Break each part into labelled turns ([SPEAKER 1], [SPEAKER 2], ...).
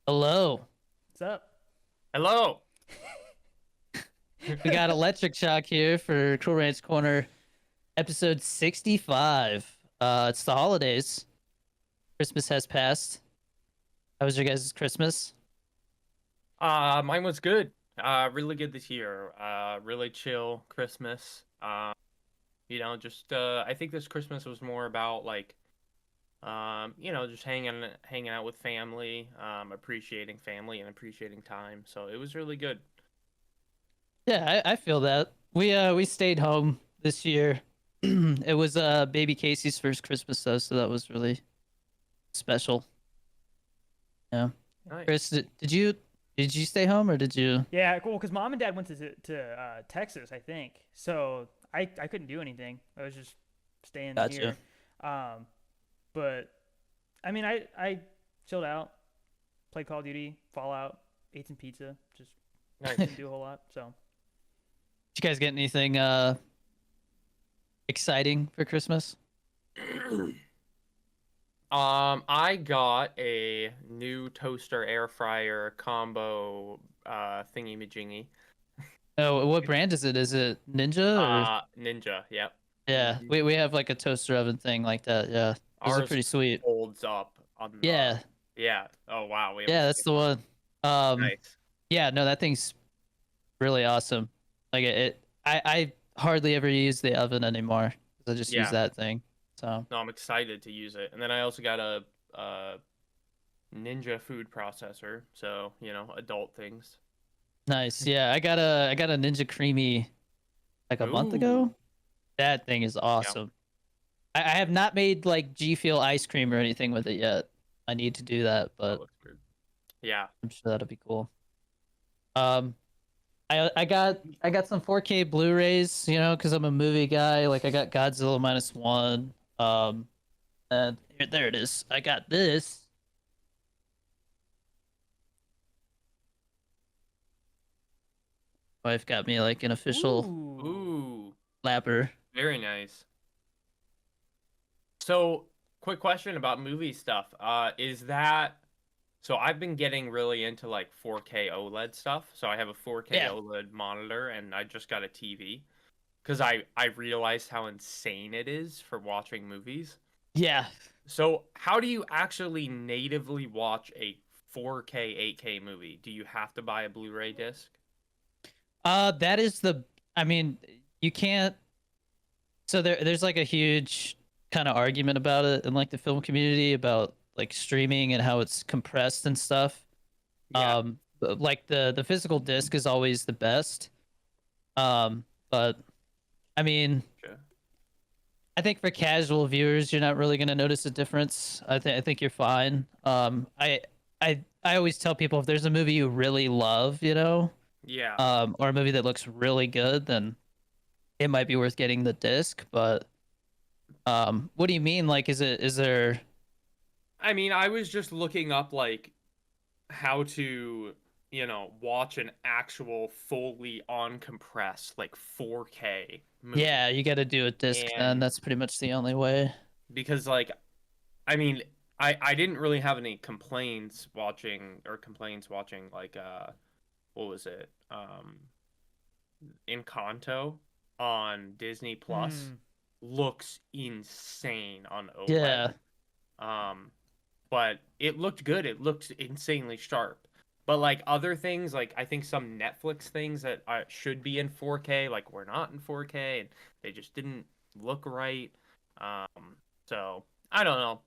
[SPEAKER 1] Hello.
[SPEAKER 2] What's up?
[SPEAKER 3] Hello.
[SPEAKER 1] We got Electric Shock here for Cool Ranch Corner, episode 65. It's the holidays. Christmas has passed. How was your guys' Christmas?
[SPEAKER 3] Mine was good. Really good this year. Really chill Christmas. Just I think this Christmas was more about like just hanging out with family, appreciating family and appreciating time. So it was really good.
[SPEAKER 1] Yeah, I feel that. We stayed home this year. It was baby Casey's first Christmas though, so that was really special. Yeah.
[SPEAKER 3] Nice.
[SPEAKER 1] Chris, did you stay home or did you?
[SPEAKER 2] Yeah, cool. Because mom and dad went to Texas, I think. So I couldn't do anything. I was just staying
[SPEAKER 1] Gotcha.
[SPEAKER 2] here. Um, but I mean, I chilled out, played Call of Duty, Fallout, ate some pizza. Just
[SPEAKER 3] Nice.
[SPEAKER 2] didn't do a whole lot. So
[SPEAKER 1] Did you guys get anything exciting for Christmas?
[SPEAKER 3] I got a new toaster air fryer combo thingy majingy.
[SPEAKER 1] Oh, what brand is it? Is it Ninja or?
[SPEAKER 3] Ninja, yep.
[SPEAKER 1] Yeah,
[SPEAKER 3] Mhm.
[SPEAKER 1] we have like a toaster oven thing like that. Yeah, those are
[SPEAKER 3] Ours
[SPEAKER 1] pretty sweet.
[SPEAKER 3] folds up on the
[SPEAKER 1] Yeah,
[SPEAKER 3] yeah. Oh wow, we have the
[SPEAKER 1] yeah,
[SPEAKER 3] same
[SPEAKER 1] that's the
[SPEAKER 3] one.
[SPEAKER 1] one.
[SPEAKER 3] Nice.
[SPEAKER 1] Yeah, no, that thing's really awesome. Like I hardly ever use the oven anymore. I just use
[SPEAKER 3] Yeah.
[SPEAKER 1] that thing. So
[SPEAKER 3] No, I'm excited to use it. And then I also got a Ninja food processor, so, adult things.
[SPEAKER 1] nice. Yeah, I got a Ninja Creamy like a month
[SPEAKER 3] Ooh.
[SPEAKER 1] ago. That thing is
[SPEAKER 3] Yeah.
[SPEAKER 1] awesome. I have not made like GFUEL ice cream or anything with it yet. I need to do that,
[SPEAKER 3] That
[SPEAKER 1] but
[SPEAKER 3] looks good. Yeah.
[SPEAKER 1] I'm sure that'll be cool. Um, I got some 4K Blu-rays, because I'm a movie guy. Like I got Godzilla minus one. And there it is. I got this. Wife got me like an official
[SPEAKER 2] ooh,
[SPEAKER 3] Ooh.
[SPEAKER 1] lapper.
[SPEAKER 3] Very nice. So, quick question about movie stuff. So I've been getting really into like 4K OLED stuff. So I have a 4K
[SPEAKER 1] Yeah,
[SPEAKER 3] OLED monitor and I just got a TV because I realized how insane it is for watching movies.
[SPEAKER 1] yeah.
[SPEAKER 3] So, how do you actually natively watch a 4K, 8K movie? Do you have to buy a Blu-ray disc?
[SPEAKER 1] That is the. I mean, you can't. So there's like a huge kind of argument about it in like the film community about like streaming and how it's compressed and stuff.
[SPEAKER 3] Yeah.
[SPEAKER 1] But, like the physical disc is always the best. But I mean,
[SPEAKER 3] Sure.
[SPEAKER 1] I think for casual viewers, you're not really gonna notice a difference. I think you're fine. I always tell people if there's a movie you really love,
[SPEAKER 3] Yeah.
[SPEAKER 1] or a movie that looks really good, then it might be worth getting the disc. But what do you mean? Like, is there?
[SPEAKER 3] I mean, I was just looking up like how to, watch an actual fully uncompressed like 4K movie.
[SPEAKER 1] Yeah, you got to do a disc then.
[SPEAKER 3] And
[SPEAKER 1] That's pretty much the only way.
[SPEAKER 3] because like I mean, I didn't really have any complaints watching like what was it? Encanto on Disney Plus
[SPEAKER 2] hmm.
[SPEAKER 3] looks insane on
[SPEAKER 1] Yeah,
[SPEAKER 3] OLED. But it looked good. It looked insanely sharp. But like other things, like I think some Netflix things that should be in 4K, like were not in 4K, and they just didn't look right. So I don't know.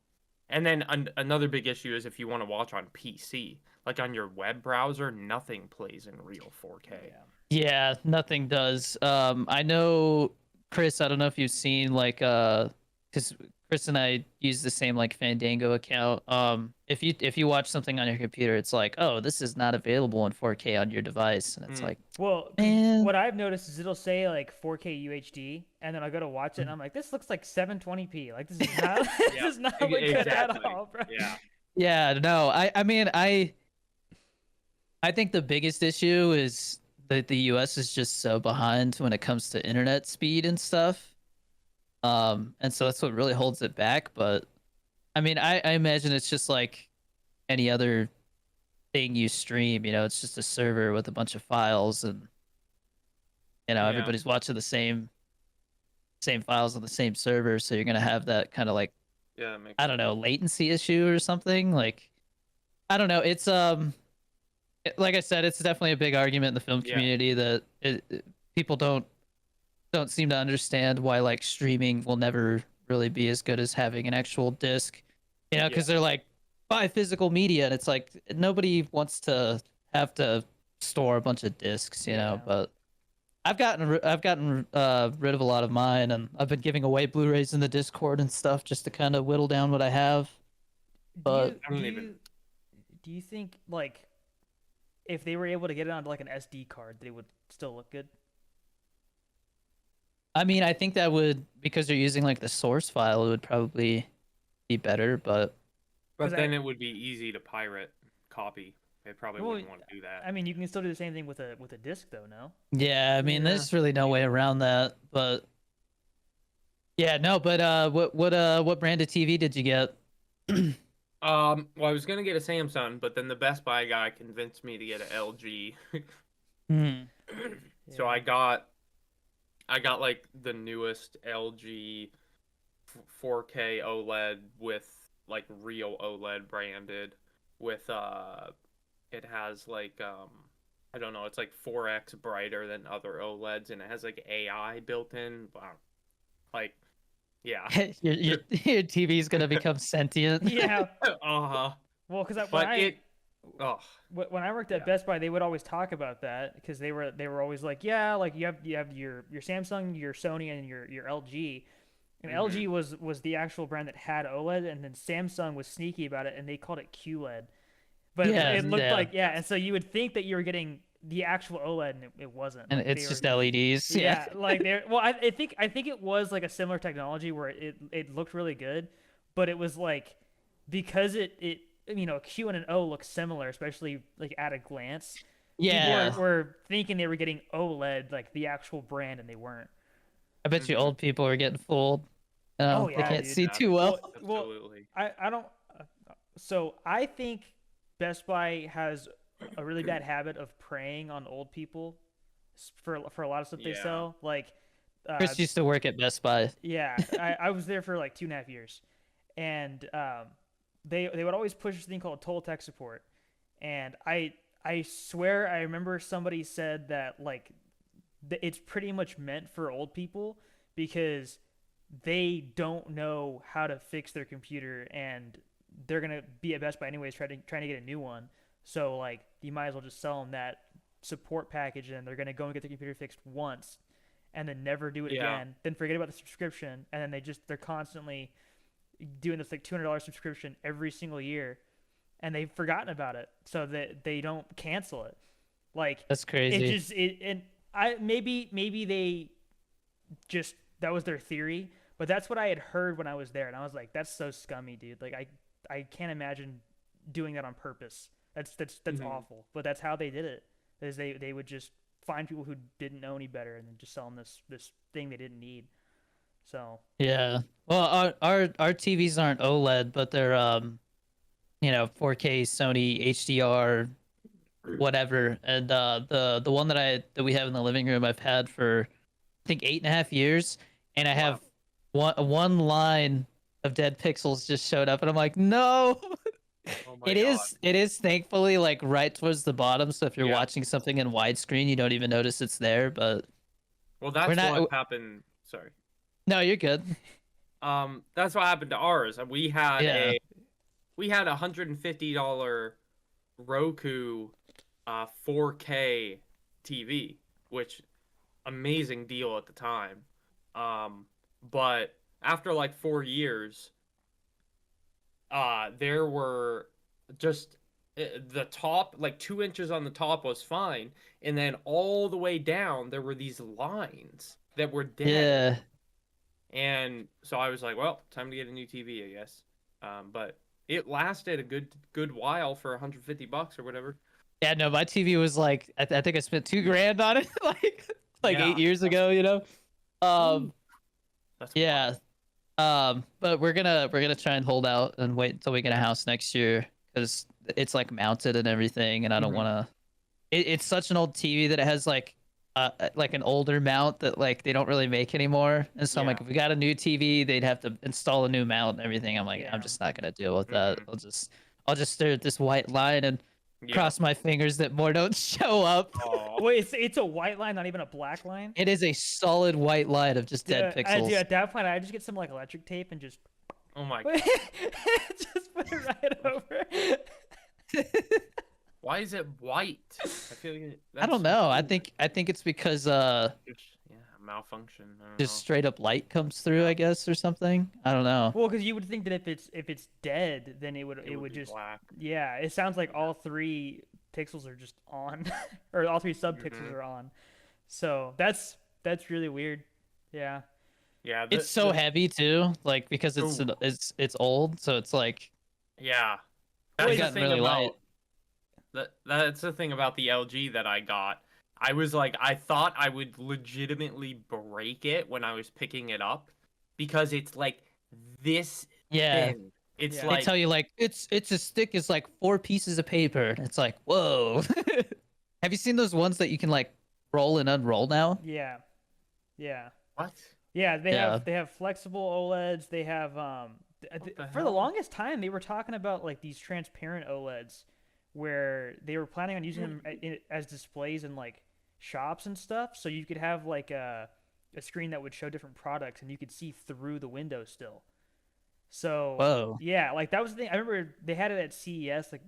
[SPEAKER 3] And then another big issue is if you want to watch on PC, like on your web browser, nothing plays in real 4K.
[SPEAKER 2] Yeah.
[SPEAKER 1] yeah, nothing does. I know, Chris. I don't know if you've seen like because Chris and I use the same like Fandango account. If you watch something on your computer, it's like, oh, this is not available in 4K on your device, and it's
[SPEAKER 3] Hmm.
[SPEAKER 1] like,
[SPEAKER 2] Well, because
[SPEAKER 1] man.
[SPEAKER 2] what I've noticed is it'll say like 4K UHD, and then I go to watch it, and I'm like, this looks like 720p. Like this is not, this
[SPEAKER 3] Yeah,
[SPEAKER 2] does not look good at
[SPEAKER 3] exactly.
[SPEAKER 2] all, bro.
[SPEAKER 3] Yeah.
[SPEAKER 1] Yeah, no, I mean, I think the biggest issue is that the US is just so behind when it comes to internet speed and stuff. And so that's what really holds it back. But I mean, I imagine it's just like any other thing you stream. You know, it's just a server with a bunch of files, and
[SPEAKER 3] Yeah.
[SPEAKER 1] everybody's watching the same files on the same server, so you're gonna have that kind of like,
[SPEAKER 3] Yeah, that makes
[SPEAKER 1] I don't know, latency issue or something. Like, I don't know. It's like I said, it's definitely a big argument in the film
[SPEAKER 3] Yeah.
[SPEAKER 1] community that people don't seem to understand why like streaming will never really be as good as having an actual disc. You know, because they're like, buy physical media, and it's like nobody wants to have to store a bunch of discs, you know.
[SPEAKER 2] Yeah.
[SPEAKER 1] But I've gotten rid of a lot of mine, and I've been giving away Blu-rays in the Discord and stuff just to kind of whittle down what I have. But
[SPEAKER 2] Do you think like if they were able to get it onto like an SD card, they would still look good?
[SPEAKER 1] I mean, I think that would, because they're using like the source file, it would probably be better. But
[SPEAKER 3] then it would be easy to pirate copy. They probably wouldn't want to do that.
[SPEAKER 2] I mean, you can still do the same thing with a disc, though. No.
[SPEAKER 1] yeah, I mean, there's really no way around that. But yeah, no. But what brand of TV did you get?
[SPEAKER 3] Well, I was gonna get a Samsung, but then the Best Buy guy convinced me to get an LG. So I got like the newest LG 4K OLED with like real OLED branded with it has like I don't know, it's like 4x brighter than other OLEDs, and it has like AI built in. Wow. Like, yeah.
[SPEAKER 1] your TV's gonna become sentient.
[SPEAKER 2] Yeah.
[SPEAKER 3] Uh-huh.
[SPEAKER 2] Well, because when I worked at Best Buy, they would always talk about that because they were always like, yeah, like you have your Samsung, your Sony, and your LG. And LG was the actual brand that had OLED, and then Samsung was sneaky about it, and they called it QLED. But it looked like, and so you would think that you were getting the actual OLED, and it wasn't.
[SPEAKER 1] And it's just LEDs.
[SPEAKER 2] Yeah, like I think it was like a similar technology where it looked really good, but it was like because it you know, Q and an O look similar, especially like at a glance.
[SPEAKER 1] Yeah,
[SPEAKER 2] people were thinking they were getting OLED, like the actual brand, and they weren't.
[SPEAKER 1] I bet you old people are getting fooled.
[SPEAKER 2] Oh, yeah,
[SPEAKER 1] they can't
[SPEAKER 2] dude.
[SPEAKER 1] see too well.
[SPEAKER 3] Absolutely.
[SPEAKER 2] I don't. So I think Best Buy has a really bad habit of preying on old people for a lot of stuff they sell. Like
[SPEAKER 1] Chris used to work at Best Buy.
[SPEAKER 2] Yeah, I was there for like 2.5 years, and they would always push this thing called total tech support, and I swear I remember somebody said that like it's pretty much meant for old people because they don't know how to fix their computer, and they're gonna be at Best Buy anyways trying to get a new one. So like you might as well just sell them that support package, and they're gonna go and get their computer fixed once, and then never do it again. Then forget about the subscription, and then they're constantly doing this like $200 subscription every single year, and they've forgotten about it, so that they don't cancel it. Like
[SPEAKER 1] that's crazy.
[SPEAKER 2] Maybe they just that was their theory, but that's what I had heard when I was there, and I was like, that's so scummy, dude. Like I can't imagine doing that on purpose. That's awful. But that's how they did it. Is they would just find people who didn't know any better and then just sell them this thing they didn't need. So
[SPEAKER 1] yeah. Well, our TVs aren't OLED, but they're 4K Sony HDR whatever. And the one that we have in the living room I've had for I think 8.5 years, and I have one line of dead pixels just showed up, and I'm like, no.
[SPEAKER 3] Oh
[SPEAKER 1] it is thankfully like right towards the bottom, so if you're watching something in widescreen you don't even notice it's there. But
[SPEAKER 3] that's what happened. Sorry.
[SPEAKER 1] No, you're good.
[SPEAKER 3] That's what happened to ours. We had a $150 Roku 4K TV, which amazing deal at the time. But after like 4 years, there were just the top, like 2 inches on the top was fine, and then all the way down there were these lines that were dead. Yeah. And so I was like, well, time to get a new TV, I guess. But it lasted a good while for $150 or whatever.
[SPEAKER 1] Yeah, no, my TV was like I think I spent $2,000 on it like 8 years ago, you know.
[SPEAKER 3] That's
[SPEAKER 1] yeah. But we're gonna try and hold out and wait until we get a house next year, because it's like mounted and everything, and I don't
[SPEAKER 3] Mhm.
[SPEAKER 1] want to. It's such an old TV that it has like an older mount that like they don't really make anymore. And so I'm like,
[SPEAKER 3] Yeah.
[SPEAKER 1] if we got a new TV, they'd have to install a new mount and everything. I'm like, I'm
[SPEAKER 2] Yeah.
[SPEAKER 1] just not gonna deal with that.
[SPEAKER 3] Mhm.
[SPEAKER 1] I'll just stare at this white line and
[SPEAKER 3] Yeah.
[SPEAKER 1] cross my fingers that more don't show up.
[SPEAKER 3] Oh.
[SPEAKER 2] Wait, it's a white line, not even a black line.
[SPEAKER 1] It is a solid white line of just dead
[SPEAKER 2] Dude,
[SPEAKER 1] pixels.
[SPEAKER 2] at that point, I just get some like electric tape and just
[SPEAKER 3] Oh my.
[SPEAKER 2] just put it right over.
[SPEAKER 3] Why is it white? I feel like
[SPEAKER 1] I don't know. I think it's because
[SPEAKER 3] yeah, malfunction. I don't
[SPEAKER 1] just
[SPEAKER 3] know.
[SPEAKER 1] straight up light comes through, I guess, or something. I don't know.
[SPEAKER 2] Well, because you would think that if it's dead, then it would
[SPEAKER 3] It would be
[SPEAKER 2] just
[SPEAKER 3] black.
[SPEAKER 2] yeah. It sounds like all 3 pixels are just on, or all 3 subpixels are on. So that's really weird. Yeah.
[SPEAKER 3] Yeah.
[SPEAKER 1] It's so heavy too, like because it's
[SPEAKER 3] Ooh.
[SPEAKER 1] it's old, so it's like
[SPEAKER 3] Yeah.
[SPEAKER 2] Well,
[SPEAKER 3] That's
[SPEAKER 2] it's
[SPEAKER 3] the
[SPEAKER 1] gotten
[SPEAKER 3] thing
[SPEAKER 1] really
[SPEAKER 3] about
[SPEAKER 1] light.
[SPEAKER 3] that's the thing about the LG that I got. I was like, I thought I would legitimately break it when I was picking it up because it's like this
[SPEAKER 1] Yeah.
[SPEAKER 3] thin. It's
[SPEAKER 2] Yeah.
[SPEAKER 1] They
[SPEAKER 3] like
[SPEAKER 1] tell you like it's as thick as like 4 pieces of paper. It's like, whoa. Have you seen those ones that you can like roll and unroll now?
[SPEAKER 2] Yeah. Yeah.
[SPEAKER 3] what?
[SPEAKER 2] Yeah, they
[SPEAKER 1] Yeah.
[SPEAKER 2] have flexible OLEDs. They have
[SPEAKER 3] What the
[SPEAKER 2] for the
[SPEAKER 3] hell?
[SPEAKER 2] longest time they were talking about like these transparent OLEDs where they were planning on using them as displays in like shops and stuff. So you could have like a screen that would show different products and you could see through the window still. So
[SPEAKER 1] Whoa.
[SPEAKER 2] yeah, like that was the thing. I remember they had it at CES like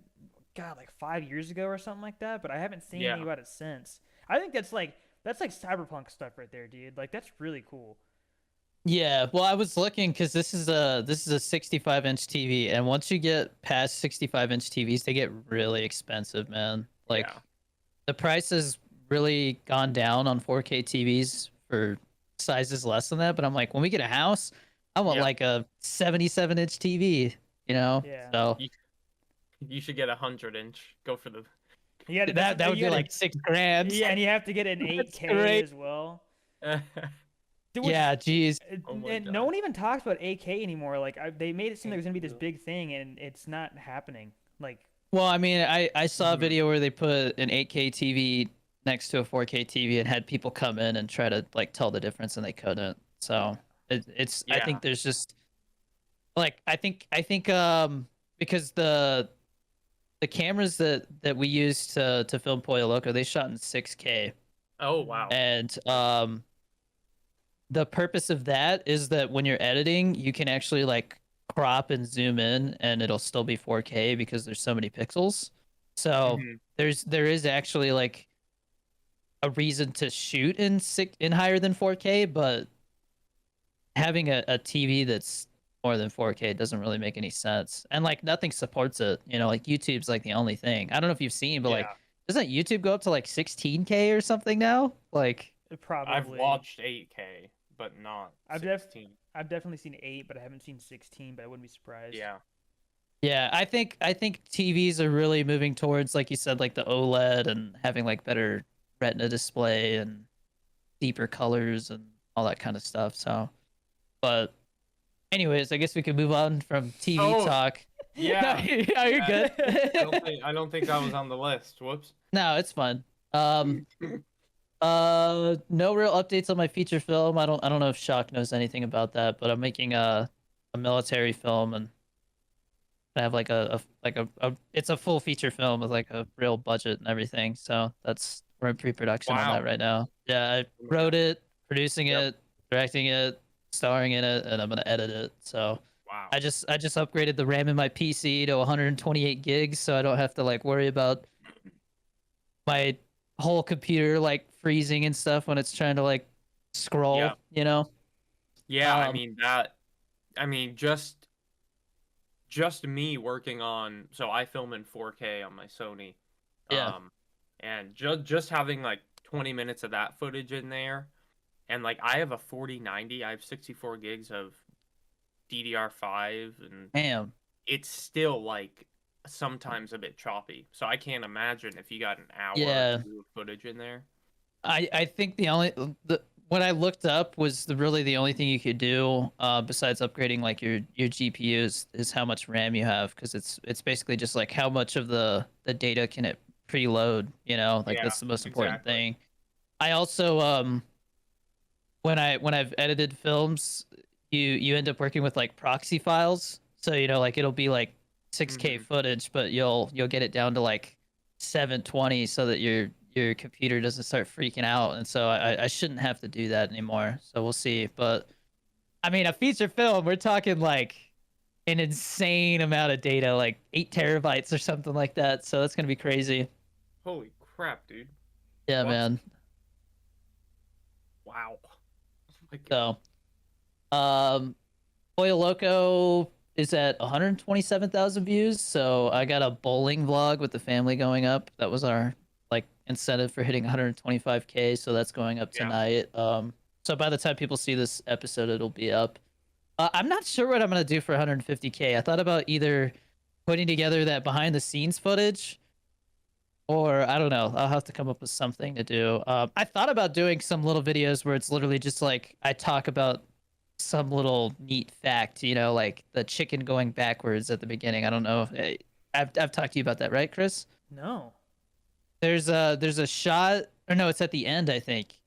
[SPEAKER 2] God, like 5 years ago or something like that. But I haven't seen anything
[SPEAKER 3] Yeah.
[SPEAKER 2] about it since. I think that's like cyberpunk stuff right there, dude. Like that's really cool.
[SPEAKER 1] Yeah, well, I was looking because this is a 65-inch TV, and once you get past 65-inch TVs, they get really expensive, man. Like
[SPEAKER 3] Yeah.
[SPEAKER 1] the price has really gone down on 4K TVs for sizes less than that. But I'm like, when we get a house, I want
[SPEAKER 3] Yeah.
[SPEAKER 1] like a 77-inch TV, you know?
[SPEAKER 2] Yeah.
[SPEAKER 1] So
[SPEAKER 3] You should get 100-inch. Go for the
[SPEAKER 2] You gotta,
[SPEAKER 1] that would
[SPEAKER 2] you
[SPEAKER 1] be
[SPEAKER 2] gotta,
[SPEAKER 1] like $6,000.
[SPEAKER 2] yeah, and you have to get an
[SPEAKER 1] That's
[SPEAKER 2] 8K
[SPEAKER 1] great.
[SPEAKER 2] as well.
[SPEAKER 3] Oh
[SPEAKER 2] Dude, which-
[SPEAKER 1] Yeah, geez.
[SPEAKER 3] my
[SPEAKER 2] and
[SPEAKER 3] God.
[SPEAKER 2] no one even talks about 8K anymore. Like they made it seem like it was gonna be this big thing, and it's not happening. Like
[SPEAKER 1] Well, I mean, I saw a
[SPEAKER 3] Mhm.
[SPEAKER 1] video where they put an 8K TV next to a 4K TV and had people come in and try to like tell the difference, and they couldn't. So it's I
[SPEAKER 3] Yeah.
[SPEAKER 1] think there's just like I think because the cameras that we used to film Pollo Loco, they shot in 6K,
[SPEAKER 3] Oh wow.
[SPEAKER 1] and the purpose of that is that when you're editing, you can actually like crop and zoom in, and it'll still be 4K because there's so many pixels. So
[SPEAKER 3] Mhm.
[SPEAKER 1] there is actually like a reason to shoot in higher than 4K, but having a TV that's more than 4K doesn't really make any sense. And like nothing supports it. You know, like YouTube's like the only thing. I don't know if you've seen, but like
[SPEAKER 3] Yeah.
[SPEAKER 1] doesn't YouTube go up to like 16K or something now? Like
[SPEAKER 2] probably.
[SPEAKER 3] I've watched 8K, but not
[SPEAKER 2] I've
[SPEAKER 3] 16.
[SPEAKER 2] I've definitely seen 8, but I haven't seen 16. But I wouldn't be surprised.
[SPEAKER 3] Yeah.
[SPEAKER 1] yeah, I think TVs are really moving towards, like you said, like the OLED and having like better retina display and deeper colors and all that kind of stuff. So, but anyways, I guess we could move on from TV
[SPEAKER 3] Oh,
[SPEAKER 1] talk.
[SPEAKER 3] Yeah.
[SPEAKER 1] No, you're good.
[SPEAKER 3] I don't think that was on the list. Whoops.
[SPEAKER 1] No, it's fun. No real updates on my feature film. I don't know if Shock knows anything about that, but I'm making a military film, and I have like a it's a full feature film with like a real budget and everything. So we're in pre-production on
[SPEAKER 3] Wow.
[SPEAKER 1] that right now. Yeah, I wrote it, producing
[SPEAKER 3] Yep.
[SPEAKER 1] it, directing it, starring in it, and I'm gonna edit it. So
[SPEAKER 3] Wow.
[SPEAKER 1] I just upgraded the RAM in my PC to 128 gigs, so I don't have to like worry about my whole computer like freezing and stuff when it's trying to like scroll.
[SPEAKER 3] Yeah.
[SPEAKER 1] You know?
[SPEAKER 3] Yeah, I
[SPEAKER 1] Um,
[SPEAKER 3] mean just me working on, so I film in 4K on my Sony.
[SPEAKER 1] Yeah.
[SPEAKER 3] And just having like 20 minutes of that footage in there, and like I have a 4090, I have 64 gigs of DDR5, and
[SPEAKER 1] Damn.
[SPEAKER 3] it's still like sometimes a bit choppy. So I can't imagine if you got an hour
[SPEAKER 1] Yeah.
[SPEAKER 3] or two of footage in there.
[SPEAKER 1] I think the what I looked up was really the only thing you could do besides upgrading like your GPUs is how much RAM you have, because it's basically just like how much of the data can it preload, you know, like
[SPEAKER 3] Yeah,
[SPEAKER 1] that's the most important
[SPEAKER 3] exactly.
[SPEAKER 1] thing. I also when I've edited films, you end up working with like proxy files. So, you know, like it'll be like 6K
[SPEAKER 3] Hmm.
[SPEAKER 1] footage, but you'll get it down to like 720 so that your computer doesn't start freaking out. And so I shouldn't have to do that anymore. So we'll see. But I mean, a feature film, we're talking like an insane amount of data, like 8 terabytes or something like that. So that's gonna be crazy.
[SPEAKER 3] Holy crap, dude!
[SPEAKER 1] Yeah,
[SPEAKER 3] What?
[SPEAKER 1] man.
[SPEAKER 3] Wow. Oh my god.
[SPEAKER 1] So Pollo Loco is at 127,000 views. So I got a bowling vlog with the family going up. That was our like incentive for hitting 125K. So that's going up
[SPEAKER 3] Yeah.
[SPEAKER 1] tonight. So by the time people see this episode, it'll be up. I'm not sure what I'm gonna do for 150K. I thought about either putting together that behind the scenes footage, or I don't know. I'll have to come up with something to do. I thought about doing some little videos where it's literally just like I talk about some little neat fact, you know, like the chicken going backwards at the beginning. I don't know. I've talked to you about that, right, Chris?
[SPEAKER 2] No.
[SPEAKER 1] There's a shot, or no, it's at the end, I think.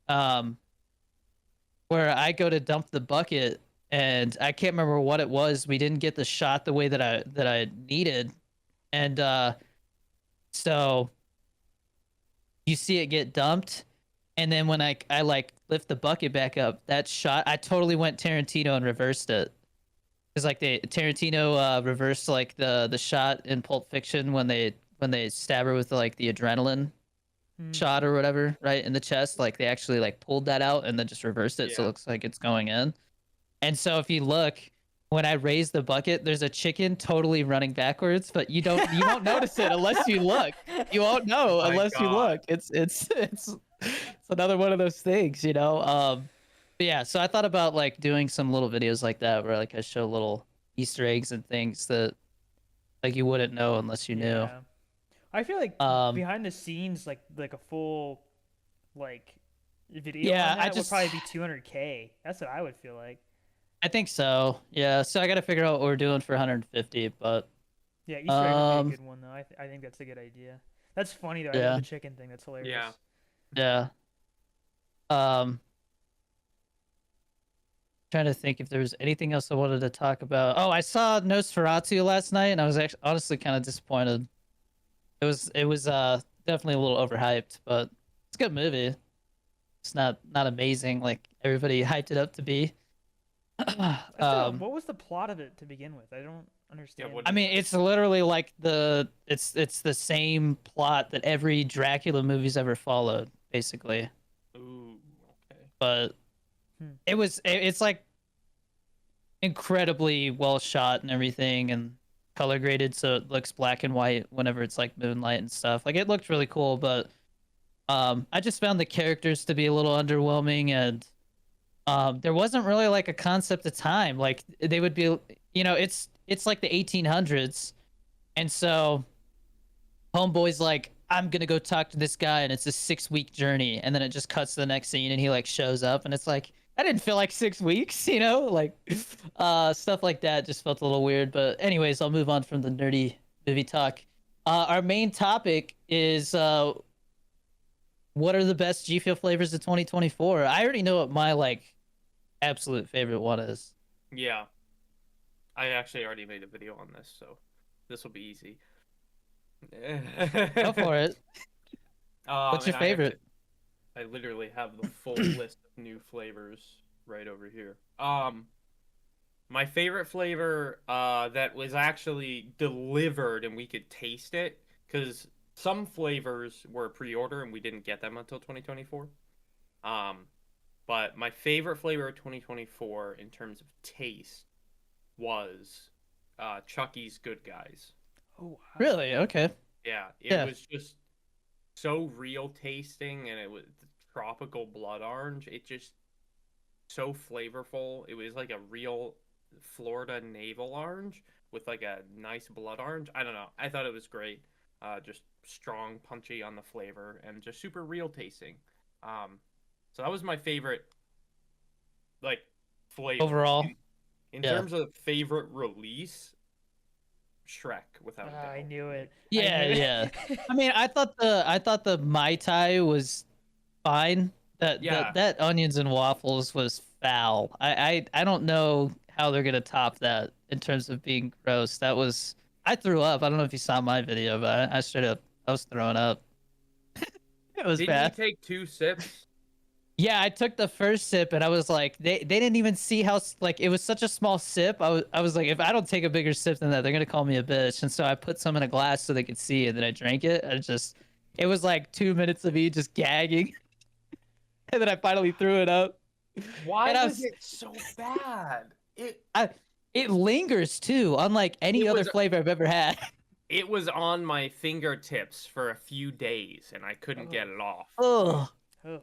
[SPEAKER 1] Where I go to dump the bucket, and I can't remember what it was. We didn't get the shot the way that I needed, and so you see it get dumped, and then when I like lift the bucket back up, that shot I totally went Tarantino and reversed it. Because like Tarantino reversed like the shot in Pulp Fiction when they stab her with like the adrenaline
[SPEAKER 2] Hmm.
[SPEAKER 1] shot or whatever, right in the chest. Like they actually like pulled that out and then just reversed it, so it
[SPEAKER 3] Yeah.
[SPEAKER 1] looks like it's going in. And so if you look, when I raise the bucket, there's a chicken totally running backwards, but you won't notice it unless you look. You won't know
[SPEAKER 3] My
[SPEAKER 1] unless you
[SPEAKER 3] god.
[SPEAKER 1] look. It's another one of those things, you know. But yeah, so I thought about like doing some little videos like that where like I show little Easter eggs and things that like you wouldn't know unless you knew.
[SPEAKER 2] Yeah. I feel like
[SPEAKER 1] Um,
[SPEAKER 2] behind the scenes, like a full like video on
[SPEAKER 1] yeah,
[SPEAKER 2] that would probably be 200K. That's what I would feel like.
[SPEAKER 1] I think so. Yeah, so I got to figure out what we're doing for 150, but
[SPEAKER 2] Yeah, Easter eggs would be a
[SPEAKER 1] um,
[SPEAKER 2] good one though. I think that's a good idea. That's funny though. I love
[SPEAKER 1] yeah,
[SPEAKER 2] the chicken thing. That's
[SPEAKER 3] Yeah.
[SPEAKER 2] hilarious.
[SPEAKER 1] yeah. Um, trying to think if there was anything else I wanted to talk about. Oh, I saw Nosferatu last night, and I was actually honestly kind of disappointed. It was definitely a little overhyped, but it's a good movie. It's not amazing like everybody hyped it up to be.
[SPEAKER 2] I still don't.
[SPEAKER 1] um,
[SPEAKER 2] What was the plot of it to begin with? I don't
[SPEAKER 3] Yeah.
[SPEAKER 2] understand
[SPEAKER 3] What
[SPEAKER 1] I
[SPEAKER 2] it.
[SPEAKER 3] is
[SPEAKER 1] mean,
[SPEAKER 3] it?
[SPEAKER 1] it's literally like it's the same plot that every Dracula movie's ever followed, basically.
[SPEAKER 3] Ooh. Okay.
[SPEAKER 1] But
[SPEAKER 2] Hmm.
[SPEAKER 1] it's like incredibly well shot and everything, and color graded so it looks black and white whenever it's like moonlight and stuff. Like it looked really cool, but I just found the characters to be a little underwhelming, and there wasn't really like a concept of time. Like they would be, you know, it's like the 1800s, and so homeboy's like, I'm gonna go talk to this guy, and it's a 6 week journey, and then it just cuts to the next scene, and he like shows up, and it's like that didn't feel like 6 weeks, you know, like stuff like that just felt a little weird. But anyways, I'll move on from the nerdy movie talk. Our main topic is what are the best G Fuel flavors of 2024? I already know what my like absolute favorite one is.
[SPEAKER 3] Yeah. I actually already made a video on this, so this will be easy.
[SPEAKER 1] Go for it. What's your
[SPEAKER 3] And
[SPEAKER 1] favorite?
[SPEAKER 3] I literally have the full list of new flavors right over here. My favorite flavor that was actually delivered and we could taste it, because some flavors were pre-order and we didn't get them until 2024. Um, but my favorite flavor of 2024 in terms of taste was Chucky's Good Guys.
[SPEAKER 2] Oh wow.
[SPEAKER 1] Really? Okay.
[SPEAKER 3] Yeah, it
[SPEAKER 1] Yeah.
[SPEAKER 3] was just so real tasting, and it was the tropical blood orange. It just so flavorful. It was like a real Florida navel orange with like a nice blood orange. I don't know. I thought it was great. Just strong, punchy on the flavor, and just super real tasting. Um, so that was my favorite like flavor.
[SPEAKER 1] Overall,
[SPEAKER 3] In
[SPEAKER 1] yeah.
[SPEAKER 3] terms of favorite release, Shrek without a
[SPEAKER 2] I
[SPEAKER 3] doubt.
[SPEAKER 2] knew it. I
[SPEAKER 1] Yeah,
[SPEAKER 2] knew
[SPEAKER 1] yeah.
[SPEAKER 2] it.
[SPEAKER 1] I mean, I thought the Mai Tai was fine. That
[SPEAKER 3] Yeah,
[SPEAKER 1] that that onions and waffles was foul. I don't know how they're gonna top that in terms of being gross. That was I threw up. I don't know if you saw my video, but I straight up I was throwing up. It was
[SPEAKER 3] didn't you
[SPEAKER 1] bad.
[SPEAKER 3] take 2 sips?
[SPEAKER 1] Yeah, I took the first sip and I was like, they didn't even see how like it was such a small sip. I was like, if I don't take a bigger sip than that, they're gonna call me a bitch. And so I put some in a glass so they could see, and then I drank it. It was like 2 minutes of me just gagging, and then I finally threw it up.
[SPEAKER 3] Why
[SPEAKER 1] And I
[SPEAKER 3] was
[SPEAKER 1] was,
[SPEAKER 3] it so bad?
[SPEAKER 1] I, it lingers too, unlike any
[SPEAKER 3] It
[SPEAKER 1] other
[SPEAKER 3] was
[SPEAKER 1] flavor I've ever had.
[SPEAKER 3] it was on my fingertips for a few days and I couldn't get
[SPEAKER 2] Oh.
[SPEAKER 3] it off.
[SPEAKER 1] Ugh.
[SPEAKER 2] Oh.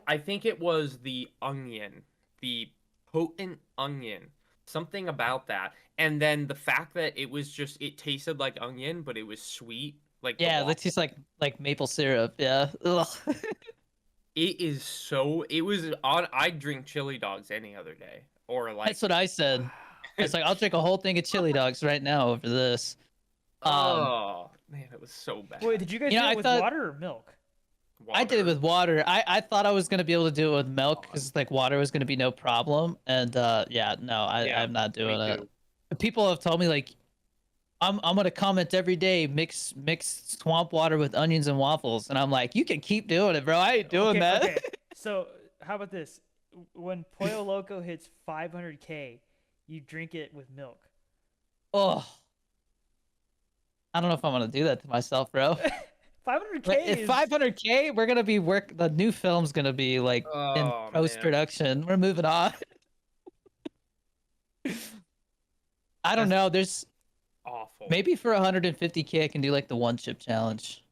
[SPEAKER 3] I think it was the onion, the potent onion. Something about that. And then the fact that it tasted like onion, but it was sweet, like the
[SPEAKER 1] Yeah,
[SPEAKER 3] waffle.
[SPEAKER 1] that tastes like maple syrup. Yeah. Ugh.
[SPEAKER 3] It was on. I'd drink chili dogs any other day. Or like,
[SPEAKER 1] That's what I said. I was like, I'll drink a whole thing of chili dogs right now over this. Um,
[SPEAKER 3] oh man, it was so bad.
[SPEAKER 2] Wait, did you guys
[SPEAKER 1] You
[SPEAKER 2] do
[SPEAKER 1] know,
[SPEAKER 2] it
[SPEAKER 1] I
[SPEAKER 2] with
[SPEAKER 1] thought
[SPEAKER 2] water or milk?
[SPEAKER 1] I did it
[SPEAKER 3] Water.
[SPEAKER 1] with water. I thought I was gonna be able to do it with milk because like water was gonna be no problem. And yeah, no,
[SPEAKER 3] Yeah,
[SPEAKER 1] I'm not
[SPEAKER 3] me
[SPEAKER 1] doing it.
[SPEAKER 3] too.
[SPEAKER 1] People have told me like I'm gonna comment every day, mix swamp water with onions and waffles, and I'm like, you can keep doing it, bro. I ain't doing
[SPEAKER 2] Okay,
[SPEAKER 1] that.
[SPEAKER 2] okay. So how about this? When Pollo Loco hits 500K, you drink it with milk.
[SPEAKER 1] Oh, I don't know if I'm gonna do that to myself, bro.
[SPEAKER 2] 500K
[SPEAKER 1] But if
[SPEAKER 2] is
[SPEAKER 1] 500K, we're gonna be the new film's gonna be like in
[SPEAKER 3] Oh
[SPEAKER 1] post
[SPEAKER 3] man,
[SPEAKER 1] production. We're moving on. I don't
[SPEAKER 3] that's
[SPEAKER 1] know. There's
[SPEAKER 3] awful.
[SPEAKER 1] maybe for 150K, I can do like the one chip challenge.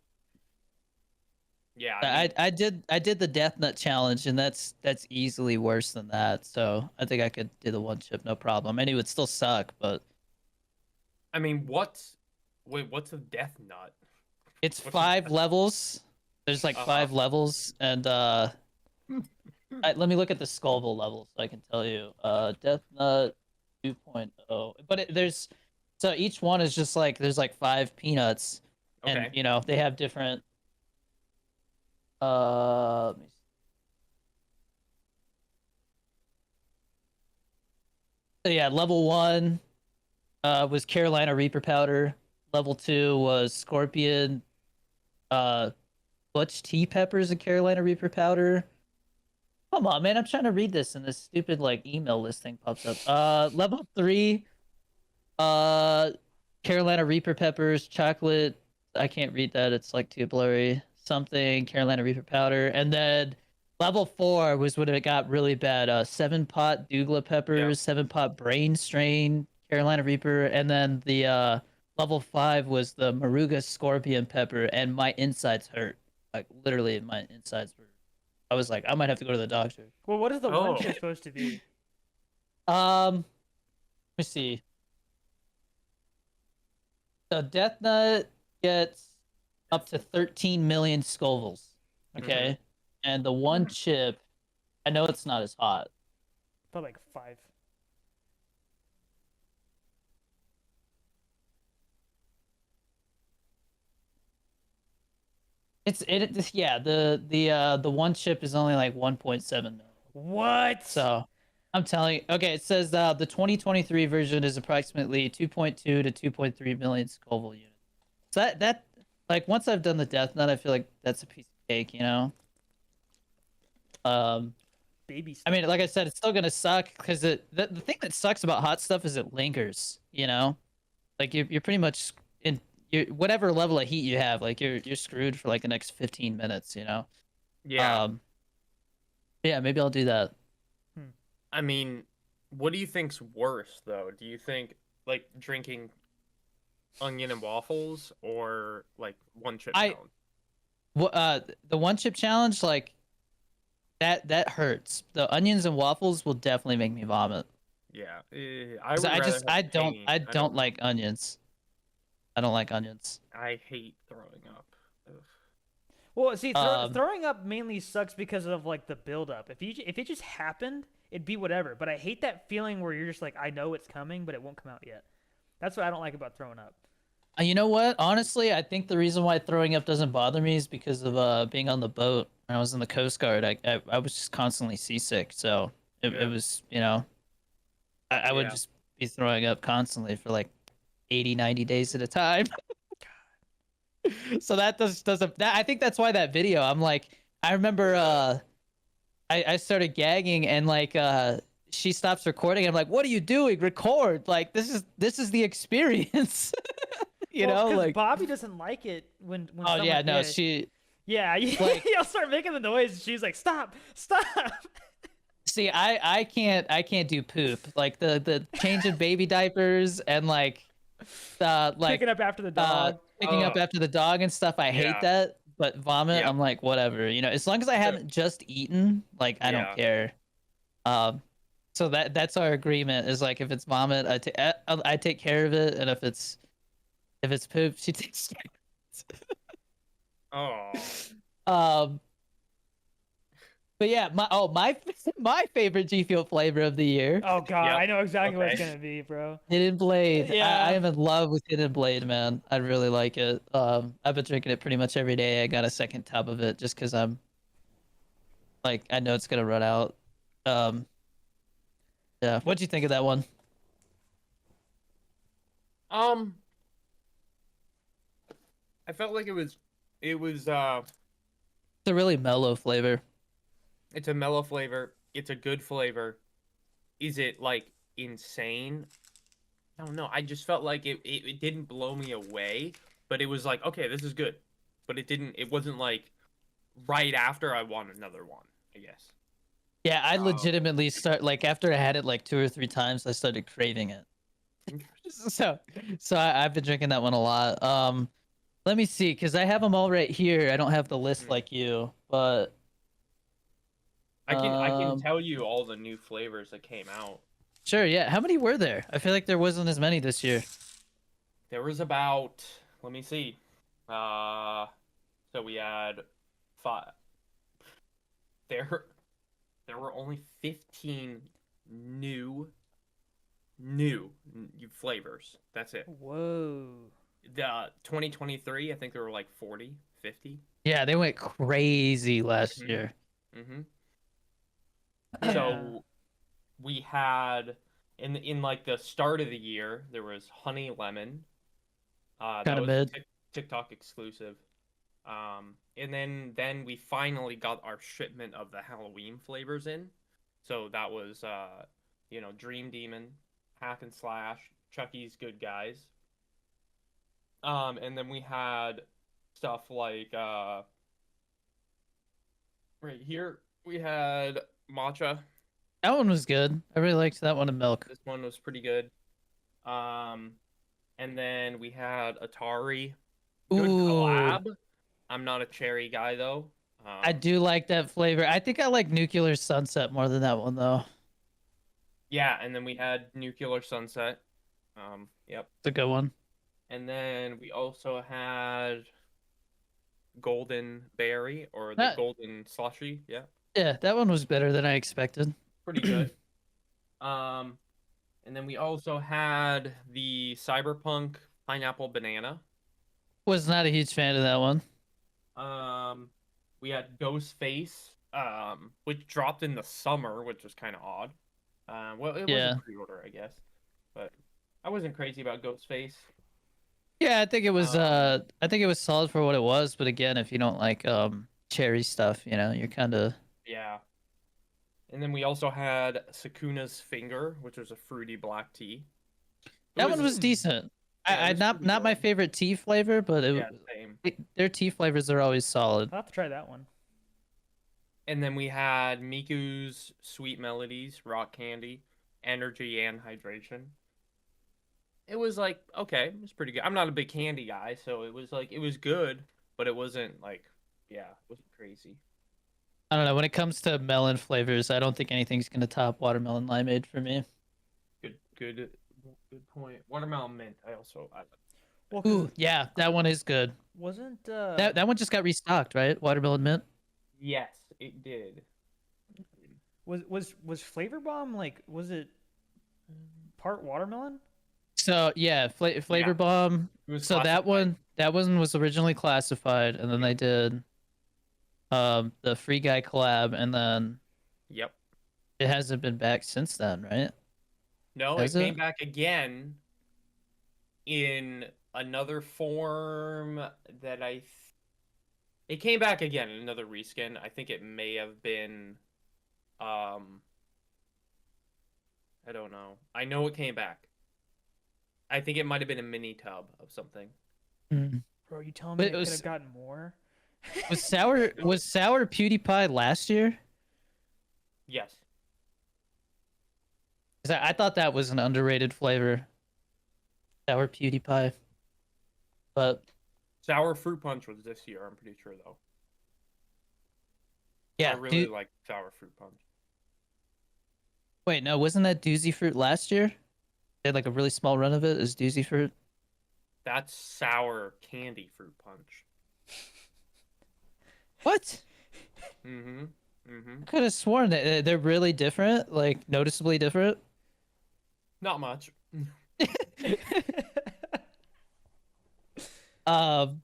[SPEAKER 3] Yeah,
[SPEAKER 1] I did the death nut challenge, and that's easily worse than that. So I think I could do the one chip no problem. And it would still suck, but
[SPEAKER 3] I mean, what's a death nut?
[SPEAKER 1] it's
[SPEAKER 3] What's a
[SPEAKER 1] 5 levels. There's like
[SPEAKER 3] uh-huh.
[SPEAKER 1] 5 levels, and let me look at the Scoville level so I can tell you. Death nut 2.0. But there's so each one is just like there's like 5 peanuts, and
[SPEAKER 3] Okay.
[SPEAKER 1] they have different. Let me see. So yeah, level 1 was Carolina Reaper powder. Level 2 was Scorpion, uh, Butch tea peppers and Carolina Reaper powder. Come on, man! I'm trying to read this, and this stupid like email listing pops up. Level 3, uh, Carolina Reaper peppers, chocolate. I can't read that; it's like too blurry. Something Carolina Reaper powder, and then level 4 was when it got really bad. 7-pot Douglas
[SPEAKER 3] Yeah.
[SPEAKER 1] peppers, 7-pot brain strain, Carolina Reaper, and then the level 5 was the Maruga Scorpion pepper, and my insides hurt. Like literally, my insides were. I was like, I might have to go to the doctor.
[SPEAKER 2] well, what is the one
[SPEAKER 3] Oh.
[SPEAKER 2] chip supposed to be?
[SPEAKER 1] Let me see. The Death Nut gets up to 13 million Scovilles. Okay. And the one chip, I know it's not as hot.
[SPEAKER 2] Probably like 5.
[SPEAKER 1] Yeah, the one chip is only like 1.7 million.
[SPEAKER 2] What?
[SPEAKER 1] So I'm telling you, okay, it says the 2023 version is approximately 2.2 to 2.3 million Scoville units. So that like once I've done the Death Nut, I feel like that's a piece of cake, you know.
[SPEAKER 2] Baby
[SPEAKER 1] I
[SPEAKER 2] stuff.
[SPEAKER 1] mean, like I said, it's still gonna suck because the thing that sucks about hot stuff is it lingers. You know, like you're pretty much in whatever level of heat you have, like you're screwed for like the next 15 minutes. You know.
[SPEAKER 3] Yeah.
[SPEAKER 1] Yeah, maybe I'll do that.
[SPEAKER 3] I mean, what do you think's worse though? Do you think like drinking onion and waffles or like one chip
[SPEAKER 1] I
[SPEAKER 3] challenge?
[SPEAKER 1] The one chip challenge, like that hurts. The onions and waffles will definitely make me vomit.
[SPEAKER 3] Yeah. I
[SPEAKER 1] 'Cause
[SPEAKER 3] would rather have
[SPEAKER 1] I
[SPEAKER 3] pain. I
[SPEAKER 1] don't
[SPEAKER 3] don't
[SPEAKER 1] like onions. I don't like onions.
[SPEAKER 3] I hate throwing up. Ugh.
[SPEAKER 2] Well, see,
[SPEAKER 1] Um,
[SPEAKER 2] throwing up mainly sucks because of like the buildup. If it just happened, it'd be whatever. But I hate that feeling where you're just like, I know it's coming, but it won't come out yet. That's what I don't like about throwing up.
[SPEAKER 1] you know what? Honestly, I think the reason why throwing up doesn't bother me is because of being on the boat. When I was in the Coast Guard, I was just constantly seasick, so it
[SPEAKER 3] Yeah.
[SPEAKER 1] was, you know, I would
[SPEAKER 3] Yeah.
[SPEAKER 1] just be throwing up constantly for like 80, 90 days at a time. So that doesn't that I think that's why that video, I'm like, I remember I started gagging and like she stops recording. I'm like, what are you doing? Record. Like this is the experience. You
[SPEAKER 2] Well,
[SPEAKER 1] know,
[SPEAKER 2] because
[SPEAKER 1] like,
[SPEAKER 2] Bobby doesn't like it when
[SPEAKER 1] oh
[SPEAKER 2] someone
[SPEAKER 1] yeah, no,
[SPEAKER 2] yeah
[SPEAKER 1] like,
[SPEAKER 2] you'll start making the noise. She's like, stop, stop.
[SPEAKER 1] see, I can't do poop. Like the changing baby diapers and like
[SPEAKER 2] Picking up after the dog.
[SPEAKER 1] picking up after the dog and stuff. I hate
[SPEAKER 3] Yeah.
[SPEAKER 1] that. But vomit,
[SPEAKER 3] Yep.
[SPEAKER 1] I'm like, whatever. You know, as long as I
[SPEAKER 3] So,
[SPEAKER 1] haven't just eaten, like I don't
[SPEAKER 3] yeah.
[SPEAKER 1] care. Um, so that's our agreement is like if it's vomit, I take care of it, and if it's poop, she takes care
[SPEAKER 3] Oh.
[SPEAKER 1] of it. But yeah, my favorite G Fuel flavor of the year,
[SPEAKER 2] Oh God,
[SPEAKER 3] Yep.
[SPEAKER 2] I know exactly what it's
[SPEAKER 3] Okay.
[SPEAKER 2] gonna be, bro.
[SPEAKER 1] Hidden Blade.
[SPEAKER 2] Yeah.
[SPEAKER 1] I am in love with Hidden Blade, man. I really like it. I've been drinking it pretty much every day. I got a second tub of it just because I'm like I know it's gonna run out. Um, yeah. What'd you think of that one?
[SPEAKER 3] Um, I felt like
[SPEAKER 1] It's a really mellow flavor.
[SPEAKER 3] it's a mellow flavor. It's a good flavor. Is it like insane? I don't know. I just felt like it didn't blow me away, but it was like, okay, this is good. But it wasn't like right after I want another one, I guess.
[SPEAKER 1] Yeah, I
[SPEAKER 3] Um,
[SPEAKER 1] legitimately start like after I had it like 2 or 3 times, I started craving it. So, I've been drinking that one a lot. Let me see, because I have them all right here. I don't have the list
[SPEAKER 3] Hmm.
[SPEAKER 1] like you, but
[SPEAKER 3] I can tell you all the new flavors that came out.
[SPEAKER 1] sure, yeah. How many were there? I feel like there wasn't as many this year.
[SPEAKER 3] There was about, let me see. Uh, so we had five. There there were only 15 new flavors. That's it.
[SPEAKER 2] Whoa.
[SPEAKER 3] The 2023, I think there were like 40, 50.
[SPEAKER 1] Yeah, they went crazy last
[SPEAKER 3] Mhm.
[SPEAKER 1] year.
[SPEAKER 3] Mhm.
[SPEAKER 2] Yeah.
[SPEAKER 3] So we had in like the start of the year, there was honey lemon. That
[SPEAKER 1] Kind of
[SPEAKER 3] was a
[SPEAKER 1] mid.
[SPEAKER 3] TikTok exclusive. And then we finally got our shipment of the Halloween flavors in. So that was Dream Demon, Hack and Slash, Chucky's Good Guys. And then we had stuff like right here we had matcha.
[SPEAKER 1] That one was good. I really liked that one in milk.
[SPEAKER 3] This one was pretty good. Um, and then we had Atari. Good
[SPEAKER 1] Ooh,
[SPEAKER 3] collab. I'm not a cherry guy though.
[SPEAKER 1] I do like that flavor. I think I like Nuclear Sunset more than that one though.
[SPEAKER 3] Yeah, and then we had Nuclear Sunset. Yep.
[SPEAKER 1] It's a good one.
[SPEAKER 3] And then we also had Golden Berry or the
[SPEAKER 1] That,
[SPEAKER 3] Golden Slushy. Yeah,
[SPEAKER 1] yeah, that one was better than I expected.
[SPEAKER 3] pretty good. Um, and then we also had the Cyberpunk Pineapple Banana.
[SPEAKER 1] Was not a huge fan of that one.
[SPEAKER 3] Um, we had Ghostface, which dropped in the summer, which was kind of odd. Well, it was a
[SPEAKER 1] Yeah.
[SPEAKER 3] pre-order, I guess, but I wasn't crazy about Ghostface.
[SPEAKER 1] Yeah, I think it was
[SPEAKER 3] Um,
[SPEAKER 1] solid for what it was, but again, if you don't like cherry stuff, you know, you're kind of
[SPEAKER 3] yeah. And then we also had Sakuna's Finger, which was a fruity black tea.
[SPEAKER 1] that one was decent.
[SPEAKER 3] Yeah, it
[SPEAKER 1] I
[SPEAKER 3] was
[SPEAKER 1] not
[SPEAKER 3] pretty
[SPEAKER 1] not my
[SPEAKER 3] good.
[SPEAKER 1] favorite tea flavor, but
[SPEAKER 3] Yeah, same.
[SPEAKER 1] their tea flavors are always solid.
[SPEAKER 2] I'll have to try that one.
[SPEAKER 3] And then we had Miku's Sweet Melodies, Rock Candy, Energy, and Hydration. It was like, okay, it was pretty good. I'm not a big candy guy, so it was like, it was good, but it wasn't like, yeah, it wasn't crazy.
[SPEAKER 1] I don't know. When it comes to melon flavors, I don't think anything's gonna top watermelon limeade for me.
[SPEAKER 3] Good point. Watermelon mint, I also,
[SPEAKER 2] Well, 'cause
[SPEAKER 1] Ooh, yeah, that one is good.
[SPEAKER 2] Wasn't
[SPEAKER 1] That one just got restocked, right? Watermelon mint.
[SPEAKER 3] Yes, it did.
[SPEAKER 2] was Flavor Bomb like was it part watermelon?
[SPEAKER 1] So yeah,
[SPEAKER 3] Yeah,
[SPEAKER 1] Flavor Bomb.
[SPEAKER 3] it was
[SPEAKER 1] So
[SPEAKER 3] classified.
[SPEAKER 1] that one was originally classified, and then
[SPEAKER 3] Yep.
[SPEAKER 1] they did the Free Guy collab, and then
[SPEAKER 3] Yep.
[SPEAKER 1] it hasn't been back since then, right?
[SPEAKER 3] No,
[SPEAKER 1] Has
[SPEAKER 3] it
[SPEAKER 1] it?
[SPEAKER 3] came back again in another form that it came back again in another reskin. I think it may have been I don't know. I know it came back. I think it might have been a mini tub of something.
[SPEAKER 1] Mm.
[SPEAKER 2] Bro, are you telling me
[SPEAKER 1] But
[SPEAKER 2] it could have gotten more?
[SPEAKER 3] No.
[SPEAKER 1] was sour PewDiePie last year?
[SPEAKER 3] Yes.
[SPEAKER 1] 'Cause I thought that was an underrated flavor, sour PewDiePie. But
[SPEAKER 3] Sour fruit punch was this year, I'm pretty sure though. I
[SPEAKER 1] yeah,
[SPEAKER 3] really like sour fruit punch.
[SPEAKER 1] wait, no, wasn't that Doozy Fruit last year? They had like a really small run of it as Doozy Fruit.
[SPEAKER 3] That's sour candy fruit punch.
[SPEAKER 1] What?
[SPEAKER 3] Mm-hmm. Mm-hmm.
[SPEAKER 1] I could have sworn that they're really different, like noticeably different.
[SPEAKER 3] Not much.
[SPEAKER 1] Um,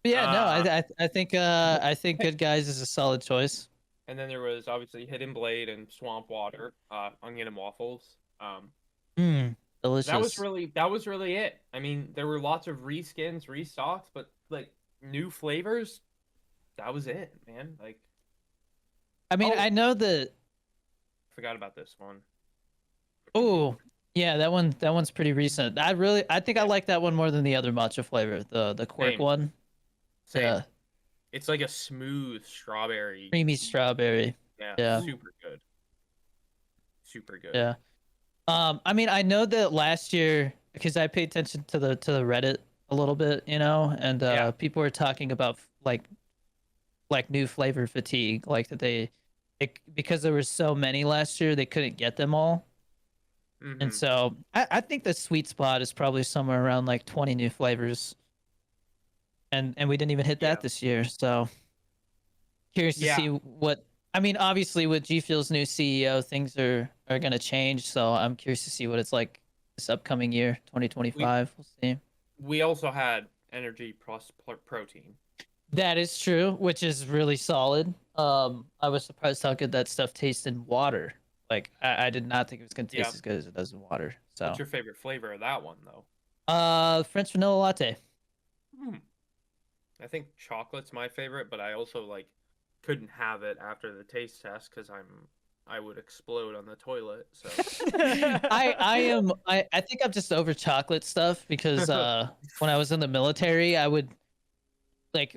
[SPEAKER 1] but yeah, no,
[SPEAKER 3] Uh,
[SPEAKER 1] I think Good Guys is a solid choice.
[SPEAKER 3] and then there was obviously Hidden Blade and Swamp Water, onion and waffles.
[SPEAKER 1] Mmm, delicious.
[SPEAKER 3] That was really it. I mean, there were lots of reskins, restocks, but like new flavors, that was it, man. Like,
[SPEAKER 1] I mean,
[SPEAKER 3] oh,
[SPEAKER 1] I know that.
[SPEAKER 3] forgot about this one.
[SPEAKER 1] Oh, yeah, that one's pretty recent. I think I
[SPEAKER 3] Yeah,
[SPEAKER 1] like that one more than the other matcha flavor, the quirk
[SPEAKER 3] same,
[SPEAKER 1] one.
[SPEAKER 3] same.
[SPEAKER 1] Yeah,
[SPEAKER 3] It's like a smooth strawberry.
[SPEAKER 1] creamy strawberry.
[SPEAKER 3] Yeah,
[SPEAKER 1] Yeah,
[SPEAKER 2] Ooh.
[SPEAKER 3] super good. Super good.
[SPEAKER 1] yeah. I mean, I know that last year because I paid attention to the Reddit a little bit, you know, and
[SPEAKER 3] Yeah.
[SPEAKER 1] people were talking about like new flavor fatigue, like that because there were so many last year, they couldn't get them all. And
[SPEAKER 3] Mm-hmm.
[SPEAKER 1] so I think the sweet spot is probably somewhere around like 20 new flavors. And we didn't even hit that
[SPEAKER 3] Yeah.
[SPEAKER 1] this year. So curious to
[SPEAKER 3] Yeah.
[SPEAKER 1] see what I mean, obviously with G Fuel's new CEO, things are gonna change. So I'm curious to see what it's like this upcoming year,
[SPEAKER 3] We
[SPEAKER 1] 2025. We'll see.
[SPEAKER 3] we also had energy plus protein.
[SPEAKER 1] That is true, which is really solid. I was surprised how good that stuff tastes in water. Like I did not think it was gonna
[SPEAKER 3] Yeah.
[SPEAKER 1] taste as good as it does in water.
[SPEAKER 3] What's
[SPEAKER 1] So
[SPEAKER 3] your favorite flavor of that one though?
[SPEAKER 1] French vanilla latte.
[SPEAKER 3] Hmm. I think chocolate's my favorite, but I also like couldn't have it after the taste test because I would explode on the toilet. So
[SPEAKER 1] I think I'm just over chocolate stuff because when I was in the military I would like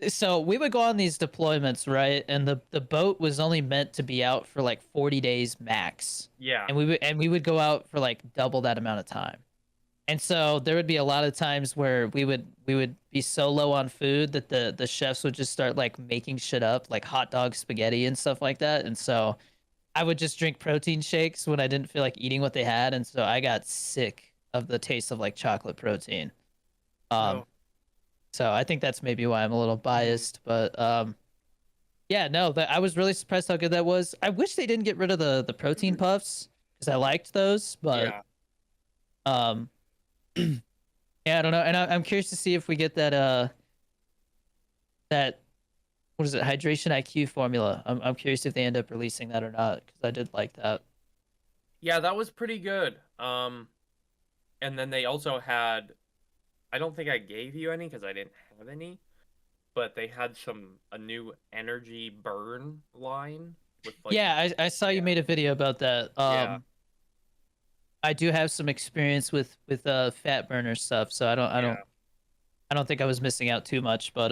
[SPEAKER 1] so we would go on these deployments, right, and the boat was only meant to be out for like 40 days max,
[SPEAKER 3] yeah.
[SPEAKER 1] and we would go out for like double that amount of time. And so there would be a lot of times where we would be so low on food that the chefs would just start like making shit up, like hot dog spaghetti and stuff like that. And so I would just drink protein shakes when I didn't feel like eating what they had, and so I got sick of the taste of like chocolate protein. Um,
[SPEAKER 3] Oh.
[SPEAKER 1] so I think that's maybe why I'm a little
[SPEAKER 3] Mhm.
[SPEAKER 1] biased, but yeah, no, I was really surprised how good that was. I wish they didn't get rid of the protein puffs because I liked those, but
[SPEAKER 3] Yeah.
[SPEAKER 1] um, yeah, I don't know, and I'm curious to see if we get that what is it, hydration IQ formula. I'm curious if they end up releasing that or not because I did like that.
[SPEAKER 3] Yeah, that was pretty good. And then they also had, I don't think I gave you any because I didn't have any, but they had a new energy burn line with like,
[SPEAKER 1] Yeah, I saw you
[SPEAKER 3] yeah,
[SPEAKER 1] made a video about that.
[SPEAKER 3] yeah,
[SPEAKER 1] I do have some experience with fat burner stuff, so
[SPEAKER 3] yeah.
[SPEAKER 1] I don't think I was missing out too much, but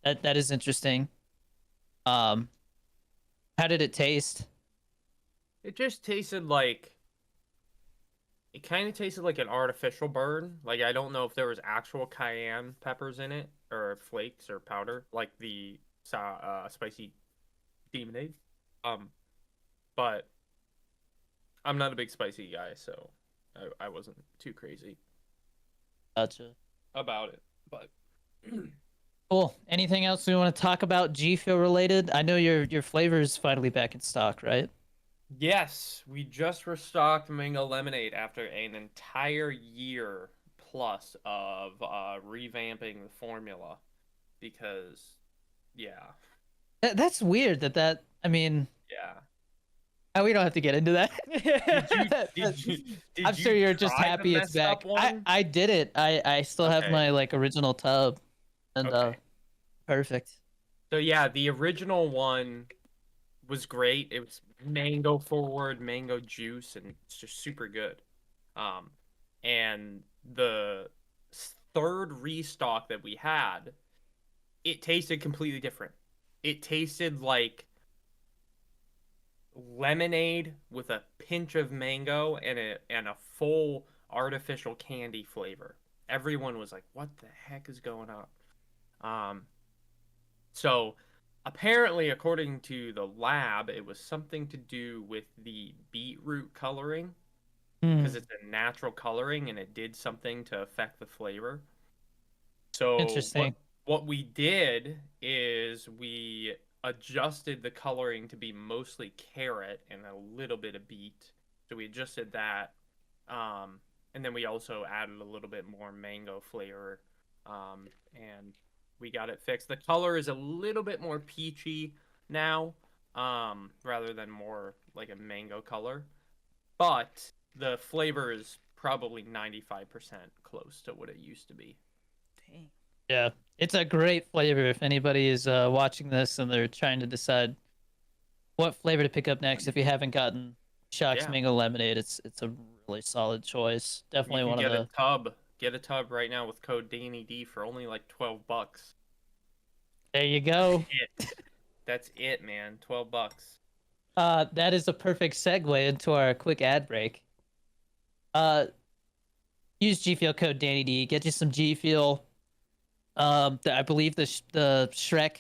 [SPEAKER 1] that is interesting. Um, how did it taste?
[SPEAKER 3] It just tasted like, it kind of tasted like an artificial burn. Like I don't know if there was actual cayenne peppers in it or flakes or powder, like the spicy demonade. Um, but I'm not a big spicy guy, so I wasn't too crazy
[SPEAKER 1] Gotcha.
[SPEAKER 3] about it. But
[SPEAKER 1] Cool. Anything else we want to talk about G Fuel related? I know your flavor is finally back in stock, right?
[SPEAKER 3] Yes, we just restocked mango lemonade after an entire year plus of revamping the formula because, yeah,
[SPEAKER 1] That's weird I mean,
[SPEAKER 3] yeah.
[SPEAKER 1] we don't have to get into that.
[SPEAKER 3] Did you
[SPEAKER 1] That-
[SPEAKER 3] did
[SPEAKER 1] that-
[SPEAKER 3] you
[SPEAKER 1] I'm
[SPEAKER 3] did
[SPEAKER 1] sure
[SPEAKER 3] you
[SPEAKER 1] you're just
[SPEAKER 3] try the
[SPEAKER 1] happy it's
[SPEAKER 3] messed up
[SPEAKER 1] back. I
[SPEAKER 3] one?
[SPEAKER 1] I did it. I still have
[SPEAKER 3] Okay,
[SPEAKER 1] my like original tub and
[SPEAKER 3] okay.
[SPEAKER 1] perfect.
[SPEAKER 3] So yeah, the original one was great. It was mango forward, mango juice, and it's just super good. Um, and the third restock that we had, it tasted completely different. It tasted like lemonade with a pinch of mango and a full artificial candy flavor. Everyone was like, "What the heck is going on?" Um, so apparently, according to the lab, it was something to do with the beetroot coloring because
[SPEAKER 1] Hmm.
[SPEAKER 3] it's a natural coloring and it did something to affect the flavor. So
[SPEAKER 1] Interesting.
[SPEAKER 3] what we did is we adjusted the coloring to be mostly carrot and a little bit of beet. So we adjusted that. And then we also added a little bit more mango flavor. And we got it fixed. The color is a little bit more peachy now, rather than more like a mango color. But the flavor is probably 95% close to what it used to be.
[SPEAKER 2] Dang.
[SPEAKER 1] Yeah. It's a great flavor if anybody is watching this and they're trying to decide what flavor to pick up next if you haven't gotten Shock's
[SPEAKER 3] Yeah.
[SPEAKER 1] Mango Lemonade. It's a really solid choice.
[SPEAKER 3] You
[SPEAKER 1] Definitely
[SPEAKER 3] can
[SPEAKER 1] one of
[SPEAKER 3] get a
[SPEAKER 1] the
[SPEAKER 3] tub. Get a tub right now with code DannyD for only like $12.
[SPEAKER 1] There you
[SPEAKER 3] That's
[SPEAKER 1] go.
[SPEAKER 3] it. That's it, man. $12.
[SPEAKER 1] That is a perfect segue into our quick ad break. Uh, use G Fuel code DannyD. Get you some G Fuel. I believe the Shrek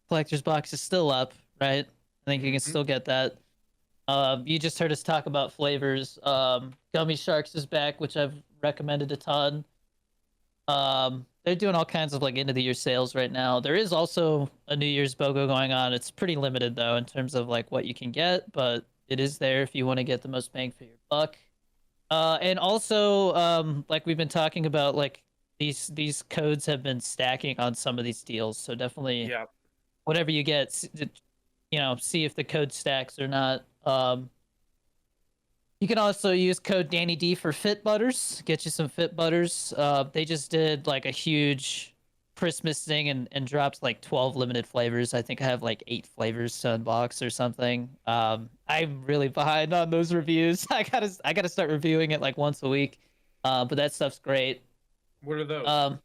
[SPEAKER 1] collector's box is still up, right? I think you can
[SPEAKER 3] Hmm.
[SPEAKER 1] still get that. You just heard us talk about flavors. Gummy Sharks is back, which I've recommended a ton. They're doing all kinds of like end of the year sales right now. There is also a New Year's BOGO going on. It's pretty limited though in terms of like what you can get, but it is there if you want to get the most bang for your buck. And also, like we've been talking about, like these codes have been stacking on some of these deals. So definitely,
[SPEAKER 3] Yeah.
[SPEAKER 1] whatever you get, see if the code stacks or not. You can also use code DannyD for Fit Butters. Get you some Fit Butters. They just did like a huge Christmas thing and dropped like 12 limited flavors. I think I have like 8 flavors to unbox or something. I'm really behind on those reviews. I gotta start reviewing it like once a week. But that stuff's great.
[SPEAKER 3] What are those?
[SPEAKER 1] Um,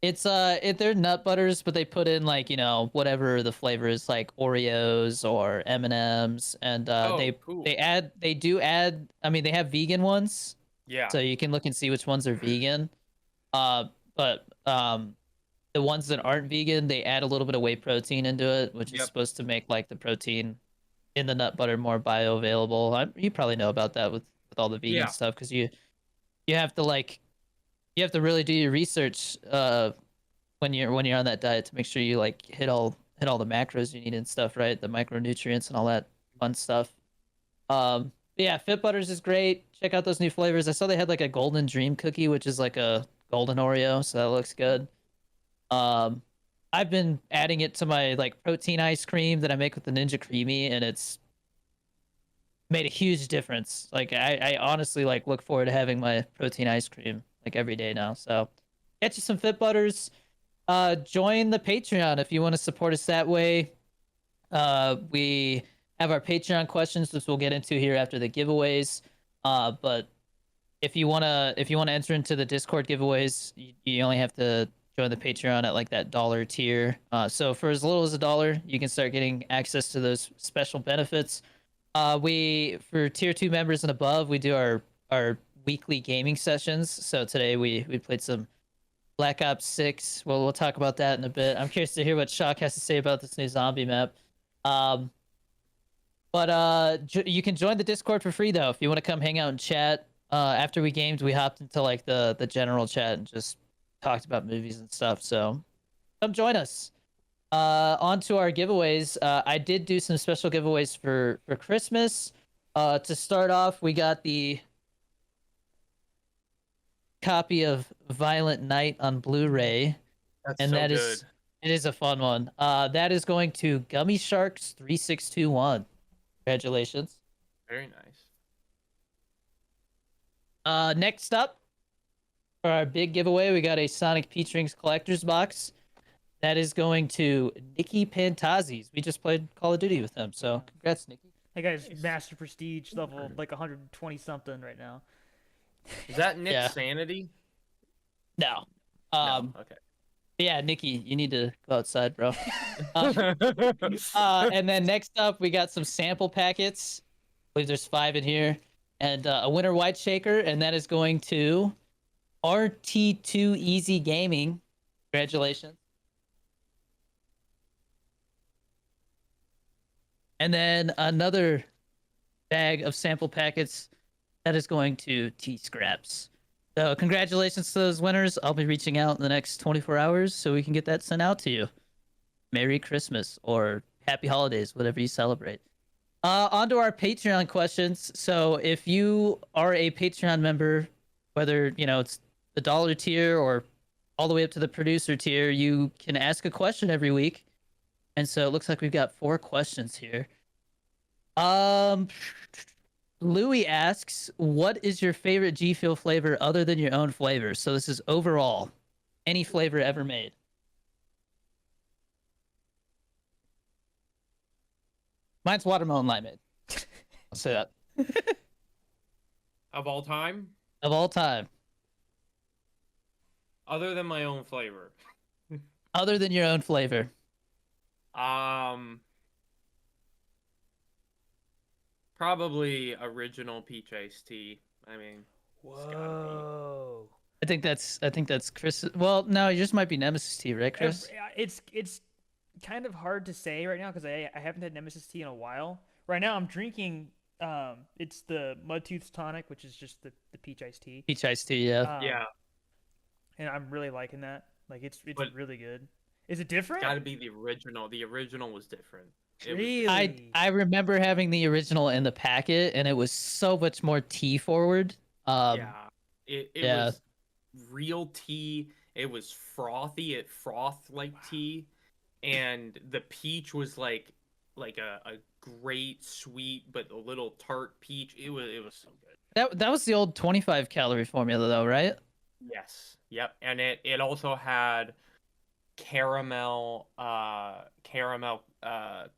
[SPEAKER 1] they're nut butters, but they put in like whatever the flavor is, like Oreos or M&Ms, and
[SPEAKER 3] Oh, cool.
[SPEAKER 1] they do add. I mean, they have vegan ones,
[SPEAKER 3] Yeah.
[SPEAKER 1] so you can look and see which ones are vegan. But the ones that aren't vegan, they add a little bit of whey protein into it, which is
[SPEAKER 3] Yep.
[SPEAKER 1] supposed to make like the protein in the nut butter more bioavailable. You probably know about that with all the vegan
[SPEAKER 3] Yeah.
[SPEAKER 1] stuff because you have to like you have to really do your research when you're on that diet to make sure you like hit all the macros you need and stuff, right? The micronutrients and all that fun stuff. But yeah, Fit Butters is great. Check out those new flavors. I saw they had like a golden dream cookie, which is like a golden Oreo, so that looks good. Um, I've been adding it to my like protein ice cream that I make with the Ninja Creamy, and it's made a huge difference. Like I honestly like look forward to having my protein ice cream like every day now. So get you some Fit Butters. Join the Patreon if you want to support us that way. We have our Patreon questions, which we'll get into here after the giveaways. But if you wanna enter into the Discord giveaways, you only have to join the Patreon at like that dollar tier. So for as little as $1, you can start getting access to those special benefits. We for tier 2 members and above, we do our weekly gaming sessions. So today we played some Black Ops 6. Well, we'll talk about that in a bit. I'm curious to hear what Shock has to say about this new zombie map. Um, but you can join the Discord for free though if you want to come hang out and chat. After we gamed, we hopped into like the general chat and just talked about movies and stuff. So come join us. On to our giveaways. I did do some special giveaways for Christmas. To start off, we got the copy of Violent Night on Blu-ray,
[SPEAKER 3] That's
[SPEAKER 1] and
[SPEAKER 3] so
[SPEAKER 1] that
[SPEAKER 3] good.
[SPEAKER 1] is it is a fun one. That is going to Gummy Sharks 3621. Congratulations.
[SPEAKER 3] Very nice.
[SPEAKER 1] Next up for our big giveaway, we got a Sonic Peach Rings collector's box. That is going to Nikki Pantazis. We just played Call of Duty with him, so congrats, Nikki.
[SPEAKER 2] That guy's master prestige level like 120 something right now.
[SPEAKER 3] Is that Nick
[SPEAKER 1] Yeah.
[SPEAKER 3] Sanity?
[SPEAKER 1] No.
[SPEAKER 3] No. Okay.
[SPEAKER 1] Yeah, Nikki, you need to go outside, bro. And then next up, we got some sample packets. I believe there's 5 in here, and a winter white shaker, and that is going to RT2 Easy Gaming. Congratulations. And then another bag of sample packets that is going to T Scraps. So congratulations to those winners. I'll be reaching out in the next 24 hours so we can get that sent out to you. Merry Christmas or Happy Holidays, whatever you celebrate. On to our Patreon questions. So if you are a Patreon member, whether it's the dollar tier or all the way up to the producer tier, you can ask a question every week. And so it looks like we've got 4 questions here. Louis asks, what is your favorite GFUEL flavor other than your own flavor? So this is overall, any flavor ever made. Mine's watermelon limeade. I'll say that.
[SPEAKER 3] Of all time,
[SPEAKER 1] Of all time.
[SPEAKER 3] other than my own flavor.
[SPEAKER 1] Other than your own flavor.
[SPEAKER 3] Probably original peach iced tea. I mean,
[SPEAKER 2] Whoa.
[SPEAKER 1] I think that's Chris. Well, no, yours might be Nemesis tea, right, Chris?
[SPEAKER 2] It's kind of hard to say right now because I haven't had Nemesis tea in a while. Right now I'm drinking it's the Mudtooth tonic, which is just the peach iced tea.
[SPEAKER 1] Peach iced tea, yeah.
[SPEAKER 3] yeah,
[SPEAKER 2] And I'm really liking that. Like it's
[SPEAKER 3] But-
[SPEAKER 2] really good. Is it different?
[SPEAKER 3] got to be the original. The original was different. It was-
[SPEAKER 2] Really?
[SPEAKER 1] I remember having the original in the packet, and it was so much more tea forward.
[SPEAKER 3] yeah, it
[SPEAKER 1] yeah.
[SPEAKER 3] was real tea. It was frothy. It frothed like tea, and the peach was like a great sweet but a little tart peach. It was so good.
[SPEAKER 1] That was the old 25 calorie formula, though, right?
[SPEAKER 3] Yes. Yep. And it also had caramel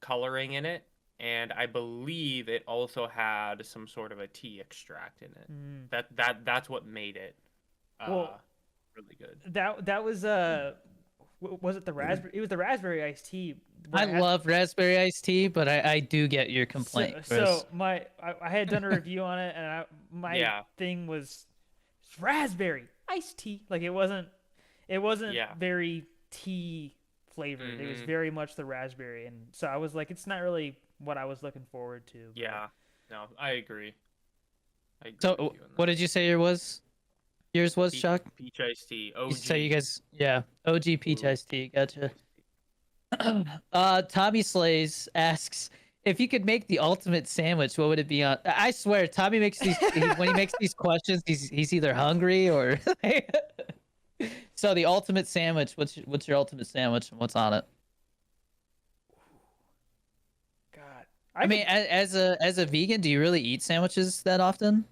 [SPEAKER 3] coloring in it, and I believe it also had some sort of a tea extract in it.
[SPEAKER 2] Mm.
[SPEAKER 3] That's what made it
[SPEAKER 2] Well,
[SPEAKER 3] really good.
[SPEAKER 2] That was was it the raspberry? It was the raspberry iced tea.
[SPEAKER 1] I love raspberry iced tea, but I do get your complaint, Chris.
[SPEAKER 2] So I had done a review on it, and my
[SPEAKER 3] Yeah.
[SPEAKER 2] thing was raspberry iced tea. Like it wasn't
[SPEAKER 3] Yeah.
[SPEAKER 2] very tea flavored. It was
[SPEAKER 3] Mhm.
[SPEAKER 2] very much the raspberry, and so I was like, it's not really what I was looking forward to. but-
[SPEAKER 3] Yeah. No, I agree.
[SPEAKER 1] So,
[SPEAKER 3] with you on
[SPEAKER 1] what
[SPEAKER 3] that.
[SPEAKER 1] did you say yours was,
[SPEAKER 3] Peach-
[SPEAKER 1] Chuck?
[SPEAKER 3] Peach iced tea. OG.
[SPEAKER 1] So you guys, yeah, OG peach
[SPEAKER 3] Ooh.
[SPEAKER 1] iced tea, gotcha. Tommy Slays asks, if you could make the ultimate sandwich, what would it be on? I swear, Tommy makes these when he makes these questions, he's either hungry or. So the ultimate sandwich, what's your ultimate sandwich and what's on it?
[SPEAKER 2] God,
[SPEAKER 1] I mean, as a vegan, do you really eat sandwiches that often?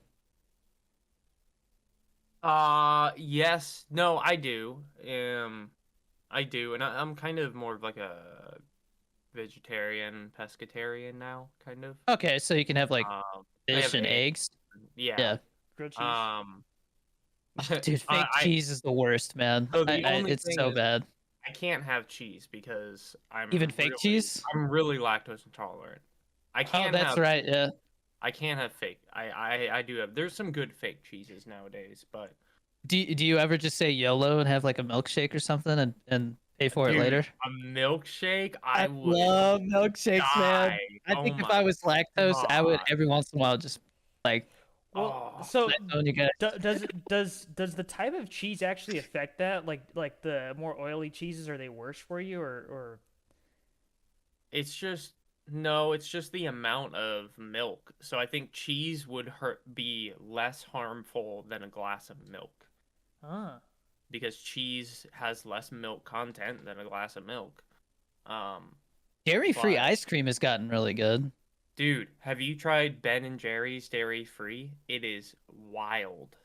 [SPEAKER 3] Yes. No, I do. I do, and I'm kind of more of like a vegetarian, pescatarian now, kind of.
[SPEAKER 1] Okay, so you can have like
[SPEAKER 3] I have
[SPEAKER 1] fish and eggs.
[SPEAKER 3] Yeah.
[SPEAKER 1] Yeah.
[SPEAKER 2] grilled cheese.
[SPEAKER 1] Dude, fake cheese is the worst, man.
[SPEAKER 3] So the only
[SPEAKER 1] It's
[SPEAKER 3] thing
[SPEAKER 1] so
[SPEAKER 3] is-
[SPEAKER 1] bad.
[SPEAKER 3] I can't have cheese because I'm
[SPEAKER 1] Even fake cheese?
[SPEAKER 3] I'm really lactose intolerant. I
[SPEAKER 1] Oh,
[SPEAKER 3] can't
[SPEAKER 1] that's
[SPEAKER 3] have
[SPEAKER 1] right. Yeah.
[SPEAKER 3] I can't have fake. I do have. There's some good fake cheeses nowadays, but
[SPEAKER 1] Do you ever just say YOLO and have like a milkshake or something and pay for it
[SPEAKER 3] dude,
[SPEAKER 1] later?
[SPEAKER 3] a milkshake,
[SPEAKER 1] I
[SPEAKER 3] would
[SPEAKER 1] love milkshakes, man.
[SPEAKER 3] die.
[SPEAKER 1] I
[SPEAKER 3] Oh
[SPEAKER 1] think if
[SPEAKER 3] my
[SPEAKER 1] I was lactose, I would
[SPEAKER 3] God.
[SPEAKER 1] every once in a while just like
[SPEAKER 2] Well,
[SPEAKER 3] Oh,
[SPEAKER 2] so
[SPEAKER 1] Nice knowing you guys.
[SPEAKER 2] does the type of cheese actually affect that? Like the more oily cheeses, are they worse for you or
[SPEAKER 3] it's just no, it's just the amount of milk. So I think cheese would be less harmful than a glass of milk
[SPEAKER 2] huh?
[SPEAKER 3] because cheese has less milk content than a glass of milk. Um,
[SPEAKER 1] Dairy-free
[SPEAKER 3] but
[SPEAKER 1] ice cream has gotten really good.
[SPEAKER 3] dude, have you tried Ben and Jerry's dairy free? It is wild.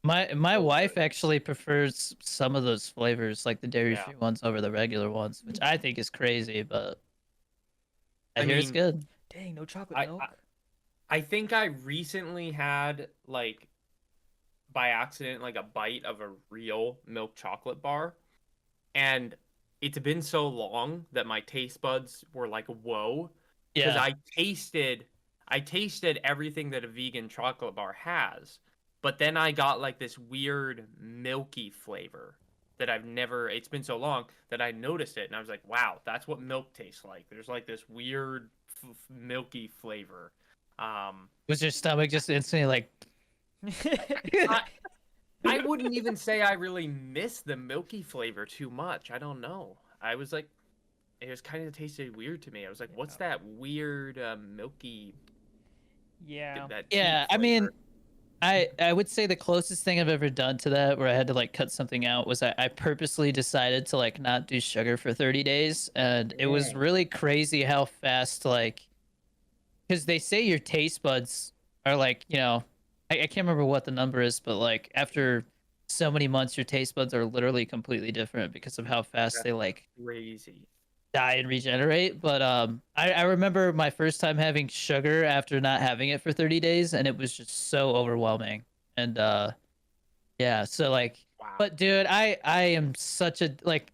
[SPEAKER 1] My
[SPEAKER 3] So
[SPEAKER 1] wife
[SPEAKER 3] good.
[SPEAKER 1] actually prefers some of those flavors, like the
[SPEAKER 3] Yeah.
[SPEAKER 1] dairy-free ones over the regular ones, which I think is crazy, but I
[SPEAKER 3] I
[SPEAKER 1] hear it's
[SPEAKER 3] mean,
[SPEAKER 1] good.
[SPEAKER 2] Dang, no chocolate
[SPEAKER 3] I, I
[SPEAKER 2] milk.
[SPEAKER 3] I think I recently had like by accident like a bite of a real milk chocolate bar, and it's been so long that my taste buds were like whoa, because
[SPEAKER 1] Yeah.
[SPEAKER 3] I tasted everything that a vegan chocolate bar has, but then I got like this weird milky flavor that I've never, it's been so long that I noticed it and I was like, wow, that's what milk tastes like. There's like this weird milky flavor. um
[SPEAKER 1] Was your stomach just instantly like
[SPEAKER 3] I I wouldn't even say I really miss the milky flavor too much. I don't know. I was like, it was kind of tasted weird to me. I was like, what's that weird milky
[SPEAKER 2] Yeah.
[SPEAKER 3] that teat
[SPEAKER 1] Yeah, I mean,
[SPEAKER 3] flavor?
[SPEAKER 1] I would say the closest thing I've ever done to that where I had to like cut something out was I purposely decided to like not do sugar for 30 days, and it was
[SPEAKER 3] Dang.
[SPEAKER 1] really crazy how fast like because they say your taste buds are like, I can't remember what the number is, but like after so many months your taste buds are literally completely different because of how fast
[SPEAKER 3] That's
[SPEAKER 1] they like
[SPEAKER 3] crazy.
[SPEAKER 1] die and regenerate. But I remember my first time having sugar after not having it for 30 days, and it was just so overwhelming. And yeah, so like,
[SPEAKER 3] Wow.
[SPEAKER 1] but dude, I am such a like.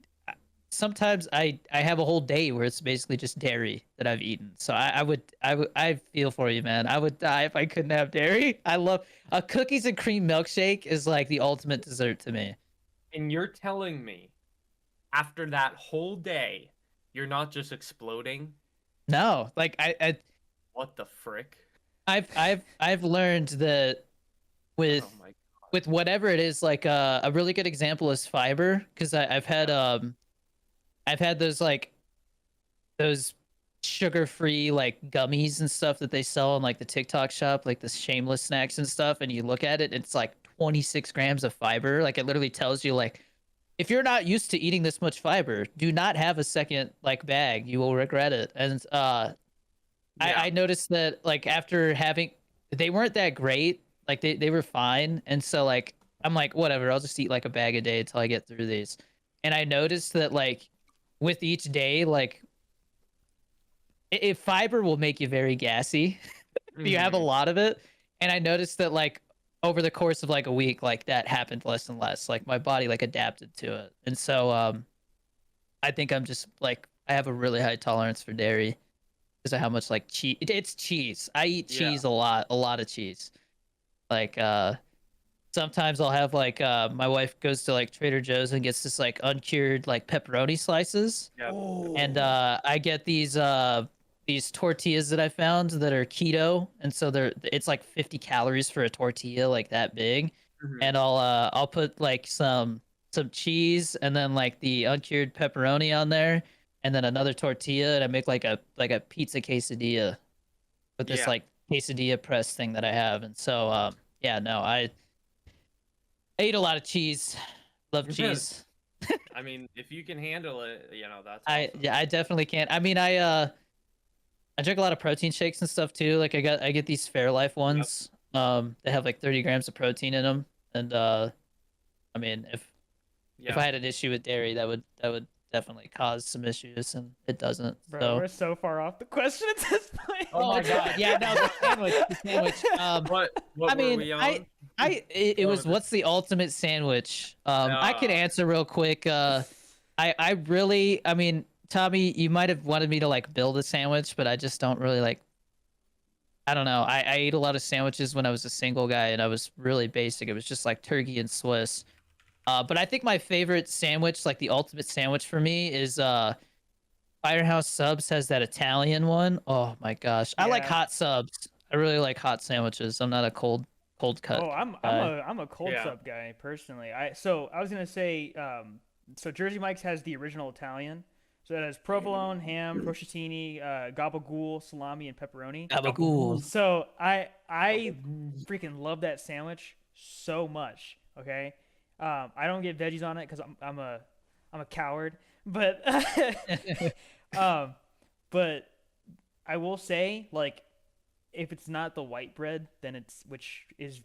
[SPEAKER 1] Sometimes I have a whole day where it's basically just dairy that I've eaten. So I feel for you, man. I would die if I couldn't have dairy. I love a cookies and cream milkshake is like the ultimate dessert to me.
[SPEAKER 3] And you're telling me after that whole day, you're not just exploding?
[SPEAKER 1] No, like
[SPEAKER 3] What the frick?
[SPEAKER 1] I've learned that with
[SPEAKER 3] Oh my
[SPEAKER 1] with whatever it is, like a really good example is fiber, because I've had those like those sugar-free like gummies and stuff that they sell in like the TikTok shop, like the shameless snacks and stuff, and you look at it, it's like 26 grams of fiber. Like it literally tells you like if you're not used to eating this much fiber, do not have a second like bag. You will regret it. And
[SPEAKER 3] Yeah.
[SPEAKER 1] I noticed that like after having they weren't that great. Like they were fine. And so like I'm like, whatever, I'll just eat like a bag a day until I get through these. And I noticed that like with each day, like if fiber will make you very gassy if you have a
[SPEAKER 3] Mhm.
[SPEAKER 1] lot of it. And I noticed that like over the course of like a week, like that happened less and less. Like my body like adapted to it. And so I think I'm just like I have a really high tolerance for dairy because of how much like cheese it's cheese. I eat
[SPEAKER 3] Yeah.
[SPEAKER 1] cheese a lot of cheese. Like sometimes I'll have like my wife goes to like Trader Joe's and gets this like uncured like pepperoni slices,
[SPEAKER 3] Yep.
[SPEAKER 1] and
[SPEAKER 2] Oh.
[SPEAKER 1] I get these tortillas that I found that are keto, and so it's like 50 calories for a tortilla like that big,
[SPEAKER 3] Mhm.
[SPEAKER 1] and I'll put like some cheese and then like the uncured pepperoni on there, and then another tortilla, and I make like a pizza quesadilla with this
[SPEAKER 3] Yeah.
[SPEAKER 1] like quesadilla press thing that I have, and so yeah, no, I eat a lot of cheese. Love cheese.
[SPEAKER 3] I mean, if you can handle it, that's
[SPEAKER 1] I
[SPEAKER 3] awesome.
[SPEAKER 1] yeah, I definitely can't. I mean, I drink a lot of protein shakes and stuff too. Like I get these Fairlife
[SPEAKER 3] Yep.
[SPEAKER 1] ones. They have like 30 grams of protein in them, and I mean, if
[SPEAKER 3] Yeah.
[SPEAKER 1] I had an issue with dairy, that would definitely cause some issues, and it doesn't.
[SPEAKER 2] Bro,
[SPEAKER 1] So.
[SPEAKER 2] we're so far off the question at this point.
[SPEAKER 3] Oh
[SPEAKER 1] Oh
[SPEAKER 3] my
[SPEAKER 1] god,
[SPEAKER 3] god.
[SPEAKER 1] yeah, no, the sandwich, the sandwich.
[SPEAKER 3] What
[SPEAKER 1] I
[SPEAKER 3] were
[SPEAKER 1] mean,
[SPEAKER 3] we on?
[SPEAKER 1] it
[SPEAKER 3] What
[SPEAKER 1] was
[SPEAKER 3] was it?
[SPEAKER 1] what's the ultimate sandwich? I can
[SPEAKER 3] Uh,
[SPEAKER 1] answer real quick. I really, I mean, Tommy, you might have wanted me to like build a sandwich, but I just don't really like. I don't know. I ate a lot of sandwiches when I was a single guy, and I was really basic. It was just like turkey and Swiss. But I think my favorite sandwich, like the ultimate sandwich for me, is Firehouse Subs has that Italian one. Oh my gosh, I like
[SPEAKER 2] Yeah.
[SPEAKER 1] hot subs. I really like hot sandwiches. I'm not a cold cut.
[SPEAKER 2] Oh, I'm a cold
[SPEAKER 3] Yeah.
[SPEAKER 2] sub guy personally. I was gonna say so Jersey Mike's has the original Italian. So it has provolone, ham, prosciutto, gabagool, salami, and pepperoni.
[SPEAKER 1] Gabagool.
[SPEAKER 2] So I freaking love that sandwich so much. Okay, I don't get veggies on it because I'm a coward. But um, but I will say like if it's not the white bread, then it's which is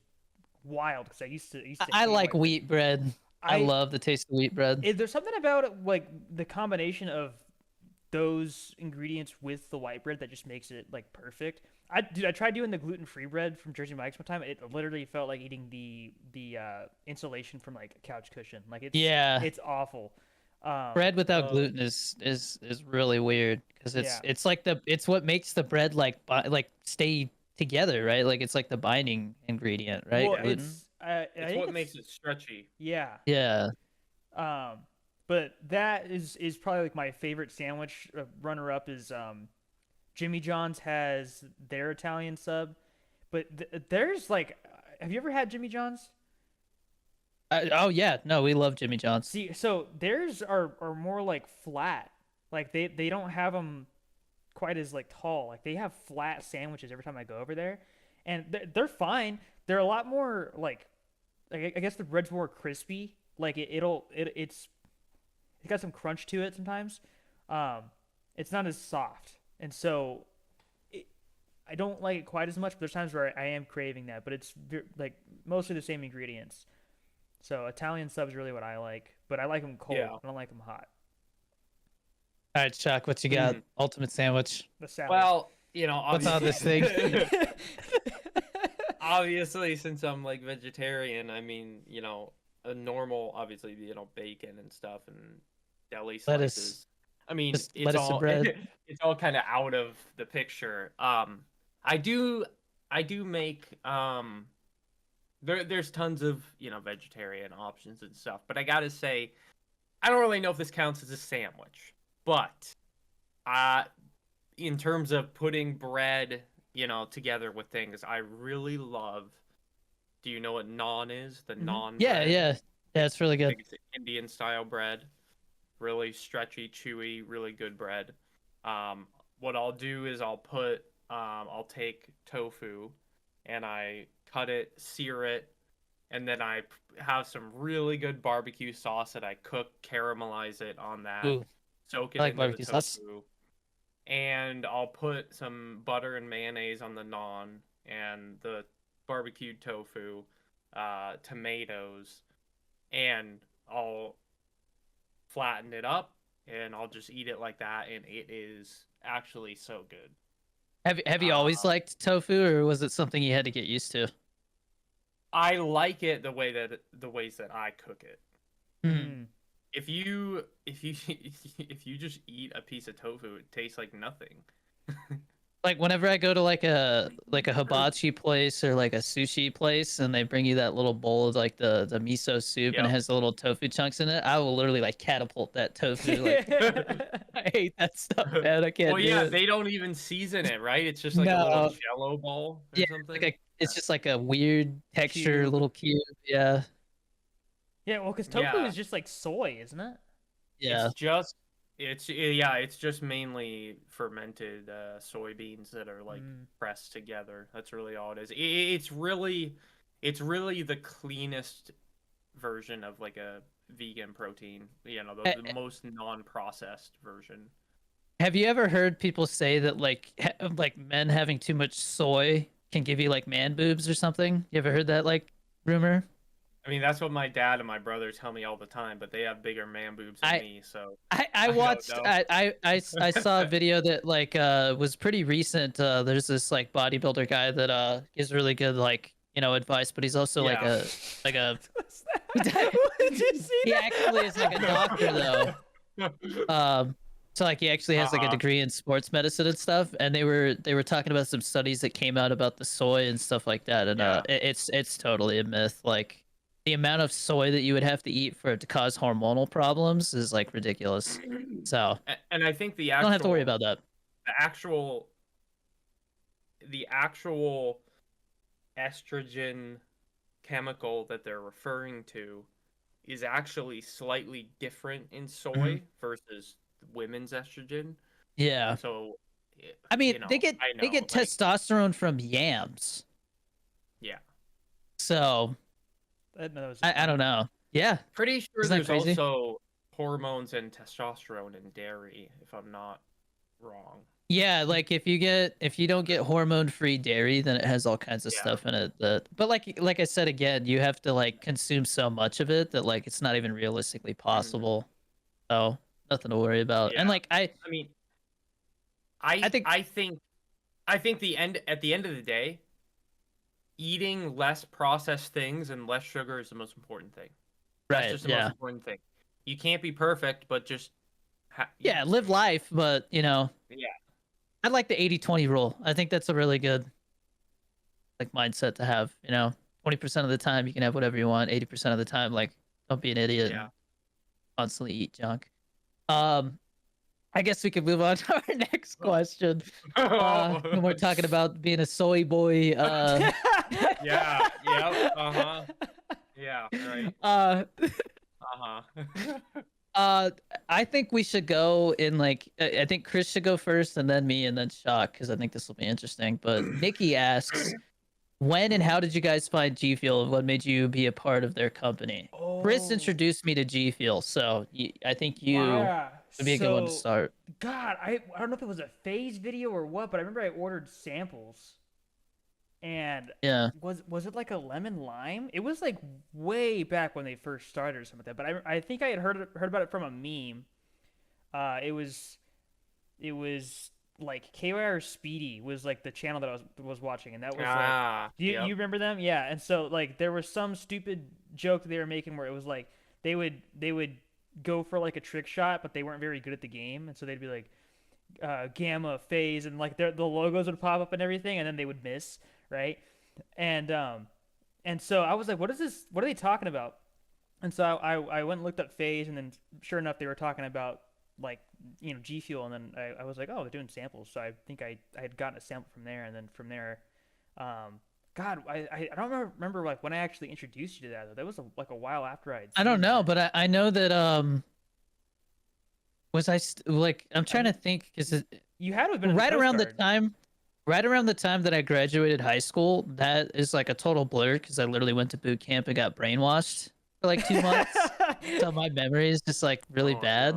[SPEAKER 2] wild because I used to
[SPEAKER 1] I
[SPEAKER 2] hate
[SPEAKER 1] like
[SPEAKER 2] white bread.
[SPEAKER 1] wheat bread. I
[SPEAKER 2] I
[SPEAKER 1] love the taste of wheat bread.
[SPEAKER 2] there's something about it like the combination of those ingredients with the white bread that just makes it like perfect. I tried doing the gluten-free bread from Jersey Mike's one time. It literally felt like eating the insulation from like a couch cushion. Like
[SPEAKER 1] Yeah,
[SPEAKER 2] it's awful.
[SPEAKER 1] bread without
[SPEAKER 3] Uh,
[SPEAKER 1] gluten is really weird because
[SPEAKER 2] Yeah.
[SPEAKER 1] it's like it's what makes the bread like stay together, right? Like it's like the binding ingredient, right?
[SPEAKER 2] Well,
[SPEAKER 3] Yeah.
[SPEAKER 1] Gluten.
[SPEAKER 2] I
[SPEAKER 3] It's
[SPEAKER 2] think
[SPEAKER 3] what
[SPEAKER 2] it's
[SPEAKER 3] makes it stretchy.
[SPEAKER 2] yeah.
[SPEAKER 1] Yeah.
[SPEAKER 2] Um, but that is probably like my favorite sandwich. Runner up is Jimmy John's has their Italian sub, but there's like, have you ever had Jimmy John's?
[SPEAKER 1] Oh yeah, no, we love Jimmy John's.
[SPEAKER 2] See, so theirs are more like flat. Like they don't have them quite as like tall. Like they have flat sandwiches every time I go over there, and they're fine. They're a lot more like I guess the bread's more crispy. Like it's got some crunch to it sometimes. Um, it's not as soft, and so I don't like it quite as much. But there's times where I am craving that, but it's like mostly the same ingredients. So Italian subs really what I like, but I like them cold.
[SPEAKER 3] Yeah.
[SPEAKER 2] I don't like them hot.
[SPEAKER 1] All right, Chuck, what you got?
[SPEAKER 3] Mm.
[SPEAKER 1] Ultimate sandwich.
[SPEAKER 2] The salad.
[SPEAKER 3] Well, you know,
[SPEAKER 1] What's on this thing?
[SPEAKER 3] obviously, since I'm like vegetarian, I mean, you know, a normal, obviously, you know, bacon and stuff and deli
[SPEAKER 1] Lettuce.
[SPEAKER 3] slices. I mean,
[SPEAKER 1] Just
[SPEAKER 3] it's
[SPEAKER 1] lettuce and
[SPEAKER 3] all
[SPEAKER 1] bread.
[SPEAKER 3] it's all kind of out of the picture. I do make there's tons of, you know, vegetarian options and stuff, but I gotta say, I don't really know if this counts as a sandwich, but in terms of putting bread, you know, together with things, I really love. Do you know what naan is? The naan
[SPEAKER 1] Yeah,
[SPEAKER 3] bread?
[SPEAKER 1] yeah. Yeah, it's really
[SPEAKER 3] I
[SPEAKER 1] good.
[SPEAKER 3] think it's Indian style bread. Really stretchy, chewy, really good bread. What I'll do is I'll take tofu and I cut it, sear it, and then I have some really good barbecue sauce that I cook, caramelize it on that,
[SPEAKER 1] Ooh,
[SPEAKER 3] soak
[SPEAKER 1] I
[SPEAKER 3] it
[SPEAKER 1] like
[SPEAKER 3] into
[SPEAKER 1] barbecue
[SPEAKER 3] the
[SPEAKER 1] sauce.
[SPEAKER 3] tofu, and I'll put some butter and mayonnaise on the naan and the barbecued tofu, tomatoes, and I'll flatten it up and I'll just eat it like that, and it is actually so good.
[SPEAKER 1] Have you always
[SPEAKER 3] Uh,
[SPEAKER 1] liked tofu, or was it something you had to get used to?
[SPEAKER 3] I like it the ways that I cook it.
[SPEAKER 1] Hmm.
[SPEAKER 3] If you if you just eat a piece of tofu, it tastes like nothing.
[SPEAKER 1] Like whenever I go to like a hibachi place or like a sushi place, and they bring you that little bowl of like the miso soup and it
[SPEAKER 3] Yep.
[SPEAKER 1] has the little tofu chunks in it, I will literally like catapult that tofu. Like I hate that stuff, man. I can't
[SPEAKER 3] Well,
[SPEAKER 1] do
[SPEAKER 3] yeah,
[SPEAKER 1] it.
[SPEAKER 3] they don't even season it, right? It's just like a little
[SPEAKER 1] No,
[SPEAKER 3] Jello ball or
[SPEAKER 1] yeah,
[SPEAKER 3] something.
[SPEAKER 1] it's just like a weird texture,
[SPEAKER 2] Cube.
[SPEAKER 1] little cube. Yeah,
[SPEAKER 2] Yeah, well, because tofu
[SPEAKER 3] Yeah,
[SPEAKER 2] is just like soy, isn't it?
[SPEAKER 1] yeah.
[SPEAKER 3] it's just mainly fermented soybeans that are like
[SPEAKER 2] Mm.
[SPEAKER 3] pressed together. That's really all it is. It's really the cleanest version of like a vegan protein. You know, the most non-processed version.
[SPEAKER 1] Have you ever heard people say that like men having too much soy can give you like man boobs or something? You ever heard that like rumor?
[SPEAKER 3] I mean, that's what my dad and my brother tell me all the time, but they have bigger man boobs than
[SPEAKER 1] I
[SPEAKER 3] me, so
[SPEAKER 1] I
[SPEAKER 3] I don't
[SPEAKER 1] watched
[SPEAKER 3] know.
[SPEAKER 1] I saw a video that like was pretty recent. There's this like bodybuilder guy that gives really good like advice, but he's also
[SPEAKER 3] Yeah.
[SPEAKER 1] like a
[SPEAKER 2] What's that? Did you see
[SPEAKER 1] he
[SPEAKER 2] that?
[SPEAKER 1] actually is like a doctor though. So like he actually has like a
[SPEAKER 3] Uh-huh.
[SPEAKER 1] degree in sports medicine and stuff, and they were talking about some studies that came out about the soy and stuff like that, and
[SPEAKER 3] Yeah.
[SPEAKER 1] it's totally a myth. Like the amount of soy that you would have to eat for it to cause hormonal problems is like ridiculous. So
[SPEAKER 3] And I think
[SPEAKER 1] you don't have to worry about that.
[SPEAKER 3] the actual the actual estrogen chemical that they're referring to is actually slightly different in
[SPEAKER 1] Mhm.
[SPEAKER 3] soy versus women's estrogen.
[SPEAKER 1] Yeah.
[SPEAKER 3] So,
[SPEAKER 1] I mean,
[SPEAKER 3] you
[SPEAKER 1] they
[SPEAKER 3] know,
[SPEAKER 1] get
[SPEAKER 3] I
[SPEAKER 1] they
[SPEAKER 3] know,
[SPEAKER 1] get
[SPEAKER 3] like,
[SPEAKER 1] testosterone from yams.
[SPEAKER 3] yeah.
[SPEAKER 1] So
[SPEAKER 2] I didn't know that was a
[SPEAKER 1] I don't
[SPEAKER 2] thing.
[SPEAKER 1] know. Yeah.
[SPEAKER 3] Pretty sure
[SPEAKER 1] Isn't that
[SPEAKER 3] there's
[SPEAKER 1] crazy?
[SPEAKER 3] also hormones and testosterone in dairy, if I'm not wrong.
[SPEAKER 1] Yeah, like if you don't get hormone free dairy, then it has all kinds of
[SPEAKER 3] Yeah.
[SPEAKER 1] stuff in it that but like I said again, you have to like consume so much of it that like it's not even realistically
[SPEAKER 3] Mhm.
[SPEAKER 1] possible. So nothing to worry about.
[SPEAKER 3] Yeah.
[SPEAKER 1] And like
[SPEAKER 3] I mean,
[SPEAKER 1] I
[SPEAKER 3] I
[SPEAKER 1] think
[SPEAKER 3] I think I think the end at the end of the day, eating less processed things and less sugar is the most important thing. That's
[SPEAKER 1] right,
[SPEAKER 3] just the most
[SPEAKER 1] yeah.
[SPEAKER 3] important thing. You can't be perfect, but just
[SPEAKER 1] Yeah,
[SPEAKER 3] eat
[SPEAKER 1] live
[SPEAKER 3] some.
[SPEAKER 1] life, but
[SPEAKER 3] Yeah.
[SPEAKER 1] I like the 80-20 rule. I think that's a really good like mindset to have. 20% of the time you can have whatever you want, 80% of the time like don't be an idiot
[SPEAKER 3] Yeah.
[SPEAKER 1] and constantly eat junk. Um I guess we could move on to our next question. No more talking about being a soy boy.
[SPEAKER 3] Yeah. Yep. Uh-huh. Yeah, right.
[SPEAKER 1] uh,
[SPEAKER 3] Uh-huh.
[SPEAKER 1] uh, I think we should go in like I think Chris should go first, and then me, and then Shock, because I think this will be interesting. But Nikki asks, when and how did you guys find G Fuel? What made you be a part of their company? Chris
[SPEAKER 2] Oh,
[SPEAKER 1] introduced me to G Fuel, so I think you
[SPEAKER 2] yeah.
[SPEAKER 1] would be a good one to
[SPEAKER 2] So,
[SPEAKER 1] start.
[SPEAKER 2] God, I don't know if it was a phase video or what, but I remember I ordered samples, and
[SPEAKER 1] Yeah.
[SPEAKER 2] was it like a lemon lime? It was like way back when they first started or something like that. But I think I had heard about it from a meme. It was like KYR Speedy was like the channel that I was watching, and that was like,
[SPEAKER 3] Ah,
[SPEAKER 2] you
[SPEAKER 3] yep.
[SPEAKER 2] remember them? Yeah. And so like there was some stupid joke that they were making where it was like they would go for like a trick shot, but they weren't very good at the game, and so they'd be like gamma phase, and like the logos would pop up and everything, and then they would miss, right? And and so I was like, what is this? What are they talking about? And so I went and looked up phase, and then sure enough, they were talking about like G Fuel, and then I was like, oh, they're doing samples. So I think I had gotten a sample from there, and then from there, um, God, I don't remember like when I actually introduced you to that though. That was like a while after I had
[SPEAKER 1] I don't
[SPEAKER 2] seen
[SPEAKER 1] know,
[SPEAKER 2] that.
[SPEAKER 1] but I know that was like I'm
[SPEAKER 2] I
[SPEAKER 1] trying to
[SPEAKER 2] think
[SPEAKER 1] think because
[SPEAKER 2] you had to have been in the
[SPEAKER 1] right
[SPEAKER 2] Coast
[SPEAKER 1] around the
[SPEAKER 2] Guard.
[SPEAKER 1] time right around the time that I graduated high school, that is like a total blur because I literally went to boot camp and got brainwashed for like 2 months. So my memory is just like really
[SPEAKER 3] Oh my
[SPEAKER 1] bad.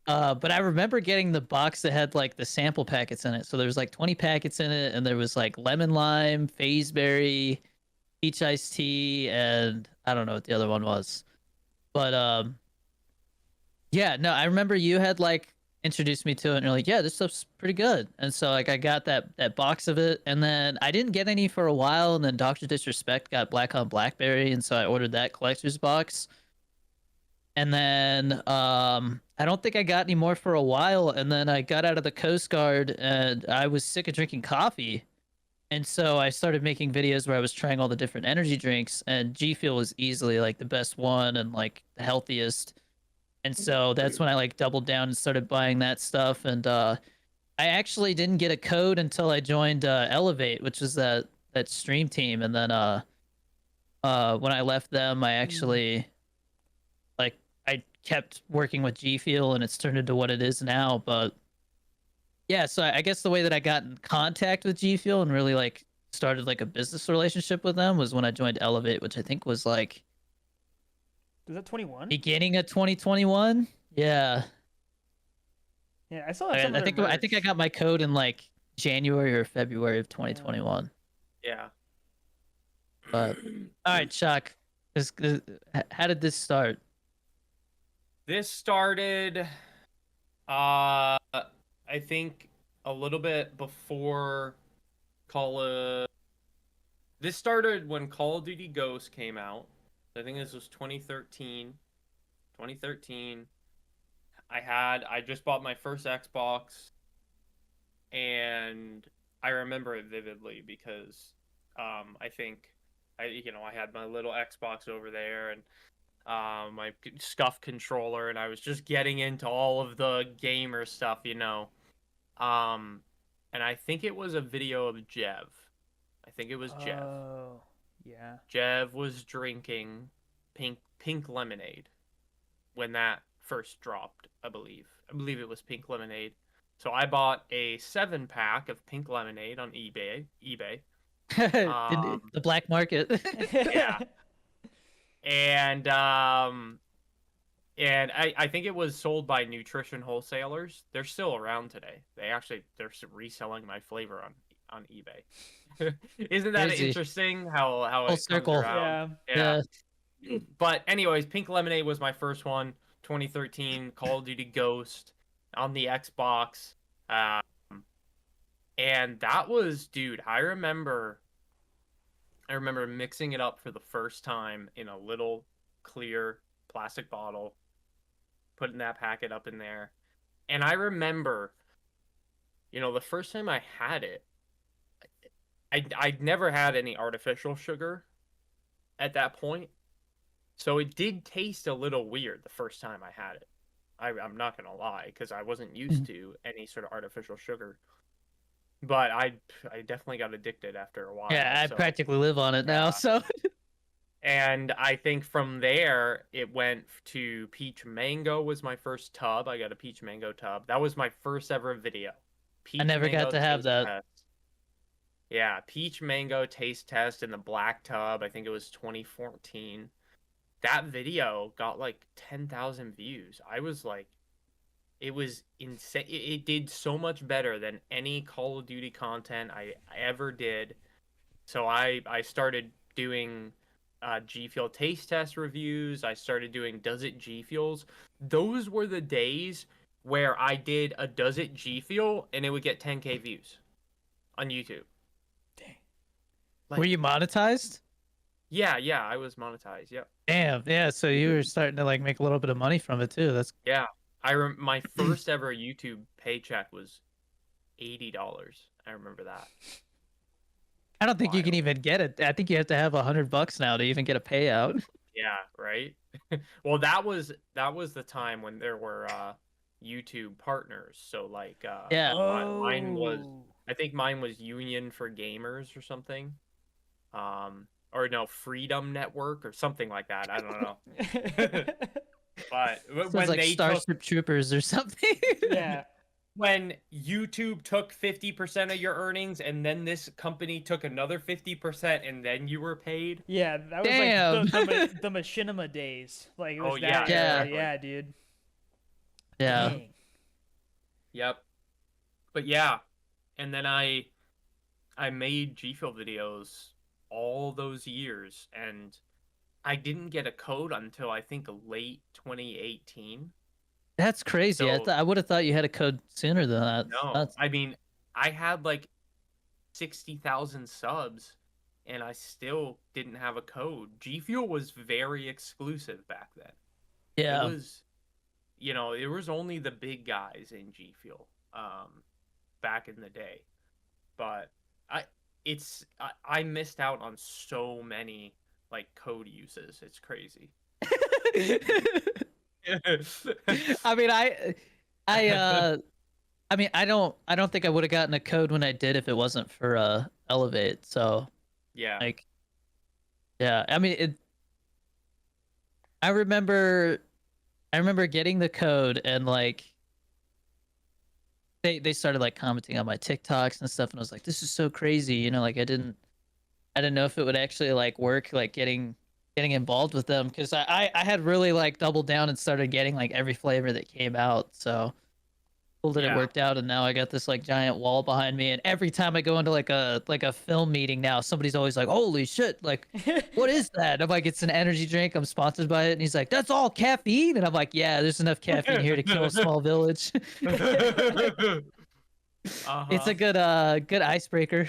[SPEAKER 3] God.
[SPEAKER 1] But I remember getting the box that had like the sample packets in it. So there was like 20 packets in it, and there was like lemon lime, phaseberry, peach iced tea, and I don't know what the other one was. But yeah, no, I remember you had like introduced me to it and you're like, yeah, this stuff's pretty good. And so like I got that box of it, and then I didn't get any for a while, and then Dr. Disrespect got Black on Blackberry, and so I ordered that collector's box. And then I don't think I got any more for a while, and then I got out of the Coast Guard and I was sick of drinking coffee. And so I started making videos where I was trying all the different energy drinks, and G Fuel was easily like the best one and like the healthiest. And so that's when I like doubled down and started buying that stuff. And I actually didn't get a code until I joined Elevate, which is that stream team. And then when I left them, I
[SPEAKER 2] Mm.
[SPEAKER 1] actually like I kept working with G Fuel, and it's turned into what it is now. But yeah, so I guess the way that I got in contact with G Fuel and really like started like a business relationship with them was when I joined Elevate, which I think was like
[SPEAKER 2] Was that 21?
[SPEAKER 1] beginning of 2021. Yeah.
[SPEAKER 2] Yeah, I still have
[SPEAKER 1] I,
[SPEAKER 2] some of
[SPEAKER 1] I
[SPEAKER 2] their
[SPEAKER 1] think I think I
[SPEAKER 2] merch.
[SPEAKER 1] got my code in like January or February of
[SPEAKER 2] Yeah.
[SPEAKER 1] 2021.
[SPEAKER 3] Yeah.
[SPEAKER 1] But all right, Chuck, how did this start?
[SPEAKER 3] This started, I think a little bit before Call of. This started when Call of Duty Ghost came out. I think this was 2013. 2013. I just bought my first Xbox, and I remember it vividly because I think I had my little Xbox over there, and my scuff controller, and I was just getting into all of the gamer stuff. Um, and I think it was a video of Jev. I think it was Jev.
[SPEAKER 2] Oh, Yeah.
[SPEAKER 3] Jev was drinking pink lemonade when that first dropped, I believe. I believe it was pink lemonade. So I bought a 7-pack of pink lemonade on eBay.
[SPEAKER 1] In
[SPEAKER 3] Um,
[SPEAKER 1] the black market.
[SPEAKER 3] yeah. And I think it was sold by nutrition wholesalers. They're still around today. They're reselling my flavor on eBay. Isn't that
[SPEAKER 1] Crazy.
[SPEAKER 3] interesting how
[SPEAKER 1] Full
[SPEAKER 3] it comes
[SPEAKER 1] circle.
[SPEAKER 3] around?
[SPEAKER 2] Yeah.
[SPEAKER 3] Yeah.
[SPEAKER 1] Yeah.
[SPEAKER 3] But anyways, Pink Lemonade was my first one. 2013 Call of Duty Ghost on the Xbox. Um, and that was, dude, I remember mixing it up for the first time in a little clear plastic bottle, putting that packet up in there. And I remember, the first time I had it, I'd never had any artificial sugar at that point. So it did taste a little weird the first time I had it. I'm not gonna lie, because I wasn't used to any sort of artificial sugar. But I definitely got addicted after a while.
[SPEAKER 1] Yeah, I
[SPEAKER 3] So
[SPEAKER 1] practically live on it now,
[SPEAKER 3] yeah.
[SPEAKER 1] so
[SPEAKER 3] And I think from there it went to peach mango was my first tub. I got a peach mango tub. That was my first ever video.
[SPEAKER 1] I
[SPEAKER 3] Peach
[SPEAKER 1] never got
[SPEAKER 3] mango
[SPEAKER 1] to have
[SPEAKER 3] taste
[SPEAKER 1] that.
[SPEAKER 3] test. Yeah, peach mango taste test in the black tub. I think it was 2014. That video got like 10,000 views. I was like, it was insane. It did so much better than any Call of Duty content I ever did. So I started doing G Fuel taste test reviews. I started doing Does It G Fuels. Those were the days where I did a Does It G Fuel and it would get 10K views on YouTube.
[SPEAKER 2] Dang.
[SPEAKER 1] Were
[SPEAKER 3] Like,
[SPEAKER 1] you monetized?
[SPEAKER 3] yeah, I was monetized. Yep.
[SPEAKER 1] Damn, yeah, so you were starting to like make a little bit of money from it too. That's
[SPEAKER 3] Yeah. My first ever YouTube paycheck was $80. I remember that.
[SPEAKER 1] I don't think you can
[SPEAKER 3] Wild.
[SPEAKER 1] even get it. I think you have to have $100 now to even get a payout.
[SPEAKER 3] Yeah, right? Well, that was the time when there were YouTube partners. So like
[SPEAKER 1] Yeah.
[SPEAKER 3] mine was
[SPEAKER 2] Oh.
[SPEAKER 3] I think mine was Union for Gamers or something. Or no, Freedom Network or something like that. I don't know. But
[SPEAKER 1] Sounds
[SPEAKER 3] when
[SPEAKER 1] like
[SPEAKER 3] they took
[SPEAKER 1] Starship Troopers or something.
[SPEAKER 2] Yeah.
[SPEAKER 3] when YouTube took 50% of your earnings and then this company took another 50% and then you were paid.
[SPEAKER 2] Yeah, that was
[SPEAKER 1] Damn.
[SPEAKER 2] like the machinima days. Like it was
[SPEAKER 3] Oh, yeah,
[SPEAKER 2] that era.
[SPEAKER 3] exactly.
[SPEAKER 2] Yeah, dude.
[SPEAKER 1] Yeah.
[SPEAKER 2] Dang.
[SPEAKER 3] Yep. But yeah, and then I made G Fuel videos all those years and I didn't get a code until I think late 2018.
[SPEAKER 1] That's crazy.
[SPEAKER 3] So
[SPEAKER 1] I would have thought you had a code sooner than that.
[SPEAKER 3] no,
[SPEAKER 1] That's
[SPEAKER 3] I mean, I had like 60,000 subs and I still didn't have a code. G Fuel was very exclusive back then. It
[SPEAKER 1] yeah.
[SPEAKER 3] was, it was only the big guys in G Fuel back in the day. But I missed out on so many like code uses. It's crazy.
[SPEAKER 1] I mean, I I mean, I don't think I would have gotten a code when I did if it wasn't for Elevate. So,
[SPEAKER 3] Yeah.
[SPEAKER 1] like, yeah. I mean, I remember getting the code and like they started like commenting on my TikToks and stuff and I was like, this is so crazy, like I didn't know if it would actually like work, like getting involved with them, because I had really like doubled down and started getting like every flavor that came out. So cool that it
[SPEAKER 3] Yeah.
[SPEAKER 1] worked out, and now I got this like giant wall behind me, and every time I go into like a film meeting now, somebody's always like, holy shit, like what is that? I'm like, it's an energy drink, I'm sponsored by it, and he's like, that's all caffeine, and I'm like, yeah, there's enough caffeine here to kill a small village.
[SPEAKER 3] Uh-huh.
[SPEAKER 1] It's a good icebreaker.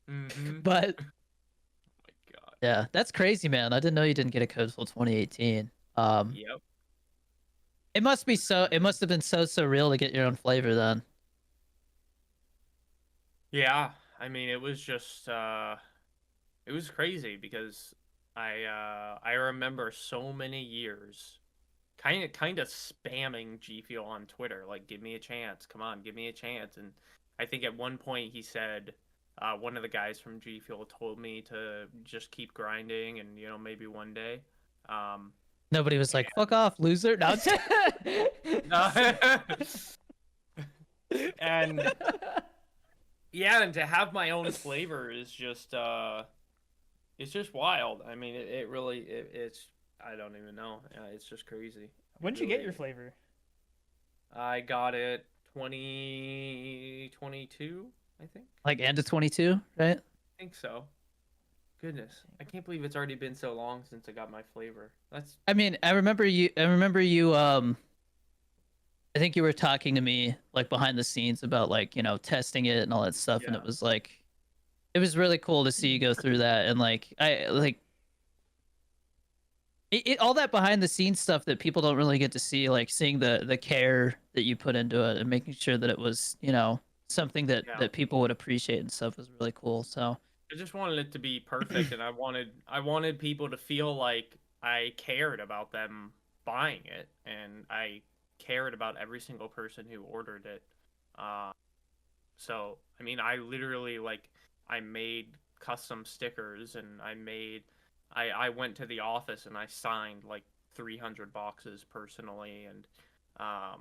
[SPEAKER 3] Mm-hmm.
[SPEAKER 1] But
[SPEAKER 3] Oh my God.
[SPEAKER 1] yeah, that's crazy, man. I didn't know you didn't get a code till 2018.
[SPEAKER 3] Yep.
[SPEAKER 1] It must have been so surreal to get your own flavor then.
[SPEAKER 3] Yeah. I mean, it was just it was crazy because I remember so many years kind of spamming G Fuel on Twitter, like, give me a chance, come on, give me a chance. And I think at one point he said One of the guys from GFUEL told me to just keep grinding, and maybe one day. Um,
[SPEAKER 1] Nobody was like, "Fuck off, loser." No,
[SPEAKER 3] and yeah, and to have my own flavor is just it's just wild. I mean, it really it's I don't even know. It's just crazy.
[SPEAKER 2] When did you get your flavor?
[SPEAKER 3] I got it 2022, I think.
[SPEAKER 1] like end of 22, right?
[SPEAKER 3] I think so. Goodness, I can't believe it's already been so long since I got my flavor. That's
[SPEAKER 1] I mean, I remember you. I think you were talking to me like behind the scenes about like testing it and all that stuff, and
[SPEAKER 3] Yeah.
[SPEAKER 1] it was like, it was really cool to see you go through that, and like I like all that behind the scenes stuff that people don't really get to see, like seeing the care that you put into it and making sure that it was something that
[SPEAKER 3] Yeah.
[SPEAKER 1] that people would appreciate and stuff was really cool. So
[SPEAKER 3] I just wanted it to be perfect, and I wanted people to feel like I cared about them buying it, and I cared about every single person who ordered it. Uh, so I mean, I literally I made custom stickers, and I went to the office and I signed like 300 boxes personally, and um,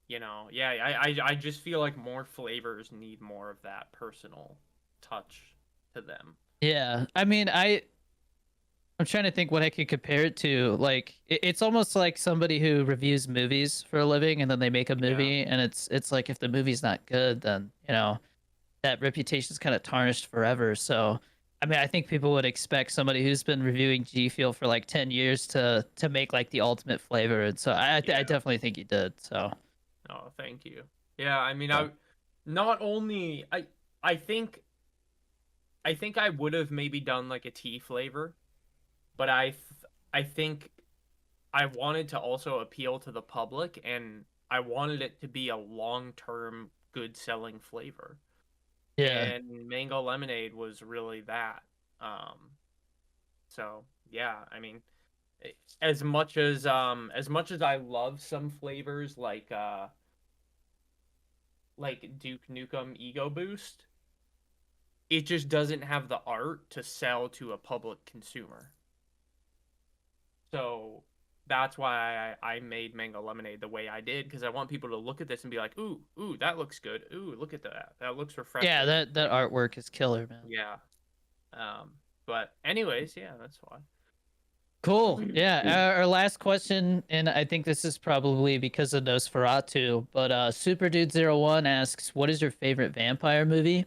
[SPEAKER 3] yeah, I just feel like more flavors need more of that personal touch to them.
[SPEAKER 1] yeah, I mean, I'm trying to think what I could compare it to. Like, it's almost like somebody who reviews movies for a living, and then they make a
[SPEAKER 3] Yeah.
[SPEAKER 1] movie, and it's like if the movie's not good, then that reputation's kind of tarnished forever. So, I mean, I think people would expect somebody who's been reviewing G Fuel for like 10 years to make like the ultimate flavor, and so I
[SPEAKER 3] Yeah.
[SPEAKER 1] definitely think you did. So,
[SPEAKER 3] Oh, thank you. Yeah, I mean,
[SPEAKER 1] Yeah.
[SPEAKER 3] not only I think I would have maybe done like a tea flavor, but I think I wanted to also appeal to the public, and I wanted it to be a long-term good selling flavor.
[SPEAKER 1] yeah,
[SPEAKER 3] And mango lemonade was really that. Um, so yeah, I mean, as much as I love some flavors like Duke Nukem Ego Boost, it just doesn't have the art to sell to a public consumer. So that's why I made mango lemonade the way I did, because I want people to look at this and be like, ooh, that looks good. Ooh, look at that. That looks refreshing.
[SPEAKER 1] yeah. That artwork is killer, man.
[SPEAKER 3] Yeah. But anyways, yeah, that's why.
[SPEAKER 1] Cool. Yeah. Our last question, and I think this is probably because of Nosferatu, but Super Dude 01 asks, "What is your favorite vampire movie?"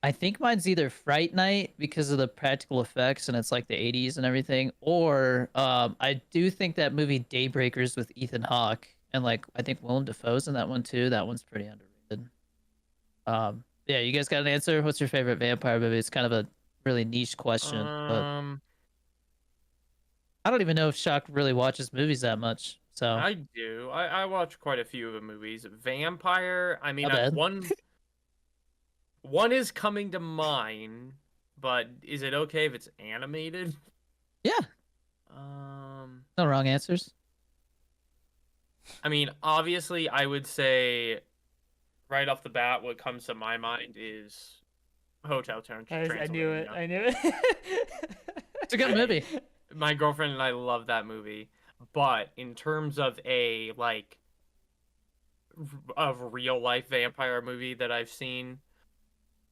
[SPEAKER 1] I think mine's either Fright Night because of the practical effects and it's like the 80s and everything, or I do think that movie Daybreakers with Ethan Hawke, and like I think Willem Dafoe's in that one too. That one's pretty underrated. Yeah, you guys got an answer? What's your favorite vampire movie? It's kind of a really niche question, but I don't even know if Shock really watches movies that much. So
[SPEAKER 3] I do. I watch quite a few of the movies. Vampire, I mean,
[SPEAKER 1] not bad.
[SPEAKER 3] one is coming to mind, but is it okay if it's animated?
[SPEAKER 1] Yeah, no wrong answers.
[SPEAKER 3] I mean, obviously, I would say right off the bat, what comes to my mind is Hotel Transylvania.
[SPEAKER 2] I knew it. I knew it.
[SPEAKER 1] It's a good movie.
[SPEAKER 3] My girlfriend and I love that movie, but in terms of a real life vampire movie that I've seen,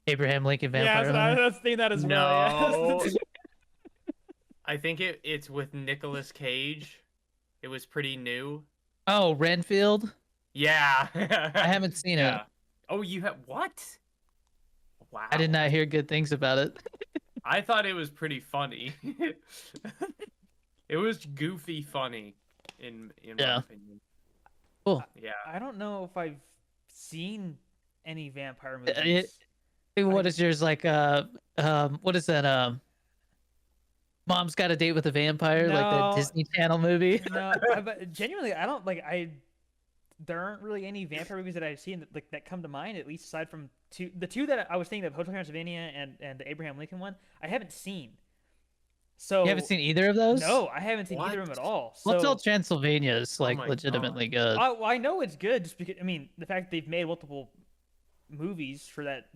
[SPEAKER 1] Abraham Lincoln
[SPEAKER 2] Yeah,
[SPEAKER 1] Vampire
[SPEAKER 2] so I
[SPEAKER 1] Hunter.
[SPEAKER 2] was thinking that as well.
[SPEAKER 3] no,
[SPEAKER 2] Yeah.
[SPEAKER 3] I think it's with Nicolas Cage. It was pretty new.
[SPEAKER 1] Oh, Renfield.
[SPEAKER 3] Yeah,
[SPEAKER 1] I haven't seen it.
[SPEAKER 3] Oh, you have what? Wow.
[SPEAKER 1] I did not hear good things about it.
[SPEAKER 3] I thought it was pretty funny. It was goofy funny in my
[SPEAKER 1] Yeah.
[SPEAKER 3] opinion.
[SPEAKER 1] Cool.
[SPEAKER 3] Yeah.
[SPEAKER 2] I don't know if I've seen any vampire movies.
[SPEAKER 1] What is yours like? What is that? Mom's Got a Date with a Vampire, like that
[SPEAKER 2] No.
[SPEAKER 1] Disney Channel movie.
[SPEAKER 2] No, but genuinely, I don't like. There aren't really any vampire movies that I've seen that come to mind. At least aside from the two that I was thinking of, Hotel Transylvania and the Abraham Lincoln one, I haven't seen. So
[SPEAKER 1] You haven't seen either of those?
[SPEAKER 2] No, I haven't seen either of them at all. So
[SPEAKER 1] Hotel Transylvania is like
[SPEAKER 3] my
[SPEAKER 1] legitimately good.
[SPEAKER 2] I know it's good, just because I mean the fact that they've made multiple movies for that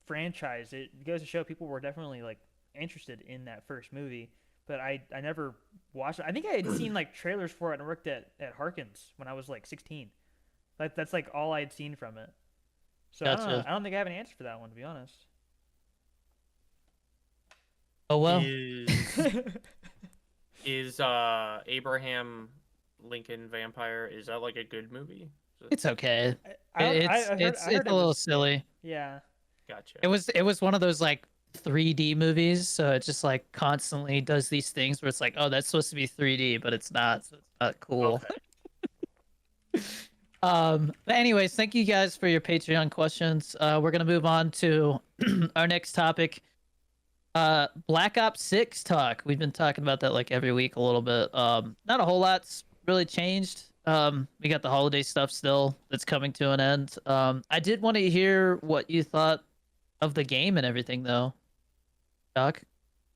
[SPEAKER 2] franchise, it goes to show people were definitely like interested in that first movie. But I never watched it. I think I had seen like trailers for it and worked at Harkins when I was like 16. That's like all I had seen from it. So I don't know.
[SPEAKER 1] Gotcha.
[SPEAKER 2] I don't think I have an answer for that one, to be honest.
[SPEAKER 1] Oh well.
[SPEAKER 3] Is Abraham Lincoln Vampire, is that like a good movie?
[SPEAKER 1] It's okay.
[SPEAKER 2] I don't. I heard. I
[SPEAKER 1] It's
[SPEAKER 2] heard
[SPEAKER 1] a
[SPEAKER 2] it
[SPEAKER 1] little
[SPEAKER 2] was.
[SPEAKER 1] silly.
[SPEAKER 2] Yeah.
[SPEAKER 3] Gotcha.
[SPEAKER 1] It was one of those like 3D movies, so it just like constantly does these things where it's like, oh, that's supposed to be 3D, but it's not, so it's not cool.
[SPEAKER 3] Okay.
[SPEAKER 1] But anyways, thank you guys for your Patreon questions. We're gonna move on to our next topic. Black Ops 6 talk. We've been talking about that like every week a little bit. Not a whole lot's really changed. We got the holiday stuff still that's coming to an end. I did want to hear what you thought of the game and everything though. Doc?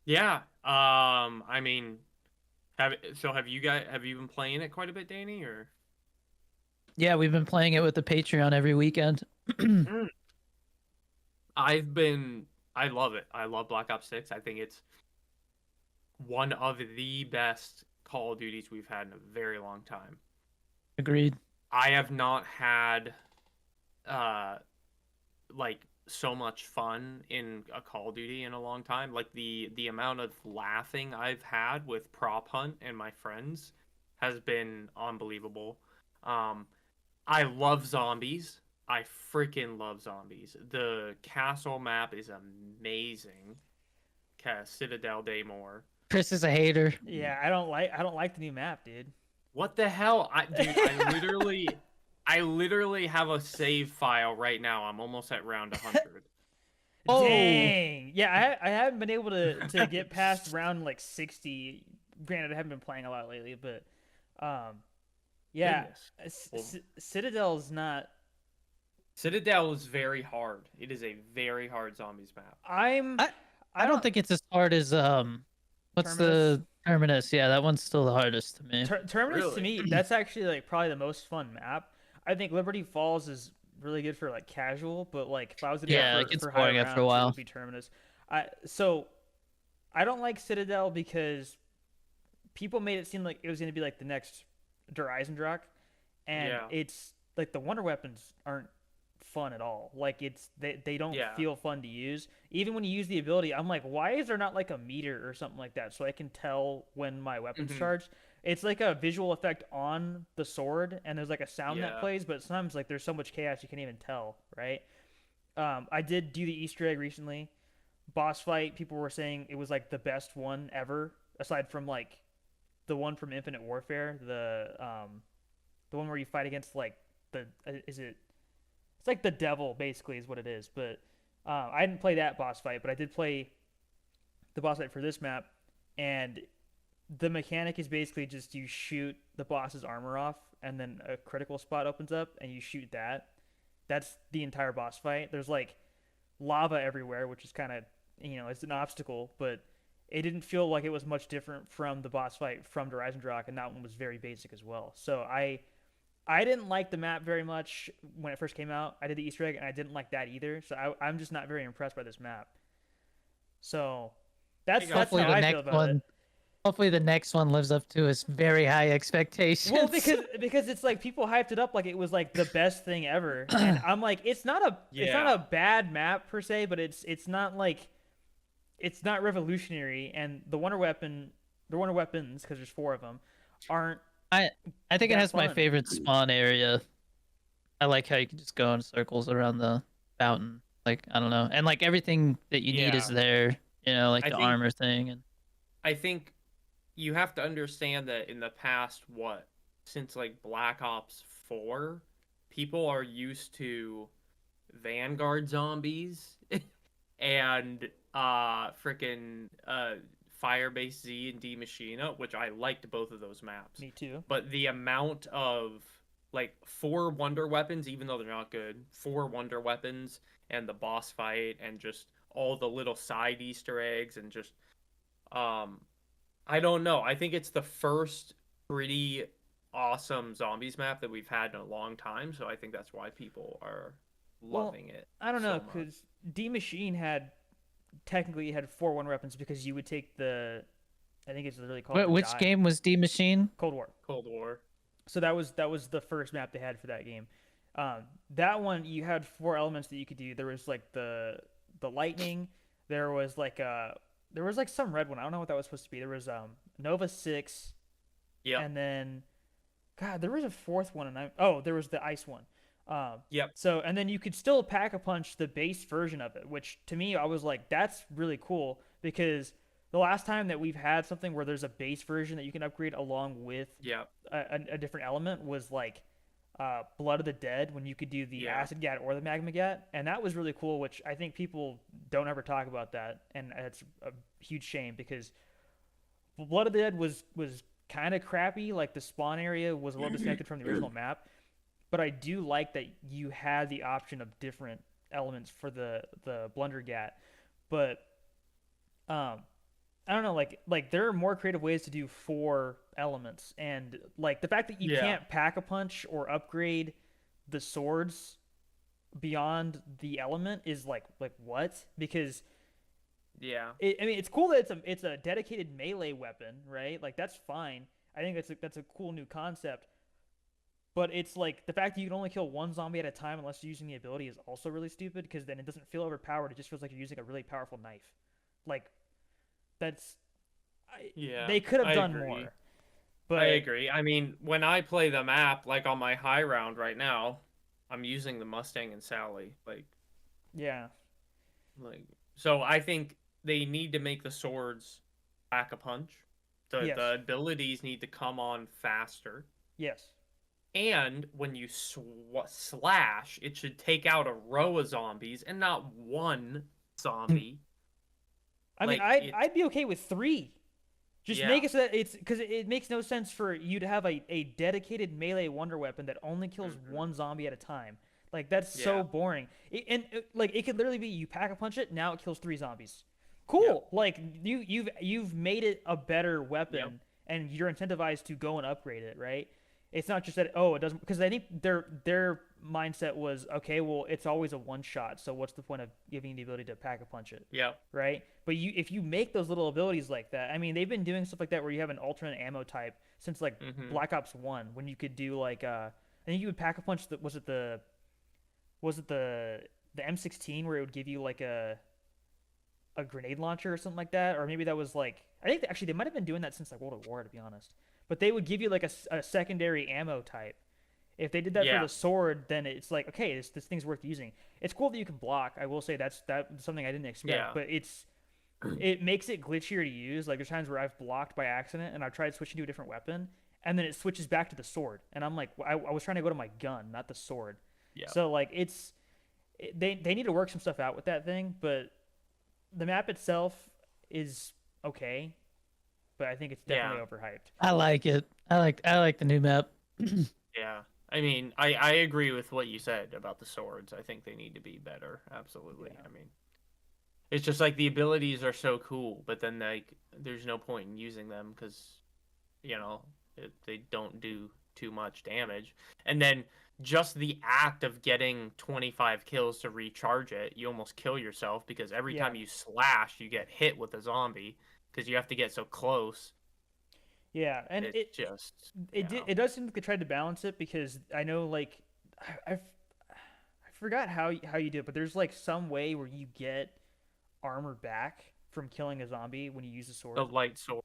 [SPEAKER 3] Yeah. I mean, have you been playing it quite a bit, Danny, or?
[SPEAKER 1] Yeah, we've been playing it with the Patreon every weekend.
[SPEAKER 3] Mm. I love it. I love Black Ops 6. I think it's one of the best Call of Duties we've had in a very long time.
[SPEAKER 1] Agreed.
[SPEAKER 3] I have not had like so much fun in a Call of Duty in a long time. Like the amount of laughing I've had with Prop Hunt and my friends has been unbelievable. I love zombies. I freaking love zombies. The castle map is amazing. Citadel Daymore.
[SPEAKER 1] Chris is a hater.
[SPEAKER 2] Yeah. I don't like the new map, dude.
[SPEAKER 3] What the hell? I literally have a save file right now. I'm almost at round 100.
[SPEAKER 1] Oh.
[SPEAKER 2] Dang. Yeah. I haven't been able to get past round like 60. Granted, I haven't been playing a lot lately, but yeah.
[SPEAKER 3] Goodness. Well,
[SPEAKER 2] Citadel's not.
[SPEAKER 3] Citadel is very hard. It is a very hard zombies map.
[SPEAKER 1] I don't think it's as hard as what's the Terminus? Yeah, that one's still the hardest to me.
[SPEAKER 2] Terminus to
[SPEAKER 3] Really?
[SPEAKER 2] me, that's actually like probably the most fun map. I think Liberty Falls is really good for like casual, but like if I was to do
[SPEAKER 1] Yeah,
[SPEAKER 2] it
[SPEAKER 1] it gets
[SPEAKER 2] for
[SPEAKER 1] boring
[SPEAKER 2] higher
[SPEAKER 1] after a
[SPEAKER 2] rounds, it
[SPEAKER 1] while.
[SPEAKER 2] would be Terminus. So I don't like Citadel because people made it seem like it was going to be like the next Horizon, and
[SPEAKER 3] Yeah.
[SPEAKER 2] it's like the wonder weapons aren't fun at all. Like they don't
[SPEAKER 3] Yeah.
[SPEAKER 2] feel fun to use. Even when you use the ability, I'm like, why is there not like a meter or something like that so I can tell when my weapon's
[SPEAKER 3] Mhm.
[SPEAKER 2] charged? It's like a visual effect on the sword, and there's like a sound that
[SPEAKER 3] Yeah.
[SPEAKER 2] plays, but sometimes like there's so much chaos you can't even tell, right? I did do the Easter egg recently. Boss fight, people were saying it was like the best one ever, aside from like the one from Infinite Warfare, the one where you fight against like is it? It's like the devil basically is what it is. But I didn't play that boss fight, but I did play the boss fight for this map, and the mechanic is basically just you shoot the boss's armor off, and then a critical spot opens up, and you shoot that. That's the entire boss fight. There's like lava everywhere, which is kind of it's an obstacle, but it didn't feel like it was much different from the boss fight from Horizon, and that one was very basic as well. So I didn't like the map very much when it first came out. I did the Easter egg, and I didn't like that either. So I'm just not very impressed by this map. So that's
[SPEAKER 1] Hopefully
[SPEAKER 2] how
[SPEAKER 1] the
[SPEAKER 2] I feel
[SPEAKER 1] next
[SPEAKER 2] about
[SPEAKER 1] one
[SPEAKER 2] it.
[SPEAKER 1] hopefully the next one lives up to his very high expectations.
[SPEAKER 2] Well, because it's like people hyped it up like it was like the best thing ever, and I'm like, it's not a bad map per se, but it's not like it's not revolutionary, and the wonder weapons because there's 4 of them aren't.
[SPEAKER 1] I think it
[SPEAKER 2] that
[SPEAKER 1] has my
[SPEAKER 2] fun.
[SPEAKER 1] favorite spawn area. I like how you can just go in circles around the fountain. Like, I don't know. And like everything that you need is
[SPEAKER 3] Yeah.
[SPEAKER 1] there, like
[SPEAKER 3] I
[SPEAKER 1] the
[SPEAKER 3] think
[SPEAKER 1] armor thing and
[SPEAKER 3] I think you have to understand that in the past, since like Black Ops 4, people are used to Vanguard zombies and freaking Firebase Z and D Machina, which I liked both of those maps.
[SPEAKER 2] Me too.
[SPEAKER 3] But the amount of like 4 wonder weapons, even though they're not good, 4 wonder weapons and the boss fight and just all the little side Easter eggs and just I don't know. I think it's the first pretty awesome zombies map that we've had in a long time, so I think that's why people are
[SPEAKER 2] Well,
[SPEAKER 3] loving it
[SPEAKER 2] I don't know,
[SPEAKER 3] so much.
[SPEAKER 2] because D Machine technically had 4 wonder weapons because you would take the, I think it's literally called the
[SPEAKER 1] Which
[SPEAKER 2] die,
[SPEAKER 1] game was D Machine?
[SPEAKER 2] Cold War.
[SPEAKER 3] Cold War.
[SPEAKER 2] So that was the first map they had for that game. That one you had 4 elements that you could do. There was like the lightning. There was like some red one. I don't know what that was supposed to be. There was Nova 6,
[SPEAKER 3] Yep.
[SPEAKER 2] and then God, there was a fourth one, and there was the ice one.
[SPEAKER 3] Yep.
[SPEAKER 2] So and then you could still pack a punch the base version of it, which to me I was like, that's really cool because the last time that we've had something where there's a base version that you can upgrade along with
[SPEAKER 3] Yep.
[SPEAKER 2] a different element was like Blood of the Dead when you could do the
[SPEAKER 3] Yeah.
[SPEAKER 2] acid gat or the magma gat, and that was really cool. Which I think people don't ever talk about that, and it's a huge shame because Blood of the Dead was kind of crappy. Like the spawn area was a little disconnected from the original map, but I do like that you had the option of different elements for the Blundergat. But um, I don't know, like there are more creative ways to do 4 elements, and like the fact that you
[SPEAKER 3] Yeah.
[SPEAKER 2] can't pack a punch or upgrade the swords beyond the element is like what? Because
[SPEAKER 3] Yeah.
[SPEAKER 2] I mean, it's cool that it's a dedicated melee weapon, right? Like that's fine. I think that's a cool new concept. But it's like the fact that you can only kill 1 zombie at a time unless you're using the ability is also really stupid because then it doesn't feel overpowered. It just feels like you're using a really powerful knife. Like that's
[SPEAKER 3] Yeah.
[SPEAKER 2] they could have
[SPEAKER 3] I
[SPEAKER 2] done
[SPEAKER 3] agree.
[SPEAKER 2] more.
[SPEAKER 3] I
[SPEAKER 2] But
[SPEAKER 3] agree. I mean, when I play the map, like on my high round right now, I'm using the Mustang and Sally.
[SPEAKER 2] yeah,
[SPEAKER 3] Like, so I think they need to make the swords pack a punch.
[SPEAKER 2] yes,
[SPEAKER 3] The abilities need to come on faster.
[SPEAKER 2] yes.
[SPEAKER 3] And when you slash, it should take out a row of zombies and not one zombie.
[SPEAKER 2] I mean,
[SPEAKER 3] Like
[SPEAKER 2] I'd
[SPEAKER 3] it,
[SPEAKER 2] I'd be okay with 3. Just
[SPEAKER 3] yeah,
[SPEAKER 2] make it so that it's because it makes no sense for you to have a dedicated melee wonder weapon that only kills
[SPEAKER 3] hmm
[SPEAKER 2] 1 zombie at a time. Like that's so
[SPEAKER 3] yeah,
[SPEAKER 2] boring. Like it could literally be you pack a punch it, now it kills 3 zombies.
[SPEAKER 3] yep,
[SPEAKER 2] Cool. Like you've made it a better
[SPEAKER 3] yep,
[SPEAKER 2] weapon, and you're incentivized to go and upgrade it, right? It's not just that, oh, it doesn't, because I think their mindset was, okay, well it's always a one shot, so what's the point of giving you the ability to pack a punch it?
[SPEAKER 3] yep,
[SPEAKER 2] Right? But if you make those little abilities like that, I mean, they've been doing stuff like that where you have an alternate ammo type since like
[SPEAKER 3] hmm
[SPEAKER 2] Black Ops 1 when you could do like I think you would pack a punch that was it the M16 where it would give you like a grenade launcher or something like that, or maybe that was like, I think actually they might have been doing that since like World of War, to be honest. But they would give you like a secondary ammo type. If they did that for
[SPEAKER 3] yeah,
[SPEAKER 2] the sword, then it's like, okay, this thing's worth using. It's cool that you can block. I will say that's something I didn't expect,
[SPEAKER 3] yeah,
[SPEAKER 2] but it makes it glitchier to use. Like there's times where I've blocked by accident and I've tried switching to a different weapon, and then it switches back to the sword, and I'm like, I was trying to go to my gun, not the sword.
[SPEAKER 3] yeah,
[SPEAKER 2] So like they need to work some stuff out with that thing, but the map itself is okay, but I think it's
[SPEAKER 3] yeah,
[SPEAKER 2] definitely overhyped.
[SPEAKER 1] I like it. I like the new map.
[SPEAKER 3] yeah. I mean, I agree with what you said about the swords. I think they need to be better. Absolutely.
[SPEAKER 2] Yeah.
[SPEAKER 3] I mean, it's just like the abilities are so cool, but then like there's no point in using them because they don't do too much damage. And then just the act of getting 25 kills to recharge it, you almost kill yourself because every
[SPEAKER 2] Yeah.
[SPEAKER 3] time you slash, you get hit with a zombie because you have to get so close.
[SPEAKER 2] Yeah, and
[SPEAKER 3] It's just
[SPEAKER 2] it does seem like they tried to balance it because I know like I forgot how you do it, but there's like some way where you get armor back from killing a zombie when you use a
[SPEAKER 3] the
[SPEAKER 2] sword.
[SPEAKER 3] light sword,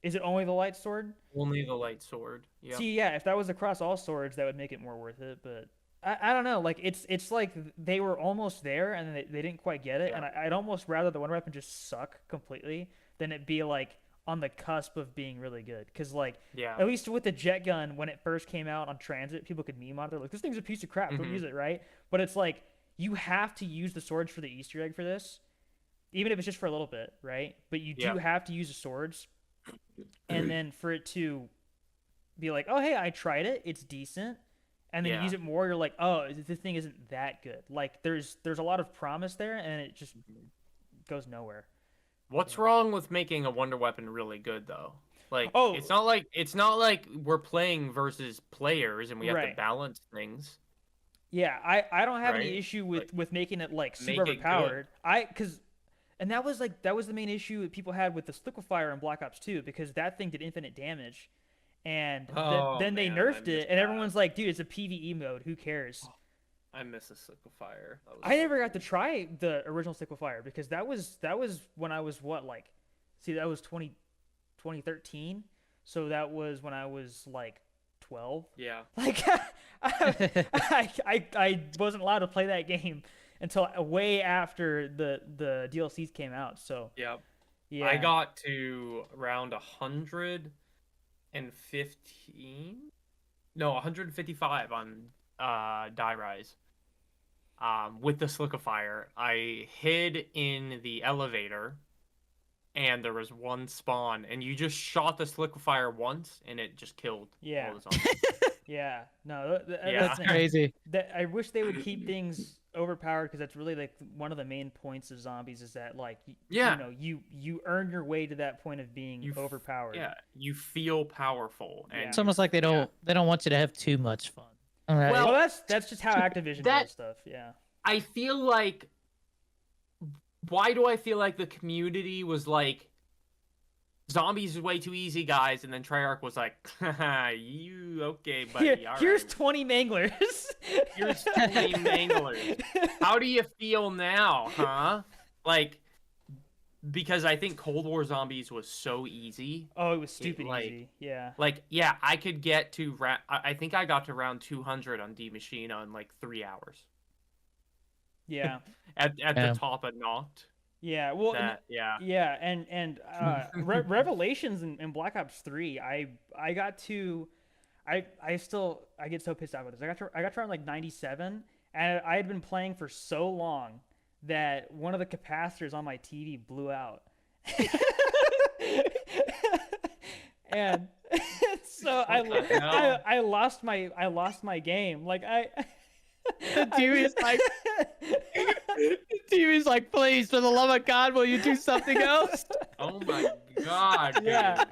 [SPEAKER 2] Is it only the light sword?
[SPEAKER 3] only the light sword. Yep.
[SPEAKER 2] See, yeah, if that was across all swords, that would make it more worth it. But I don't know. Like it's like they were almost there and they didn't quite get it.
[SPEAKER 3] Yeah.
[SPEAKER 2] And I'd almost rather the one weapon just suck completely than it be like on the cusp of being really good. Because like
[SPEAKER 3] Yeah.
[SPEAKER 2] at least with the jet gun when it first came out on transit, people could meme on it. They're like, this thing's a piece of crap. Don't
[SPEAKER 3] hmm
[SPEAKER 2] use it, right? But it's like you have to use the swords for the Easter egg for this, even if it's just for a little bit, right? But you do
[SPEAKER 3] Yeah.
[SPEAKER 2] have to use the swords, and then for it to be like, oh hey, I tried it, it's decent, and then you
[SPEAKER 3] Yeah.
[SPEAKER 2] use it more, you're like, oh, this thing isn't that good. Like there's a lot of promise there, and it just
[SPEAKER 3] Mhm.
[SPEAKER 2] goes nowhere.
[SPEAKER 3] What's wrong with making a wonder weapon really good though? Like
[SPEAKER 2] Oh,
[SPEAKER 3] it's not like we're playing versus players and we have to
[SPEAKER 2] right.
[SPEAKER 3] balance things.
[SPEAKER 2] Yeah, I don't have any
[SPEAKER 3] right?
[SPEAKER 2] issue
[SPEAKER 3] Like
[SPEAKER 2] with making it like super
[SPEAKER 3] make it good.
[SPEAKER 2] overpowered. And that was the main issue that people had with the liquefier in Black Ops 2 because that thing did infinite damage, and
[SPEAKER 3] Oh
[SPEAKER 2] then they
[SPEAKER 3] man, I
[SPEAKER 2] nerfed it,
[SPEAKER 3] missed
[SPEAKER 2] and
[SPEAKER 3] that.
[SPEAKER 2] everyone's like, dude, it's a PvE mode. Who cares?
[SPEAKER 3] Oh, I miss a liquefier. That was
[SPEAKER 2] I
[SPEAKER 3] so
[SPEAKER 2] never got to
[SPEAKER 3] cool.
[SPEAKER 2] try the original liquefier because that was when I was what like, see that was 2013, so that was when I was like 12.
[SPEAKER 3] Yeah.
[SPEAKER 2] Like I wasn't allowed to play that game until way after the DLCs came out. So
[SPEAKER 3] Yep. I
[SPEAKER 2] yeah,
[SPEAKER 3] got to around 115. No, 155 on Die Rise. With the liquefier, I hid in the elevator, and there was one spawn, and you just shot the liquefier once, and it just killed
[SPEAKER 2] yeah,
[SPEAKER 3] all the zombies.
[SPEAKER 2] yeah. No, that's
[SPEAKER 3] Yeah.
[SPEAKER 1] That's
[SPEAKER 2] the thing.
[SPEAKER 1] crazy.
[SPEAKER 2] That I wish they would keep things overpowered because that's really like one of the main points of zombies is that like you
[SPEAKER 3] Yeah.
[SPEAKER 2] know you earn your way to that point of being
[SPEAKER 3] You,
[SPEAKER 2] overpowered.
[SPEAKER 3] yeah, you feel powerful,
[SPEAKER 2] Yeah.
[SPEAKER 3] and
[SPEAKER 1] It's almost like
[SPEAKER 3] yeah.
[SPEAKER 1] they don't want you to have too much fun. All right.
[SPEAKER 2] Well,
[SPEAKER 3] Well,
[SPEAKER 2] that's just how Activision
[SPEAKER 3] that
[SPEAKER 2] does stuff. Yeah.
[SPEAKER 3] I feel like. Why do I feel like the community was like, zombies is way too easy, guys, and then Treyarch was like, haha, you okay, buddy? All
[SPEAKER 2] Here's
[SPEAKER 3] right,
[SPEAKER 2] 20 manglers.
[SPEAKER 3] here's 20 manglers. How do you feel now, huh? Like, because I think Cold War Zombies was so easy.
[SPEAKER 2] Oh, it was
[SPEAKER 3] It
[SPEAKER 2] stupid easy. Yeah.
[SPEAKER 3] yeah, I could get to I think I got to round 200 on D Machina in like 3 hours
[SPEAKER 2] Yeah.
[SPEAKER 3] at the
[SPEAKER 1] Yeah.
[SPEAKER 3] top of Noct.
[SPEAKER 2] Yeah. Well,
[SPEAKER 3] That yeah.
[SPEAKER 2] yeah, and Revelations in Black Ops 3, I got to I get so pissed off with this. I got to around like 97, and I had been playing for so long that one of the capacitors on my TV blew out. And so
[SPEAKER 3] What the hell?
[SPEAKER 2] I lost my game. Like
[SPEAKER 1] The TV's like, the TV's like, please, for the love of God, will you do something else?
[SPEAKER 3] Oh my god, dude.
[SPEAKER 2] yeah,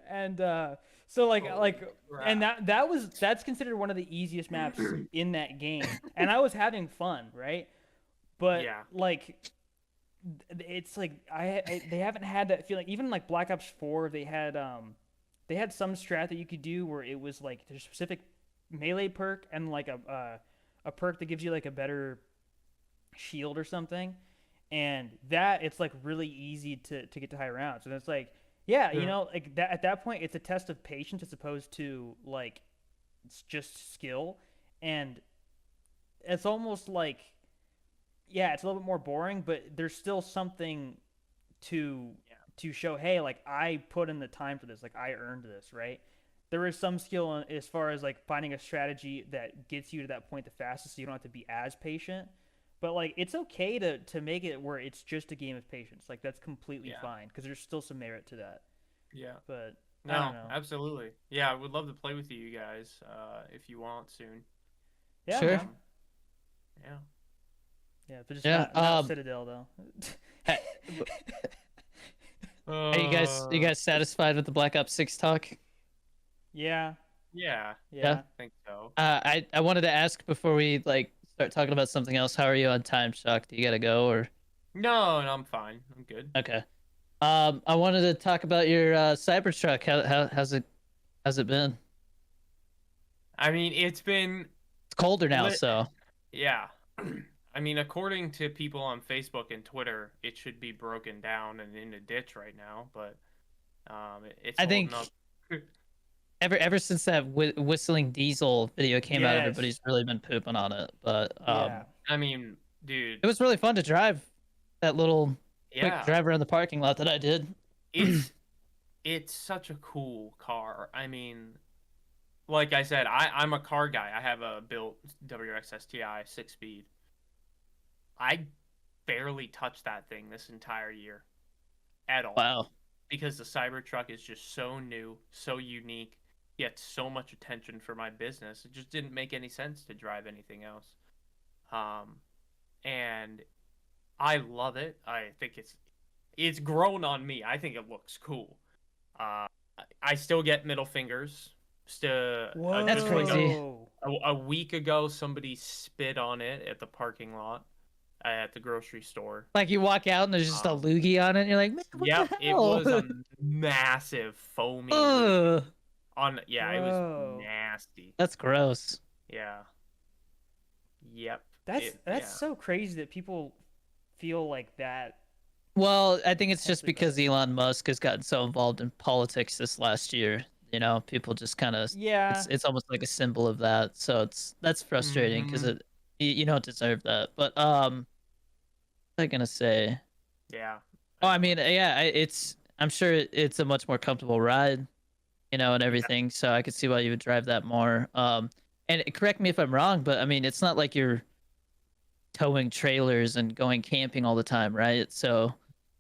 [SPEAKER 2] and so like
[SPEAKER 3] Holy
[SPEAKER 2] and
[SPEAKER 3] crap.
[SPEAKER 2] that's considered one of the easiest maps in that game, and I was having fun, right? But
[SPEAKER 3] Yeah.
[SPEAKER 2] like it's like they haven't had that feeling. Even like Black Ops 4, they had some strat that you could do where it was like there's a specific melee perk and like a perk that gives you like a better shield or something, and that it's like really easy to get to high rounds. And it's like, yeah, you
[SPEAKER 3] Yeah.
[SPEAKER 2] know, like that at that point, it's a test of patience as opposed to like it's just skill, and it's almost like, yeah, it's a little bit more boring, but there's still something to
[SPEAKER 3] Yeah.
[SPEAKER 2] to show, hey, like I put in the time for this, like I earned this, right? There is some skill as far as like finding a strategy that gets you to that point the fastest, so you don't have to be as patient. But like it's okay to make it where it's just a game of patience. Like that's completely
[SPEAKER 3] Yeah.
[SPEAKER 2] fine because there's still some merit to that.
[SPEAKER 3] Yeah.
[SPEAKER 2] But I don't
[SPEAKER 3] No,
[SPEAKER 2] know.
[SPEAKER 3] absolutely. Yeah, I would love to play with you guys if you want soon.
[SPEAKER 2] Yeah,
[SPEAKER 1] Sure.
[SPEAKER 2] man.
[SPEAKER 3] Yeah.
[SPEAKER 2] Yeah, but just
[SPEAKER 1] Yeah,
[SPEAKER 2] not Citadel though.
[SPEAKER 1] Hey, are you guys satisfied with the Black Ops 6 talk?
[SPEAKER 2] Yeah,
[SPEAKER 3] Yeah,
[SPEAKER 1] Yeah.
[SPEAKER 2] yeah.
[SPEAKER 3] I think so.
[SPEAKER 1] I wanted to ask before we like start talking about something else. How are you on time, Shock? Do you gotta go or
[SPEAKER 3] No, I'm fine. I'm good.
[SPEAKER 1] okay? I wanted to talk about your Cybertruck. How's it been?
[SPEAKER 3] I mean, it's been
[SPEAKER 1] It's colder now,
[SPEAKER 3] lit.
[SPEAKER 1] so
[SPEAKER 3] Yeah. I mean, according to people on Facebook and Twitter, it should be broken down and in a ditch right now, but it's
[SPEAKER 1] I
[SPEAKER 3] holding
[SPEAKER 1] think
[SPEAKER 3] up.
[SPEAKER 1] ever since that whistling diesel video came out,
[SPEAKER 2] Yes.
[SPEAKER 1] everybody's really been pooping on it. But
[SPEAKER 2] Yeah.
[SPEAKER 3] I mean, dude,
[SPEAKER 1] it was really fun to drive that little quick
[SPEAKER 3] yeah.
[SPEAKER 1] drive around the parking lot that I did.
[SPEAKER 3] It's it's such a cool car. I mean, like I said, I'm a car guy. I have a built WRX STI 6-speed. I barely touched that thing this entire year at all
[SPEAKER 1] Wow.
[SPEAKER 3] because the Cybertruck is just so new, so unique, yet so much attention for my business. It just didn't make any sense to drive anything else. And I love it. I think it's grown on me. I think it looks cool. Uh, I still get middle fingers
[SPEAKER 1] That's
[SPEAKER 3] just like
[SPEAKER 1] crazy.
[SPEAKER 3] a week ago, somebody spit on it at the parking lot at the grocery store.
[SPEAKER 1] Like you walk out and there's just a
[SPEAKER 3] Um,
[SPEAKER 1] loogie on it, and you're like, man, what
[SPEAKER 3] Yep,
[SPEAKER 1] the
[SPEAKER 3] it
[SPEAKER 1] hell?
[SPEAKER 3] was a massive foamy loogie
[SPEAKER 1] Ugh,
[SPEAKER 3] on. Yeah, it was
[SPEAKER 2] Bro.
[SPEAKER 3] nasty.
[SPEAKER 1] that's gross.
[SPEAKER 3] Yeah. Yep.
[SPEAKER 2] That's
[SPEAKER 3] Yeah.
[SPEAKER 2] so crazy that people feel like that.
[SPEAKER 1] Well, I think it's just
[SPEAKER 2] Potentially
[SPEAKER 1] because
[SPEAKER 2] bad.
[SPEAKER 1] Elon Musk has gotten so involved in politics this last year. You know, people just kind of
[SPEAKER 2] Yeah.
[SPEAKER 1] it's almost like a symbol of that. So that's frustrating because
[SPEAKER 3] Hmm.
[SPEAKER 1] you don't deserve that. But what was I gonna say?
[SPEAKER 3] Yeah.
[SPEAKER 1] Oh, I
[SPEAKER 3] know.
[SPEAKER 1] mean, yeah, I'm sure it's a much more comfortable ride, you know, and
[SPEAKER 3] Yeah.
[SPEAKER 1] everything. So I could see why you would drive that more. And correct me if I'm wrong, but I mean, it's not like you're towing trailers and going camping all the time, right? So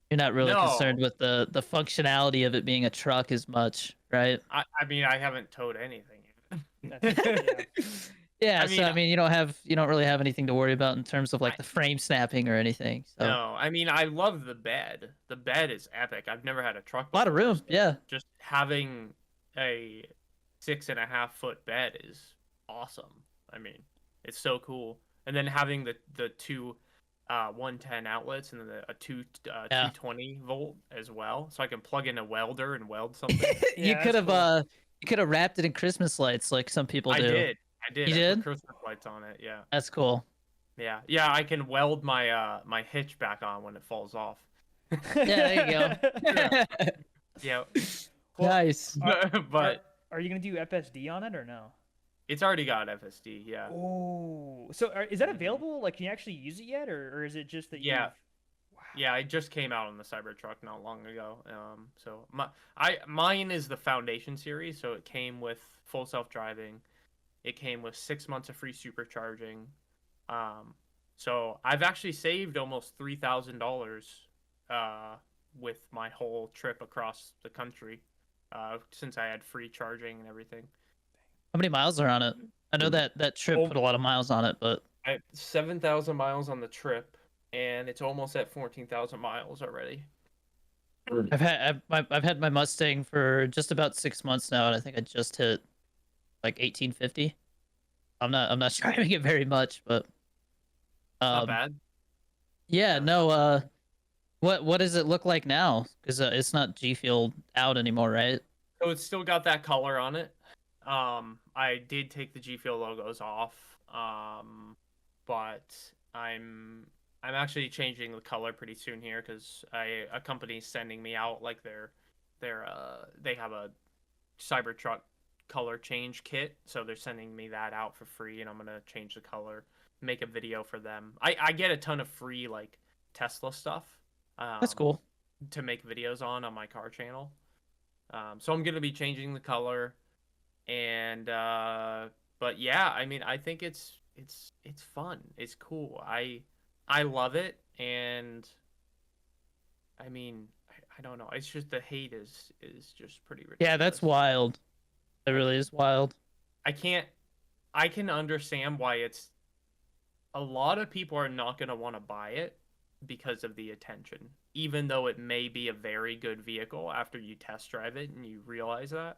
[SPEAKER 1] you're not really concerned
[SPEAKER 3] No,
[SPEAKER 1] with the functionality of it being a truck as much, right?
[SPEAKER 3] I mean I haven't towed anything
[SPEAKER 2] That's yeah.
[SPEAKER 3] yet.
[SPEAKER 1] Yeah,
[SPEAKER 3] I
[SPEAKER 1] so
[SPEAKER 3] mean,
[SPEAKER 1] I mean, you don't really have anything to worry about in terms of
[SPEAKER 3] I
[SPEAKER 1] like the frame snapping or anything. So
[SPEAKER 3] no, I mean I love the bed. The bed is epic. I've never had a truck
[SPEAKER 1] a lot of
[SPEAKER 3] before,
[SPEAKER 1] room,
[SPEAKER 3] so
[SPEAKER 1] yeah.
[SPEAKER 3] just having a 6.5 foot bed is awesome. I mean, it's so cool. And then having the two 110 outlets and then a
[SPEAKER 1] Yeah.
[SPEAKER 3] 220 volt as well, so I can plug in a welder and weld something.
[SPEAKER 1] you
[SPEAKER 2] Yeah,
[SPEAKER 1] could
[SPEAKER 2] that's
[SPEAKER 1] have
[SPEAKER 2] cool.
[SPEAKER 1] you could have wrapped it in Christmas lights like some people
[SPEAKER 3] I
[SPEAKER 1] do.
[SPEAKER 3] did. I did.
[SPEAKER 1] You
[SPEAKER 3] I put
[SPEAKER 1] did?
[SPEAKER 3] Christmas lights on it. Yeah.
[SPEAKER 1] That's cool.
[SPEAKER 3] Yeah. Yeah. I can weld my my hitch back on when it falls off.
[SPEAKER 1] Yeah, there you
[SPEAKER 3] Yeah.
[SPEAKER 1] go.
[SPEAKER 3] Yeah.
[SPEAKER 2] Well,
[SPEAKER 1] Nice.
[SPEAKER 3] But
[SPEAKER 2] are you gonna do FSD on it or no?
[SPEAKER 3] it's already got FSD. Yeah.
[SPEAKER 2] Oh, so is that
[SPEAKER 3] Mhm.
[SPEAKER 2] available? Like, can you actually use it yet, or is it just that
[SPEAKER 3] Yeah.
[SPEAKER 2] you've? Wow.
[SPEAKER 3] Yeah, I just came out on the Cybertruck not long ago. So mine is the Foundation series, so it came with full self-driving. It came with 6 months of free supercharging. So I've actually saved almost $3,000 with my whole trip across the country since I had free charging and everything.
[SPEAKER 1] How many miles are on it? I know that trip
[SPEAKER 3] Oh,
[SPEAKER 1] put a lot of miles on it, but
[SPEAKER 3] I have 7,000 miles on the trip, and it's almost at 14,000 miles already.
[SPEAKER 1] I've had my Mustang for just about 6 months now, and I think I just hit like 1850. I'm not driving it very much, but
[SPEAKER 3] It's not
[SPEAKER 1] um
[SPEAKER 3] bad.
[SPEAKER 1] yeah,
[SPEAKER 3] Yeah.
[SPEAKER 1] no, what does it look like now? Because it's not G Fuel out anymore, right?
[SPEAKER 3] So it's still got that color on it. I did take the G Fuel logos off. But I'm actually changing the color pretty soon here because a company's sending me out like they have a Cybertruck color change kit, so they're sending me that out for free, and I'm gonna change the color, make a video for them. I get a ton of free like Tesla stuff
[SPEAKER 1] That's cool.
[SPEAKER 3] to make videos on my car channel. So I'm gonna be changing the color, and but yeah, I mean, I think it's fun. It's cool. I love it, and I mean, I don't know. It's just the hate is just pretty ridiculous.
[SPEAKER 1] Yeah, that's wild. It really is wild.
[SPEAKER 3] I can't. I can understand why it's. A lot of people are not gonna want to buy it because of the attention, even though it may be a very good vehicle after you test drive it and you realize that.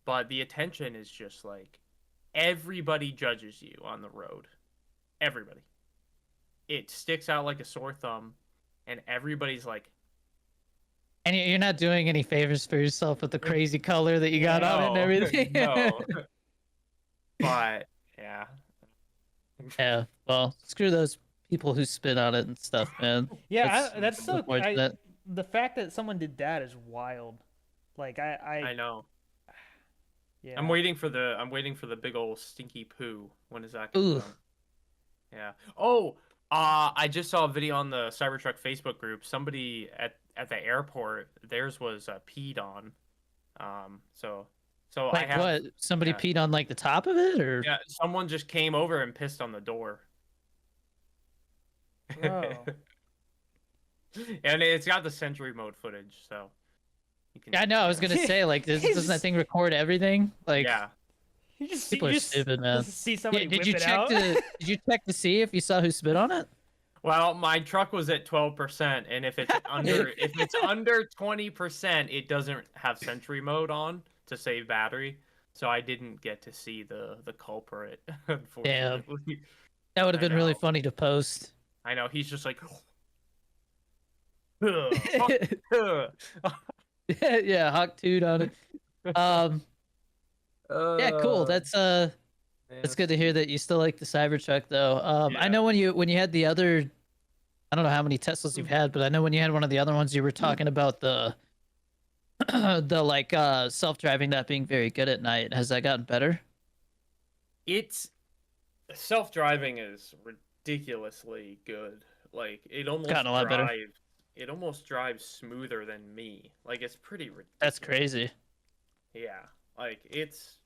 [SPEAKER 3] But the attention is just like everybody judges you on the road. Everybody. It sticks out like a sore thumb, and everybody's like,
[SPEAKER 1] And you're not doing any favors for yourself with the crazy color that you got on it and
[SPEAKER 3] no,
[SPEAKER 1] everything.
[SPEAKER 3] no. But yeah,
[SPEAKER 1] Yeah, well, screw those people who spit on it and stuff, man.
[SPEAKER 2] Yeah,
[SPEAKER 1] That's
[SPEAKER 2] that's so.
[SPEAKER 1] unfortunate.
[SPEAKER 2] The fact that someone did that is wild. Like
[SPEAKER 3] I know.
[SPEAKER 2] yeah.
[SPEAKER 3] I'm waiting for the big old stinky poo. When is that gonna
[SPEAKER 1] Ooh.
[SPEAKER 3] come? Yeah. Oh, I just saw a video on the Cybertruck Facebook group. Somebody at the airport, theirs was peed on. So I
[SPEAKER 1] Like
[SPEAKER 3] have.
[SPEAKER 1] what? Somebody
[SPEAKER 3] Yeah.
[SPEAKER 1] peed on like the top of it, or
[SPEAKER 3] Yeah, someone just came over and pissed on the door.
[SPEAKER 2] Bro.
[SPEAKER 3] And it's got the Sentry mode footage, so you can.
[SPEAKER 1] Yeah, I know. I was gonna say, like, doesn't that thing record everything? Like,
[SPEAKER 3] Yeah.
[SPEAKER 2] You just
[SPEAKER 1] people
[SPEAKER 2] you
[SPEAKER 1] are
[SPEAKER 2] just
[SPEAKER 1] stupid, man.
[SPEAKER 2] see
[SPEAKER 1] Yeah,
[SPEAKER 2] somebody
[SPEAKER 1] did
[SPEAKER 2] whip
[SPEAKER 1] you
[SPEAKER 2] it
[SPEAKER 1] check
[SPEAKER 2] out.
[SPEAKER 1] to did you check to see if you saw who spit on it?
[SPEAKER 3] Well, my truck was at 12%, and if it's under 20%, it doesn't have Sentry mode on to save battery. so I didn't get to see the culprit,
[SPEAKER 1] Damn,
[SPEAKER 3] unfortunately.
[SPEAKER 1] that would have
[SPEAKER 3] I
[SPEAKER 1] been really
[SPEAKER 3] know.
[SPEAKER 1] funny to post.
[SPEAKER 3] I know. He's just like, "Ugh, ugh."
[SPEAKER 1] Yeah, hawk toot on it. Um, yeah, cool.
[SPEAKER 3] uh,
[SPEAKER 1] That's good to hear
[SPEAKER 3] nasty.
[SPEAKER 1] that you still like the Cybertruck though. I
[SPEAKER 3] Yeah.
[SPEAKER 1] know when you had the other, I don't know how many Teslas you've had, but I know when you had one of the other ones, you were talking about the the like self-driving not being very good at night. Has that gotten better?
[SPEAKER 3] It's self-driving is ridiculously good. Like
[SPEAKER 1] It's gotten a lot better.
[SPEAKER 3] it almost drives smoother than me. Like it's pretty
[SPEAKER 1] That's
[SPEAKER 3] ridiculous.
[SPEAKER 1] crazy.
[SPEAKER 3] Yeah. Like it's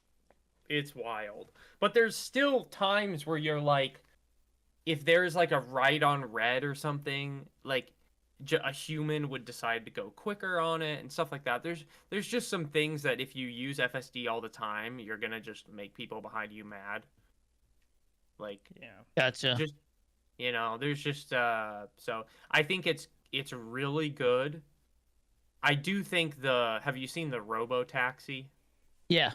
[SPEAKER 3] wild. But there's still times where you're like if there's like a right on red or something, like a human would decide to go quicker on it and stuff like that. There's just some things that if you use FSD all the time, you're gonna just make people behind you mad. Like
[SPEAKER 2] Yeah.
[SPEAKER 1] Gotcha.
[SPEAKER 3] just there's just so I think it's really good. I do think have you seen the Robo Taxi?
[SPEAKER 1] Yeah.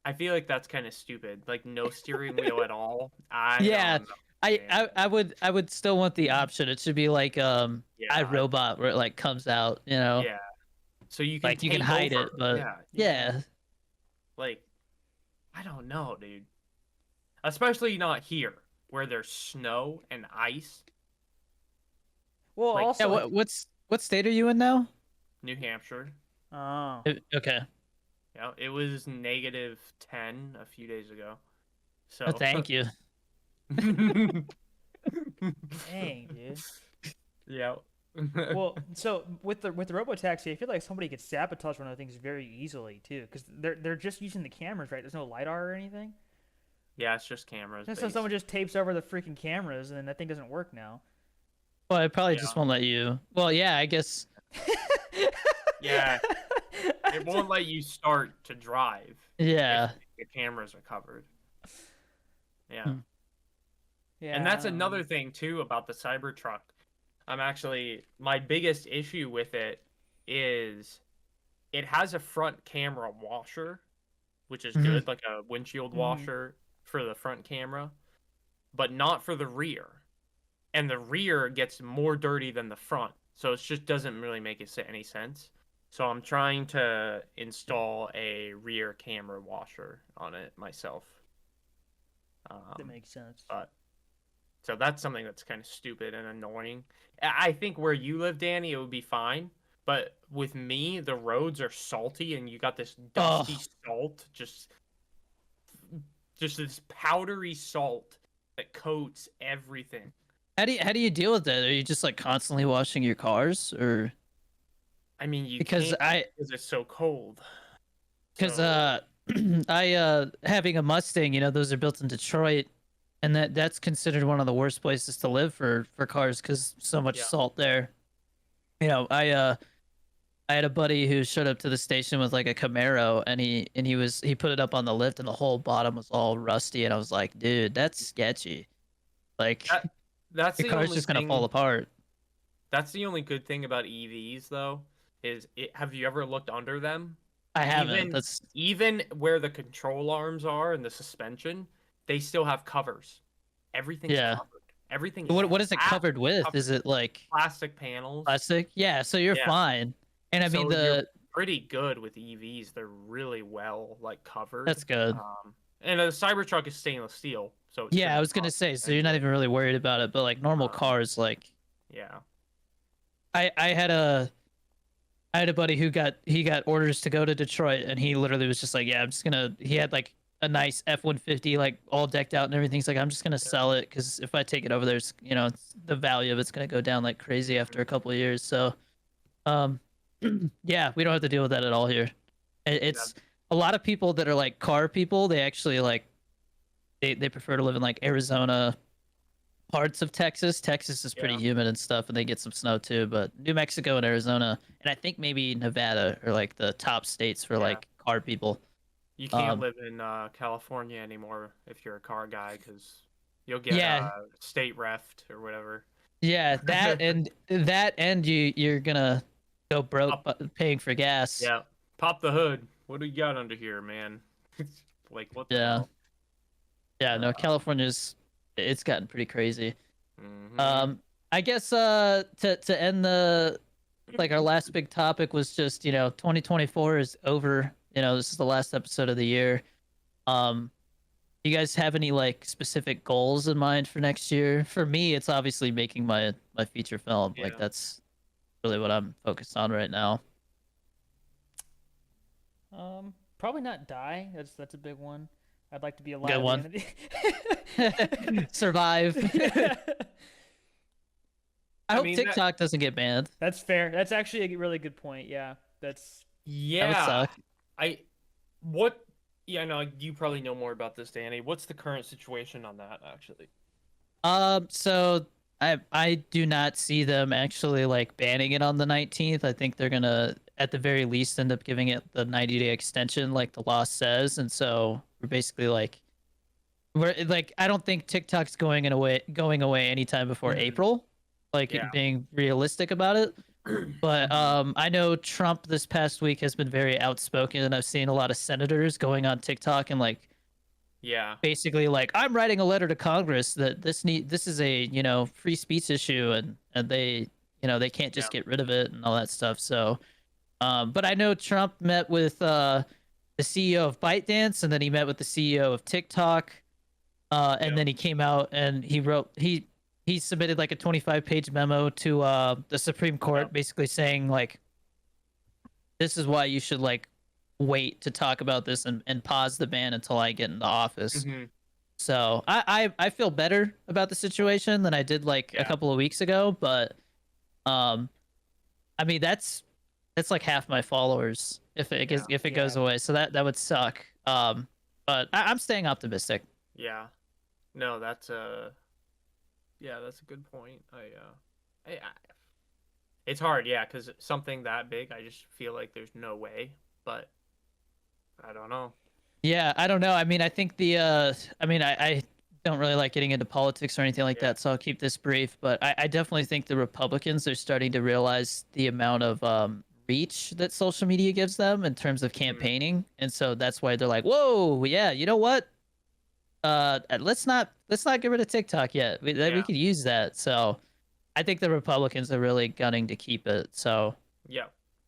[SPEAKER 3] I feel like that's kind of stupid. Like no steering wheel at all. I
[SPEAKER 1] Yeah.
[SPEAKER 3] don't know,
[SPEAKER 1] I,
[SPEAKER 3] man.
[SPEAKER 1] I I would still want the option. It should be like
[SPEAKER 3] Yeah,
[SPEAKER 1] iRobot where it like comes out,
[SPEAKER 3] yeah. So you can
[SPEAKER 1] like you can
[SPEAKER 3] take
[SPEAKER 1] hide
[SPEAKER 3] over.
[SPEAKER 1] it, but
[SPEAKER 3] Yeah,
[SPEAKER 2] Yeah.
[SPEAKER 1] yeah.
[SPEAKER 3] like I don't know, dude. Especially not here where there's snow and ice.
[SPEAKER 2] Well,
[SPEAKER 3] Like
[SPEAKER 1] Yeah,
[SPEAKER 2] also like
[SPEAKER 1] what state are you in now?
[SPEAKER 3] New Hampshire.
[SPEAKER 2] oh
[SPEAKER 1] Okay.
[SPEAKER 3] Yeah, it was -10 a few days ago.
[SPEAKER 1] Oh,
[SPEAKER 3] So
[SPEAKER 1] thank you.
[SPEAKER 2] dang, dude.
[SPEAKER 3] yeah.
[SPEAKER 2] Well, so with the robo taxi, I feel like somebody could sabotage one of the things very easily too, because they're just using the cameras, right? There's no lidar or anything.
[SPEAKER 3] Yeah, it's just cameras
[SPEAKER 2] And so
[SPEAKER 3] based.
[SPEAKER 2] someone just tapes over the freaking cameras, and then that thing doesn't work now.
[SPEAKER 1] Well, I probably just
[SPEAKER 3] Yeah.
[SPEAKER 1] won't let you. Well, yeah, I guess.
[SPEAKER 3] Yeah, it won't let you start to drive if
[SPEAKER 1] Yeah.
[SPEAKER 3] the cameras are covered. Yeah.
[SPEAKER 1] Hmm.
[SPEAKER 2] Yeah.
[SPEAKER 3] And that's another thing too about the Cybertruck. My biggest issue with it is it has a front camera washer, which is
[SPEAKER 1] Mhm.
[SPEAKER 3] good, like a windshield
[SPEAKER 2] Mhm.
[SPEAKER 3] washer for the front camera, but not for the rear. And the rear gets more dirty than the front. So it just doesn't really make any sense. So I'm trying to install a rear camera washer on it myself.
[SPEAKER 2] That makes sense.
[SPEAKER 3] But so that's something that's kind of stupid and annoying. I think where you live, Danny, it would be fine. But with me, the roads are salty, and you got this dusty
[SPEAKER 1] Oh,
[SPEAKER 3] salt, just this powdery salt that coats everything.
[SPEAKER 1] how do you deal with that? Are you just like constantly washing your cars, or
[SPEAKER 3] I mean, you
[SPEAKER 1] because
[SPEAKER 3] can't because it's so cold.
[SPEAKER 1] because
[SPEAKER 3] So
[SPEAKER 1] I having a Mustang, those are built in Detroit, and that's considered one of the worst places to live for cars because so much
[SPEAKER 3] yeah,
[SPEAKER 1] salt there. I had a buddy who showed up to the station with like a Camaro, and he put it up on the lift, and the whole bottom was all rusty, and I was like, dude, that's sketchy. Like
[SPEAKER 3] that that's
[SPEAKER 1] your
[SPEAKER 3] the
[SPEAKER 1] car's
[SPEAKER 3] only
[SPEAKER 1] just gonna fall
[SPEAKER 3] thing.
[SPEAKER 1] apart.
[SPEAKER 3] That's the only good thing about EVs, though, is have you ever looked under them?
[SPEAKER 1] I haven't.
[SPEAKER 3] Even
[SPEAKER 1] That's
[SPEAKER 3] even where the control arms are and the suspension, they still have covers. Everything's
[SPEAKER 1] yeah.
[SPEAKER 3] covered. Everything
[SPEAKER 1] What is it
[SPEAKER 3] has
[SPEAKER 1] covered
[SPEAKER 3] to be
[SPEAKER 1] with?
[SPEAKER 3] covered.
[SPEAKER 1] Is it like
[SPEAKER 3] Plastic panels.
[SPEAKER 1] plastic? Yeah, so you're
[SPEAKER 3] Yeah.
[SPEAKER 1] fine. And I mean
[SPEAKER 3] So you're pretty good with EVs. They're really well covered.
[SPEAKER 1] that's good.
[SPEAKER 3] And a Cybertruck is stainless steel, so it
[SPEAKER 1] Yeah, I
[SPEAKER 3] shouldn't
[SPEAKER 1] was gonna
[SPEAKER 3] bother
[SPEAKER 1] say,
[SPEAKER 3] you
[SPEAKER 1] so you're not
[SPEAKER 3] anyway.
[SPEAKER 1] even really worried about it, but like normal
[SPEAKER 3] Um,
[SPEAKER 1] cars, like
[SPEAKER 3] yeah.
[SPEAKER 1] I had a buddy who got orders to go to Detroit, and he literally was just like, yeah, he had like a nice F-150 like all decked out and everything. He's like, I'm just gonna sell it because if I take it over, there's the value of it's gonna go down like crazy after a couple of years. So um yeah, we don't have to deal with that at all here.
[SPEAKER 3] Yeah.
[SPEAKER 1] It's a lot of people that are like car people, they actually like they prefer to live in like Arizona, parts of Texas. Texas is pretty
[SPEAKER 3] Yeah.
[SPEAKER 1] humid and stuff, and they get some snow too. But New Mexico and Arizona, and I think maybe Nevada are like the top states for
[SPEAKER 3] Yeah.
[SPEAKER 1] like car people.
[SPEAKER 3] You can't live in California anymore if you're a car guy because you'll get
[SPEAKER 1] Yeah,
[SPEAKER 3] state refed or whatever.
[SPEAKER 1] yeah, that and you're gonna go broke
[SPEAKER 3] Pop,
[SPEAKER 1] paying for gas.
[SPEAKER 3] yeah, pop the hood. What do you got under here, man? Like what the
[SPEAKER 1] Yeah.
[SPEAKER 3] hell?
[SPEAKER 1] Yeah, no, California's it's gotten pretty crazy.
[SPEAKER 3] Mm-hmm.
[SPEAKER 1] I guess to end the like our last big topic was just, 2024 is over. This is the last episode of the year. Um you guys have any like specific goals in mind for next year? For me, it's obviously making my feature film. Like
[SPEAKER 3] Yeah.
[SPEAKER 1] that's really what I'm focused on right now.
[SPEAKER 2] Probably not die. That's a big one. I'd like to be
[SPEAKER 1] Good
[SPEAKER 2] alive at the
[SPEAKER 1] one.
[SPEAKER 2] end of the.
[SPEAKER 1] Survive.
[SPEAKER 2] Yeah.
[SPEAKER 1] I
[SPEAKER 3] I
[SPEAKER 1] hope
[SPEAKER 3] mean that.
[SPEAKER 1] TikTok doesn't get banned.
[SPEAKER 2] That's fair. That's actually a really good point. Yeah, that's.
[SPEAKER 1] That would
[SPEAKER 3] Yeah.
[SPEAKER 1] suck.
[SPEAKER 3] I. What? Yeah. No. You probably know more about this, Danny. What's the current situation on that, actually?
[SPEAKER 1] So I do not see them actually like banning it on the 19th. I think they're gonna at the very least end up giving it the 90-day extension like the law says. And so we're basically like we're like I don't think TikTok's going away anytime before
[SPEAKER 3] Mhm.
[SPEAKER 1] April, like
[SPEAKER 3] Yeah.
[SPEAKER 1] being realistic about it. But
[SPEAKER 3] Mhm.
[SPEAKER 1] I know Trump this past week has been very outspoken, and I've seen a lot of senators going on TikTok and like
[SPEAKER 3] Yeah.
[SPEAKER 1] basically like I'm writing a letter to Congress that this is a free speech issue, and they can't
[SPEAKER 3] Yeah.
[SPEAKER 1] just get rid of it and all that stuff. So but I know Trump met with the CEO of ByteDance, and then he met with the CEO of TikTok, and
[SPEAKER 3] Yeah.
[SPEAKER 1] then he came out and he submitted like a 25-page memo to the Supreme
[SPEAKER 3] Yeah.
[SPEAKER 1] Court basically saying like this is why you should like wait to talk about this and pause the ban until I get into office.
[SPEAKER 3] Hmm.
[SPEAKER 1] So I feel better about the situation than I did like a
[SPEAKER 3] Yeah.
[SPEAKER 1] couple of weeks ago, but um I mean that's like half my followers
[SPEAKER 3] Yeah.
[SPEAKER 1] if it goes
[SPEAKER 2] Yeah.
[SPEAKER 1] away. So that would suck. But I'm staying optimistic.
[SPEAKER 3] Yeah. No, that's a. Yeah, that's a good point. It's hard, yeah, because something that big, I just feel like there's no way. But I don't know.
[SPEAKER 1] Yeah, I don't know. I mean, I think I don't really like getting into politics or anything like
[SPEAKER 3] Yeah.
[SPEAKER 1] that, so I'll keep this brief. But I definitely think the Republicans are starting to realize the amount of reach that social media gives them in terms of
[SPEAKER 3] Mhm.
[SPEAKER 1] campaigning, and so that's why they're like, "Whoa, yeah, you know what? Let's not get rid of TikTok yet. We
[SPEAKER 3] Yeah.
[SPEAKER 1] could use that." So I think the Republicans are really gunning to keep it. So,
[SPEAKER 3] Yeah.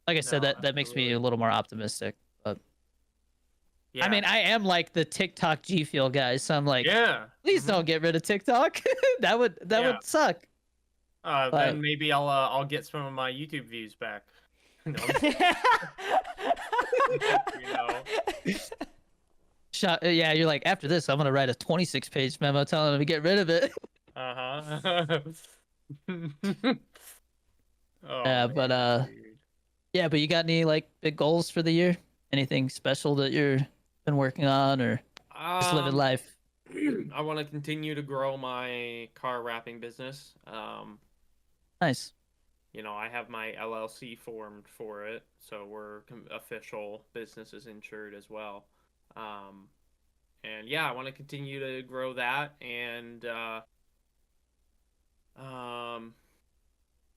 [SPEAKER 1] like I
[SPEAKER 3] No,
[SPEAKER 1] said, that makes me
[SPEAKER 3] absolutely.
[SPEAKER 1] a little more optimistic. But I
[SPEAKER 3] Yeah.
[SPEAKER 1] mean, I am like the TikTok GFUEL guy, so I'm like,
[SPEAKER 3] Yeah.
[SPEAKER 1] please
[SPEAKER 3] Mhm.
[SPEAKER 1] don't get rid of TikTok. That
[SPEAKER 3] Yeah.
[SPEAKER 1] would suck.
[SPEAKER 3] Then
[SPEAKER 1] But
[SPEAKER 3] maybe I'll get some of my YouTube views back. No, you know.
[SPEAKER 1] yeah, you're like after this, I'm gonna write a 26-page memo telling them to get rid of it.
[SPEAKER 3] Uh-huh. Oh
[SPEAKER 1] Yeah, but
[SPEAKER 3] man, dude.
[SPEAKER 1] yeah, but you got any like big goals for the year? Anything special that you're been working on, or just living
[SPEAKER 3] Um,
[SPEAKER 1] life?
[SPEAKER 3] I want to continue to grow my car wrapping business.
[SPEAKER 1] Nice.
[SPEAKER 3] I have my LLC formed for it, so we're official business is insured as well. Um, and yeah, I want to continue to grow that, and um,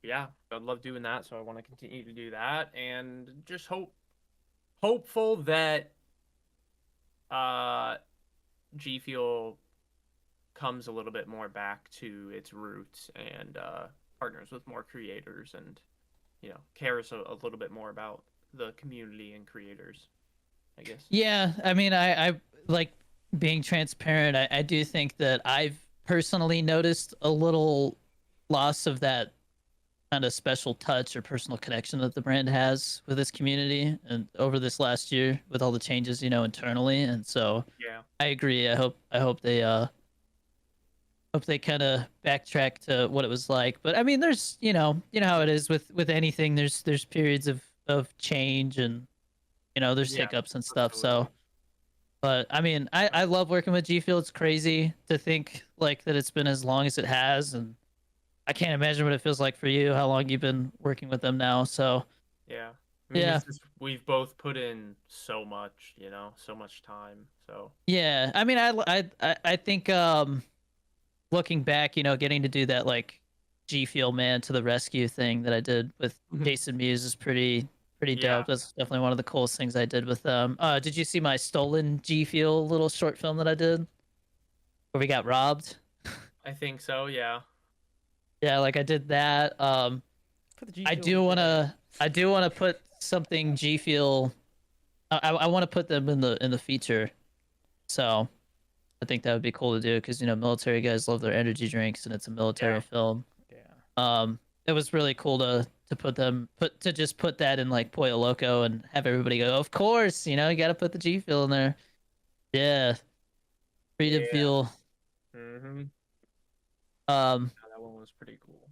[SPEAKER 3] yeah, I love doing that, so I want to continue to do that, and just hopeful that uh G Fuel comes a little bit more back to its roots and partners with more creators and cares a little bit more about the community and creators, I guess.
[SPEAKER 1] Yeah, I mean, I like being transparent. I do think that I've personally noticed a little loss of that kind of special touch or personal connection that the brand has with its community and over this last year with all the changes, internally. And so
[SPEAKER 3] Yeah.
[SPEAKER 1] I agree. I hope they kind of backtrack to what it was like. But I mean, there's you know how it is with anything. There's periods of change, and there's
[SPEAKER 3] Yeah,
[SPEAKER 1] hiccups and stuff. So
[SPEAKER 3] absolutely.
[SPEAKER 1] but I mean, I love working with G Fuel. It's crazy to think like that it's been as long as it has, and I can't imagine what it feels like for you. How long you've been working with them now? So
[SPEAKER 3] Yeah. I mean,
[SPEAKER 1] yeah,
[SPEAKER 3] we've both put in so much, so much time. So,
[SPEAKER 1] yeah. I mean, I think looking back, getting to do that like G Fuel man to the rescue thing that I did with
[SPEAKER 3] Mhm.
[SPEAKER 1] Jason Mewes is pretty pretty
[SPEAKER 3] Yeah,
[SPEAKER 1] dope. That's definitely one of the coolest things I did with them. Did you see my stolen GFUEL little short film that I did where we got robbed?
[SPEAKER 3] I think so. Yeah.
[SPEAKER 1] Yeah, like I did that.
[SPEAKER 2] Put the G
[SPEAKER 1] I
[SPEAKER 2] Fuel
[SPEAKER 1] do
[SPEAKER 2] today.
[SPEAKER 1] wanna put something G Fuel. I want to put them in the feature. So I think that would be cool to do because military guys love their energy drinks and it's a
[SPEAKER 3] Yeah.
[SPEAKER 1] military film.
[SPEAKER 2] Yeah.
[SPEAKER 1] It was really cool to just put that in like Pollo Loco and have everybody go. Of course, you got to put the G Fuel in there. Yeah, freedom
[SPEAKER 3] Yeah.
[SPEAKER 1] fuel.
[SPEAKER 3] Mhm.
[SPEAKER 1] Um,
[SPEAKER 3] Yeah, that one was pretty cool.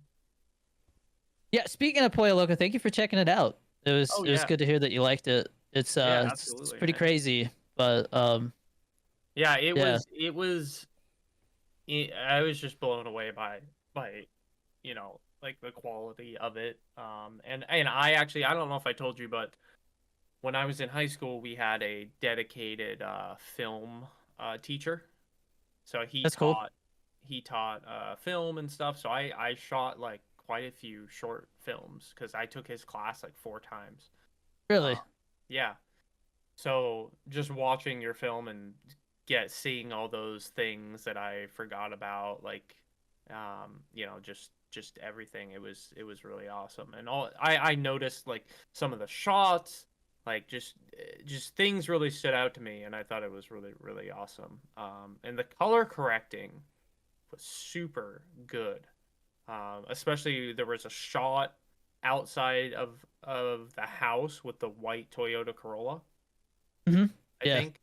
[SPEAKER 1] yeah. Speaking of Pollo Loco, thank you for checking it out.
[SPEAKER 3] Oh
[SPEAKER 1] It was
[SPEAKER 3] yeah.
[SPEAKER 1] good to hear that you liked it.
[SPEAKER 3] Yeah,
[SPEAKER 1] It's
[SPEAKER 3] absolutely,
[SPEAKER 1] pretty
[SPEAKER 3] man.
[SPEAKER 1] crazy, but
[SPEAKER 3] Yeah, it
[SPEAKER 1] yeah,
[SPEAKER 3] was it was I was just blown away by like the quality of it. And I actually, I don't know if I told you, but when I was in high school, we had a dedicated film teacher. So
[SPEAKER 1] that's cool.
[SPEAKER 3] he taught film and stuff. So I shot like quite a few short films because I took his class like 4 times. Uh,
[SPEAKER 1] Really,
[SPEAKER 3] yeah. So just watching your film and seeing all those things that I forgot about, like, just everything. It was really awesome, and I noticed like some of the shots, like just things really stood out to me, and I thought it was really really awesome. And the color correcting was super good. Especially there was a shot outside of the house with the white Toyota Corolla,
[SPEAKER 1] hmm
[SPEAKER 3] I
[SPEAKER 1] yeah.
[SPEAKER 3] think.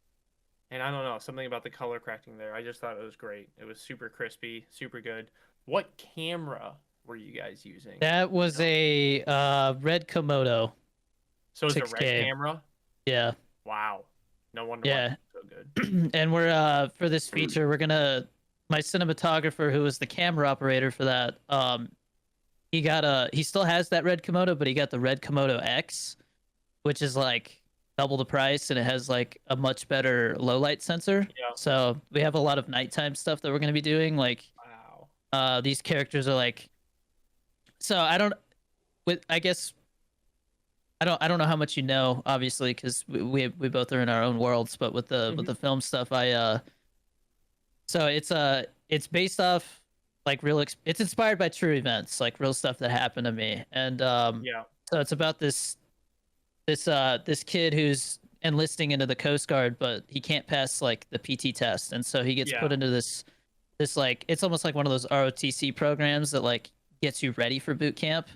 [SPEAKER 3] And I don't know, something about the color correcting there. I just thought it was great. It was super crispy, super good. What camera were you guys using?
[SPEAKER 1] That
[SPEAKER 3] You
[SPEAKER 1] was
[SPEAKER 3] know?
[SPEAKER 1] a red Komodo
[SPEAKER 3] So it's a red
[SPEAKER 1] 6K.
[SPEAKER 3] camera?
[SPEAKER 1] Yeah,
[SPEAKER 3] Wow. No wonder why
[SPEAKER 1] yeah.
[SPEAKER 3] it's so good.
[SPEAKER 1] And we're for this feature, we're gonna my cinematographer who was the camera operator for that. He still has that red Komodo, but he got the red Komodo X, which is like double the price and it has like a much better low light sensor.
[SPEAKER 3] Yeah.
[SPEAKER 1] So we have a lot of nighttime stuff that we're gonna be doing. Like
[SPEAKER 3] Wow.
[SPEAKER 1] these characters are like, so I don't with I guess I don't know how much obviously, because we both are in our own worlds. But with
[SPEAKER 3] Hmm.
[SPEAKER 1] the film stuff, so it's based off like it's inspired by true events, like real stuff that happened to me, and
[SPEAKER 3] Yeah.
[SPEAKER 1] so it's about this kid who's enlisting into the Coast Guard, but he can't pass like the PT test, and so he gets
[SPEAKER 3] Yeah.
[SPEAKER 1] put into this like it's almost like one of those ROTC programs that like gets you ready for boot camp.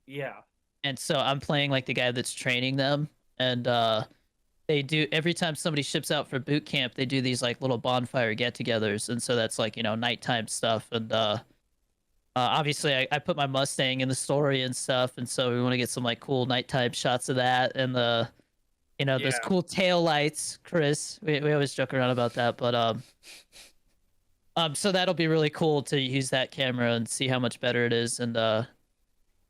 [SPEAKER 3] Yeah.
[SPEAKER 1] And so I'm playing like the guy that's training them, and they do every time somebody ships out for boot camp, they do these like little bonfire get-togethers, and so that's like nighttime stuff, and obviously I put my Mustang in the story and stuff, and so we want to get some like cool nighttime shots of that, and the those
[SPEAKER 3] Yeah.
[SPEAKER 1] cool tail lights, Chris. We always joke around about that, but so that'll be really cool to use that camera and see how much better it is, and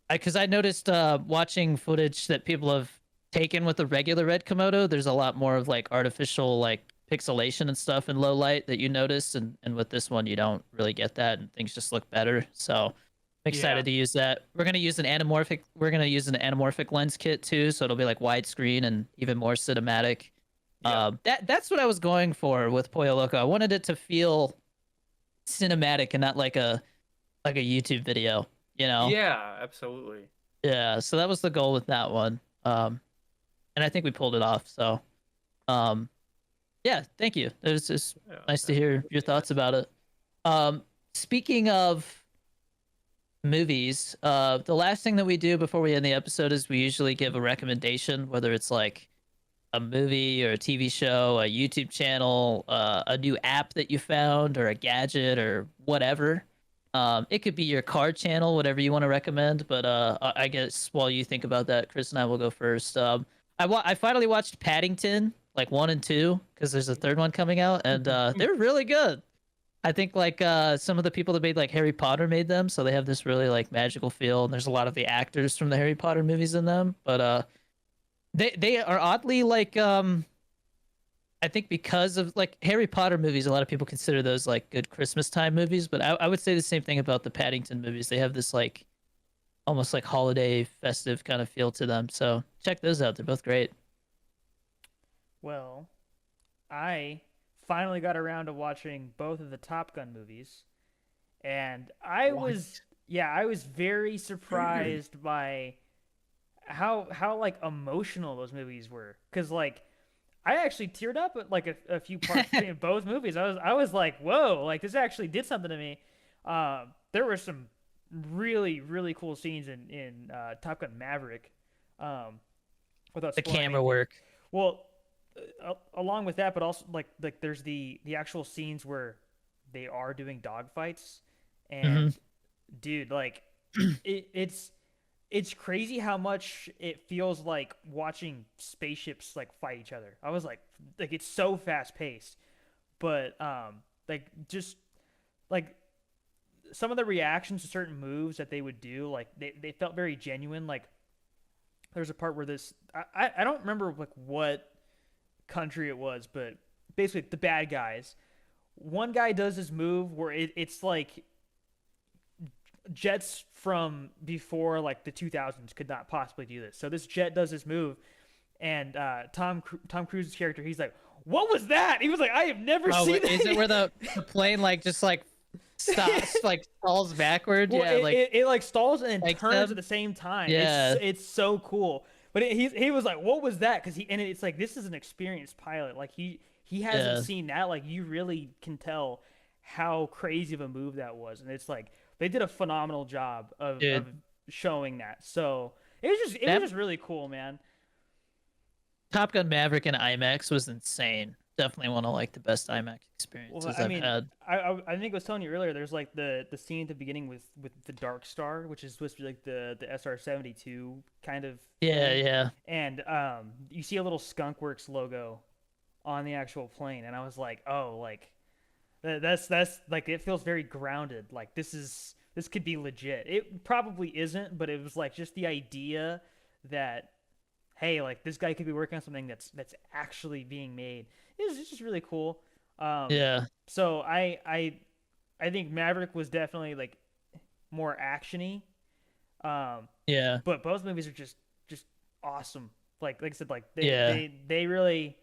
[SPEAKER 1] because I noticed watching footage that people have taken with the regular red Komodo, there's a lot more of like artificial like pixelation and stuff in low light that you notice, and with this one you don't really get that, and things just look better. So I'm
[SPEAKER 3] Yeah.
[SPEAKER 1] excited to use that. We're gonna use an anamorphic. We're gonna use an anamorphic lens kit too, so it'll be like widescreen and even more cinematic.
[SPEAKER 3] Yeah.
[SPEAKER 1] That's what I was going for with Pollo Loco. I wanted it to feel cinematic and not like a YouTube video. You know?
[SPEAKER 3] Yeah, absolutely.
[SPEAKER 1] Yeah, so that was the goal with that one. And I think we pulled it off. So, um, yeah, thank you. It was just
[SPEAKER 3] Yeah,
[SPEAKER 1] nice to hear your
[SPEAKER 3] absolutely, man.
[SPEAKER 1] thoughts about it. Speaking of movies, the last thing that we do before we end the episode is we usually give a recommendation, whether it's like a movie or a TV show, a YouTube channel, a new app that you found, or a gadget, or whatever. It could be your car channel, whatever you want to recommend. But I guess while you think about that, Chris and I will go first. I finally watched Paddington, like 1 and 2, because there's a third one coming out, and they're really good. I think like some of the people that made like Harry Potter made them, so they have this really like magical feel, and there's a lot of the actors from the Harry Potter movies in them. But they are oddly like I think because of like Harry Potter movies, a lot of people consider those like good Christmas time movies, but I would say the same thing about the Paddington movies. They have this like almost like holiday festive kind of feel to them. So check those out. They're both great.
[SPEAKER 2] Well, I finally got around to watching both of the Top Gun movies, and
[SPEAKER 3] What?
[SPEAKER 2] I was very surprised by how like emotional those movies were. Cause like I actually teared up at like a few parts between both movies. I was like, whoa, like this actually did something to me. There were some really cool scenes in Top Gun Maverick. Um, without
[SPEAKER 1] The
[SPEAKER 2] spoiling
[SPEAKER 1] camera
[SPEAKER 2] anything.
[SPEAKER 1] work.
[SPEAKER 2] Well, along with that, but also like there's the actual scenes where they are doing dogfights,
[SPEAKER 1] Hmm.
[SPEAKER 2] and dude, like it's crazy how much it feels like watching spaceships like fight each other. I was like it's so fast paced, but like just like some of the reactions to certain moves that they would do, like they felt very genuine. Like there's a part where I don't remember like what country it was, but basically the bad guys. One guy does this move where it's like jets from before like the 2000s could not possibly do this. So this jet does this move, and Tom Cruise's character, he's like, "What was that?" He was like, "I have never
[SPEAKER 1] Oh,
[SPEAKER 2] seen that."
[SPEAKER 1] is it where the plane like just like stops, like falls backward?
[SPEAKER 2] Well,
[SPEAKER 1] Yeah, like
[SPEAKER 2] it like stalls and
[SPEAKER 1] like
[SPEAKER 2] turns at
[SPEAKER 1] them.
[SPEAKER 2] the same time.
[SPEAKER 1] Yeah,
[SPEAKER 2] It's so cool. But he was like, "What was that?" Because it's like this is an experienced pilot. Like he hasn't
[SPEAKER 1] yeah,
[SPEAKER 2] seen that. Like you really can tell how crazy of a move that was, and it's like they did a phenomenal job of
[SPEAKER 1] dude.
[SPEAKER 2] showing that. So it was just
[SPEAKER 1] That
[SPEAKER 2] really cool, man.
[SPEAKER 1] Top Gun Maverick in IMAX was insane. Definitely one of like the best IMAX
[SPEAKER 2] Well,
[SPEAKER 1] experiences
[SPEAKER 2] I
[SPEAKER 1] I've
[SPEAKER 2] mean,
[SPEAKER 1] had.
[SPEAKER 2] I think I was telling you earlier. There's like the scene at the beginning with the Dark Star, which is supposed to be like the SR-72 kind of
[SPEAKER 1] Yeah,
[SPEAKER 2] thing,
[SPEAKER 1] yeah,
[SPEAKER 2] and you see a little Skunkworks logo on the actual plane, and I was like, oh, like that's like it feels very grounded. Like this could be legit. It probably isn't, but it was like just the idea that hey, like this guy could be working on something that's actually being made. It's just really cool. Um,
[SPEAKER 1] yeah,
[SPEAKER 2] so I think Maverick was definitely like more actiony. Um,
[SPEAKER 1] yeah,
[SPEAKER 2] but both movies are just awesome. Like I said, like
[SPEAKER 1] yeah.
[SPEAKER 2] they really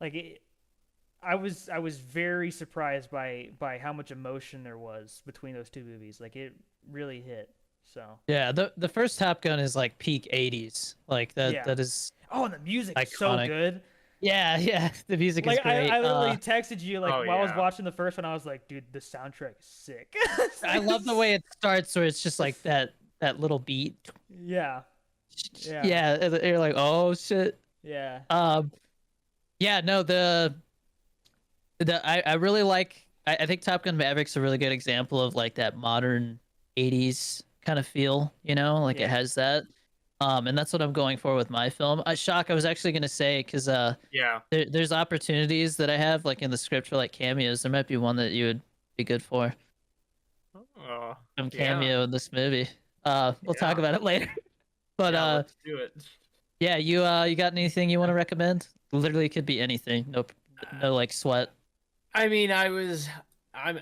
[SPEAKER 2] like it, I was very surprised by how much emotion there was between those two movies. Like it really hit. So
[SPEAKER 1] Yeah, the first Top Gun is like peak 80s. Like that
[SPEAKER 2] yeah.
[SPEAKER 1] that is
[SPEAKER 2] Oh, and the music's so
[SPEAKER 1] iconic.
[SPEAKER 2] good.
[SPEAKER 1] Yeah, yeah, the music is
[SPEAKER 2] Like
[SPEAKER 1] great.
[SPEAKER 2] I literally texted you like
[SPEAKER 3] Oh
[SPEAKER 2] while I was
[SPEAKER 3] yeah.
[SPEAKER 2] watching the first one. I was like, dude, the soundtrack is sick.
[SPEAKER 1] I love the way it starts where it's just like that little beat.
[SPEAKER 2] Yeah, yeah,
[SPEAKER 1] Yeah, and you're like, "Oh shit."
[SPEAKER 2] yeah,
[SPEAKER 1] Um yeah, no, I really like I think Top Gun Maverick's a really good example of like that modern 80s kind of feel, you know? Like it
[SPEAKER 2] yeah.
[SPEAKER 1] has that. And that's what I'm going for with my film. Shock, I was actually gonna say because
[SPEAKER 3] Yeah.
[SPEAKER 1] there's opportunities that I have like in the script for like cameos. There might be one that you would be good for.
[SPEAKER 3] Oh,
[SPEAKER 1] Some
[SPEAKER 3] yeah.
[SPEAKER 1] cameo in this movie. We'll talk
[SPEAKER 3] Yeah.
[SPEAKER 1] about it later. But
[SPEAKER 3] Yeah, let's do it.
[SPEAKER 1] yeah, you got anything you want to recommend? Literally could be anything. No like sweat.
[SPEAKER 3] I mean, I'm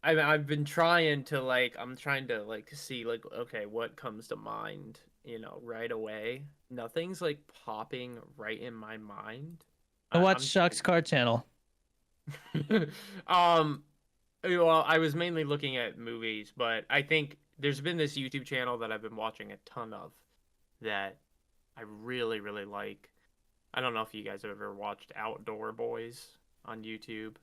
[SPEAKER 3] I've been trying to like I'm trying to like see like okay, what comes to mind, right away. Nothing's like popping right in my mind.
[SPEAKER 1] I watch
[SPEAKER 3] I'm
[SPEAKER 1] Shock's Car Channel.
[SPEAKER 3] um well, I was mainly looking at movies, but I think there's been this YouTube channel that I've been watching a ton of that I really like. I don't know if you guys have ever watched Outdoor Boys on YouTube,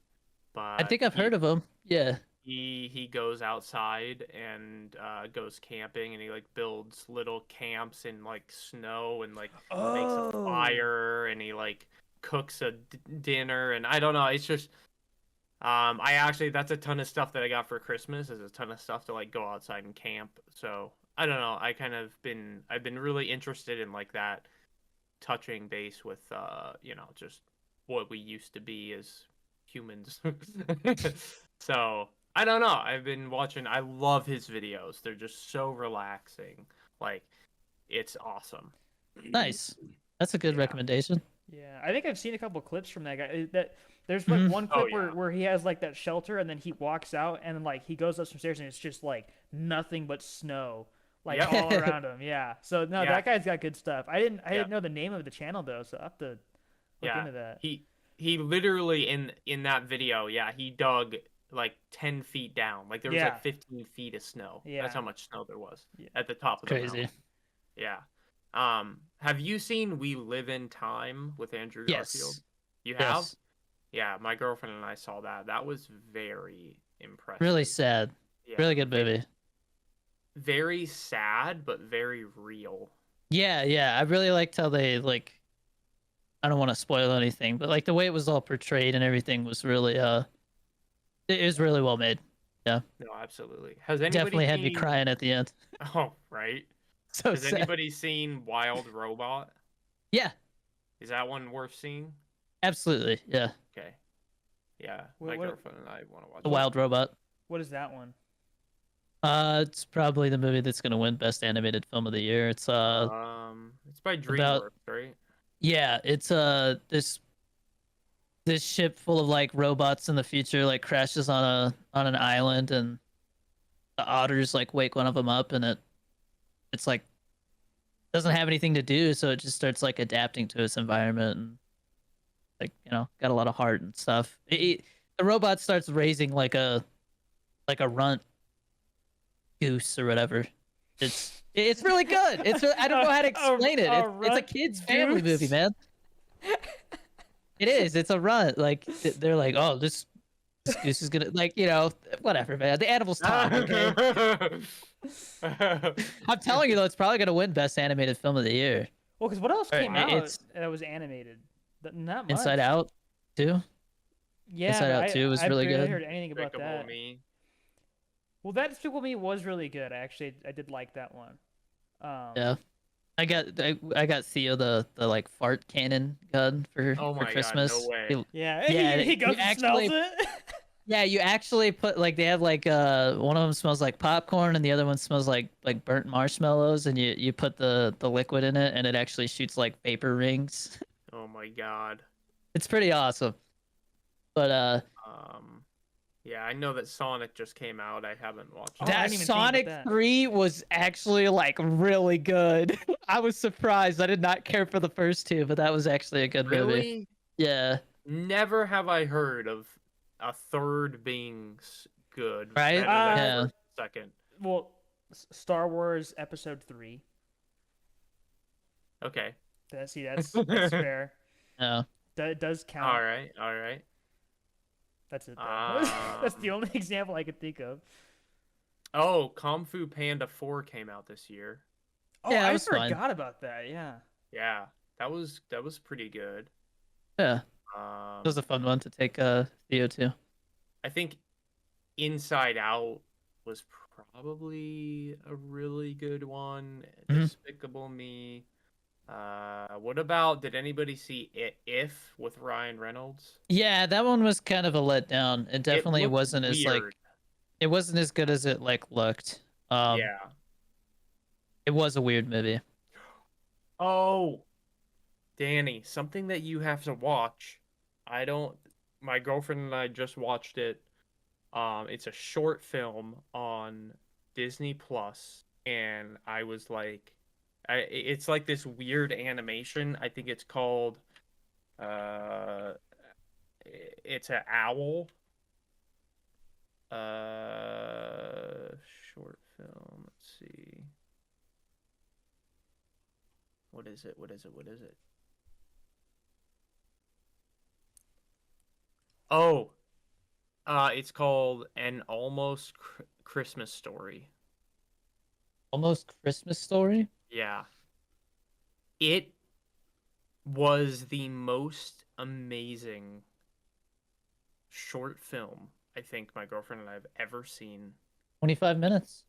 [SPEAKER 1] I
[SPEAKER 3] but
[SPEAKER 1] think I've heard of him. Yeah.
[SPEAKER 3] he goes outside and goes camping, and he like builds little camps in like snow and like makes a
[SPEAKER 2] Oh,
[SPEAKER 3] fire, and he like cooks a dinner, and I don't know, it's just I actually that's a ton of stuff that I got for Christmas is a ton of stuff to like go outside and camp. So I don't know, I've been really interested in like that touching base with just what we used to be as humans. So I don't know. I've been watching. I love his videos. They're just so relaxing. Like it's awesome.
[SPEAKER 1] Nice. That's a good
[SPEAKER 3] Yeah.
[SPEAKER 1] recommendation.
[SPEAKER 2] yeah. I think I've seen a couple clips from that guy. That there's like
[SPEAKER 1] Hmm.
[SPEAKER 2] one
[SPEAKER 3] Oh
[SPEAKER 2] clip where
[SPEAKER 3] yeah.
[SPEAKER 2] where he has like that shelter, and then he walks out, and then like he goes up some stairs, and it's just like nothing but snow, like
[SPEAKER 3] Yep.
[SPEAKER 2] all around him. Yeah. So no,
[SPEAKER 3] Yeah.
[SPEAKER 2] that guy's got good stuff. I
[SPEAKER 3] Yeah.
[SPEAKER 2] didn't know the name of the channel though, so I will have to look into that.
[SPEAKER 3] He literally in that video, yeah, he dug like 10 feet down. Like there was
[SPEAKER 2] Yeah.
[SPEAKER 3] like 15 feet of snow.
[SPEAKER 2] Yeah.
[SPEAKER 3] That's how much snow there was
[SPEAKER 2] Yeah.
[SPEAKER 3] at the top of the
[SPEAKER 1] Crazy.
[SPEAKER 3] mountain. Yeah. Have you seen We Live in Time with Andrew Garfield?
[SPEAKER 1] Yes.
[SPEAKER 3] You have?
[SPEAKER 1] Yes.
[SPEAKER 3] Yeah, my girlfriend and I saw that. That was very impressive.
[SPEAKER 1] Really sad.
[SPEAKER 3] Yeah,
[SPEAKER 1] Really good movie.
[SPEAKER 3] very sad, but very real.
[SPEAKER 1] Yeah, yeah. I really liked how they like. I don't want to spoil anything, but like the way it was all portrayed and everything was really it was really well made. Yeah,
[SPEAKER 3] No, absolutely. Has anybody
[SPEAKER 1] definitely had me
[SPEAKER 3] seen...
[SPEAKER 1] crying at the end.
[SPEAKER 3] Oh, right.
[SPEAKER 1] So
[SPEAKER 3] Has
[SPEAKER 1] sad.
[SPEAKER 3] anybody seen Wild Robot?
[SPEAKER 1] Yeah,
[SPEAKER 3] Is that one worth seeing?
[SPEAKER 1] absolutely. Yeah,
[SPEAKER 3] Okay. Yeah, my
[SPEAKER 2] What-
[SPEAKER 3] girlfriend and I want to watch
[SPEAKER 1] The
[SPEAKER 3] it.
[SPEAKER 1] Wild Robot.
[SPEAKER 2] What is that one?
[SPEAKER 1] It's probably the movie that's gonna win Best Animated Film of the Year. It's
[SPEAKER 3] It's by DreamWorks, right?
[SPEAKER 1] yeah, it's this ship full of like robots in the future like crashes on an island, and the otters like wake one of them up, and it's like doesn't have anything to do, so it just starts like adapting to its environment, and like got a lot of heart and stuff. The robot starts raising like a runt goose or whatever. It's really good. I don't know how to explain it. It's a
[SPEAKER 2] runt
[SPEAKER 1] kids family
[SPEAKER 2] goose?
[SPEAKER 1] movie, man. It is. It's a runt. Like they're like, oh, this goose is gonna like whatever, man. The animals talk. Okay. I'm telling you though, it's probably gonna win Best Animated Film of the Year.
[SPEAKER 2] Well, because what else
[SPEAKER 1] Or
[SPEAKER 2] came out
[SPEAKER 1] it's-
[SPEAKER 2] that was animated? Not much.
[SPEAKER 1] Inside Out, too.
[SPEAKER 2] Yeah,
[SPEAKER 1] Inside
[SPEAKER 2] but
[SPEAKER 1] Out 2 was really
[SPEAKER 2] I barely
[SPEAKER 1] good.
[SPEAKER 2] heard anything about
[SPEAKER 3] Despicable
[SPEAKER 2] that.
[SPEAKER 3] Me.
[SPEAKER 2] Well, that Despicable Me was really good. I did like that one.
[SPEAKER 1] Yeah. I got Theo the like fart cannon gun for
[SPEAKER 3] Oh my God,
[SPEAKER 1] Christmas.
[SPEAKER 3] no way.
[SPEAKER 2] Yeah,
[SPEAKER 1] Yeah,
[SPEAKER 2] he
[SPEAKER 1] you
[SPEAKER 2] goes and
[SPEAKER 1] actually-
[SPEAKER 2] smells it.
[SPEAKER 1] Yeah, you actually put like they have like one of them smells like popcorn and the other one smells like burnt marshmallows, and you put the liquid in it and it actually shoots like vapor rings.
[SPEAKER 3] Oh my God.
[SPEAKER 1] It's pretty awesome. But
[SPEAKER 3] Yeah, I know that Sonic just came out. I haven't watched
[SPEAKER 2] Oh,
[SPEAKER 3] it.
[SPEAKER 2] I
[SPEAKER 1] that
[SPEAKER 2] didn't even think about
[SPEAKER 1] Sonic
[SPEAKER 2] that.
[SPEAKER 1] 3 was actually like really good. I was surprised. I did not care for the first two, but that was actually a good movie.
[SPEAKER 3] Really?
[SPEAKER 1] Yeah.
[SPEAKER 3] Never have I heard of a third being good.
[SPEAKER 1] Right?
[SPEAKER 3] better than the
[SPEAKER 1] Yeah.
[SPEAKER 3] first, second.
[SPEAKER 2] Well, Star Wars Episode 3.
[SPEAKER 3] Okay.
[SPEAKER 2] That's fair.
[SPEAKER 1] Yeah.
[SPEAKER 2] That does count.
[SPEAKER 3] All right. All right.
[SPEAKER 2] That's it. Though. That's the only example I could think of.
[SPEAKER 3] Oh, Kung Fu Panda 4 came out this year.
[SPEAKER 2] Oh,
[SPEAKER 1] Yeah, it
[SPEAKER 2] I
[SPEAKER 1] was fun.
[SPEAKER 2] forgot about that. Yeah.
[SPEAKER 3] Yeah, that was pretty good.
[SPEAKER 1] Yeah. It was a fun one to take Theo to.
[SPEAKER 3] I think Inside Out was probably a really good one.
[SPEAKER 1] Mhm.
[SPEAKER 3] Despicable Me. What about, did anybody see If with Ryan Reynolds?
[SPEAKER 1] Yeah, that one was kind of a letdown. It definitely
[SPEAKER 3] looked
[SPEAKER 1] wasn't as like
[SPEAKER 3] weird.
[SPEAKER 1] it wasn't as good as it like looked.
[SPEAKER 3] Yeah.
[SPEAKER 1] It was a weird movie.
[SPEAKER 3] Oh, Danny, something that you have to watch. My girlfriend and I just watched it. It's a short film on Disney Plus, and I was like, it's like this weird animation. I think it's called, it's an owl. Short film. Let's see. What is it? Oh, it's called An Almost Christmas Story.
[SPEAKER 1] Almost Christmas Story.
[SPEAKER 3] Yeah. It was the most amazing short film I think my girlfriend and I have ever seen.
[SPEAKER 1] 25 minutes.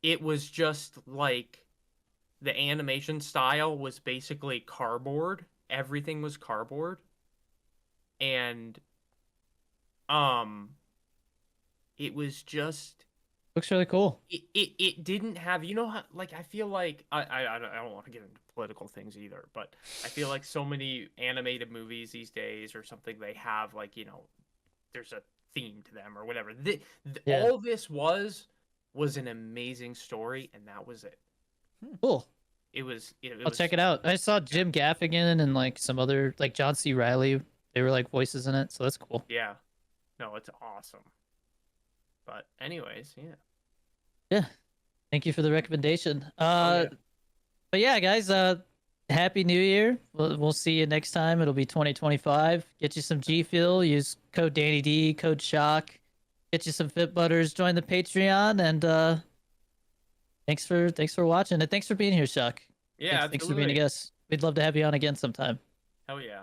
[SPEAKER 3] It was just like the animation style was basically cardboard. Everything was cardboard. And it was just
[SPEAKER 1] Looks really cool.
[SPEAKER 3] it didn't have, how, like, I feel like I don't want to get into political things either, but I feel like so many animated movies these days or something, they have like, there's a theme to them or whatever.
[SPEAKER 1] Yeah.
[SPEAKER 3] All this was an amazing story, and that was it.
[SPEAKER 1] Cool.
[SPEAKER 3] It was
[SPEAKER 1] I'll check it out. I saw Jim Gaffigan and like some other like John C. Riley. They were like voices in it, so that's cool.
[SPEAKER 3] Yeah. No, it's awesome. But anyways, yeah.
[SPEAKER 1] Yeah. Thank you for the recommendation.
[SPEAKER 3] Yeah.
[SPEAKER 1] But yeah, guys, Happy New Year. We'll see you next time. It'll be 2025. Get you some GFUEL. Use code DannyD, code Shock. Get you some Fit Butters. Join the Patreon, and thanks for watching, and thanks for being here, Shock.
[SPEAKER 3] Yeah,
[SPEAKER 1] Thanks for being a
[SPEAKER 3] absolutely.
[SPEAKER 1] guest. We'd love to have you on again sometime.
[SPEAKER 3] Hell yeah.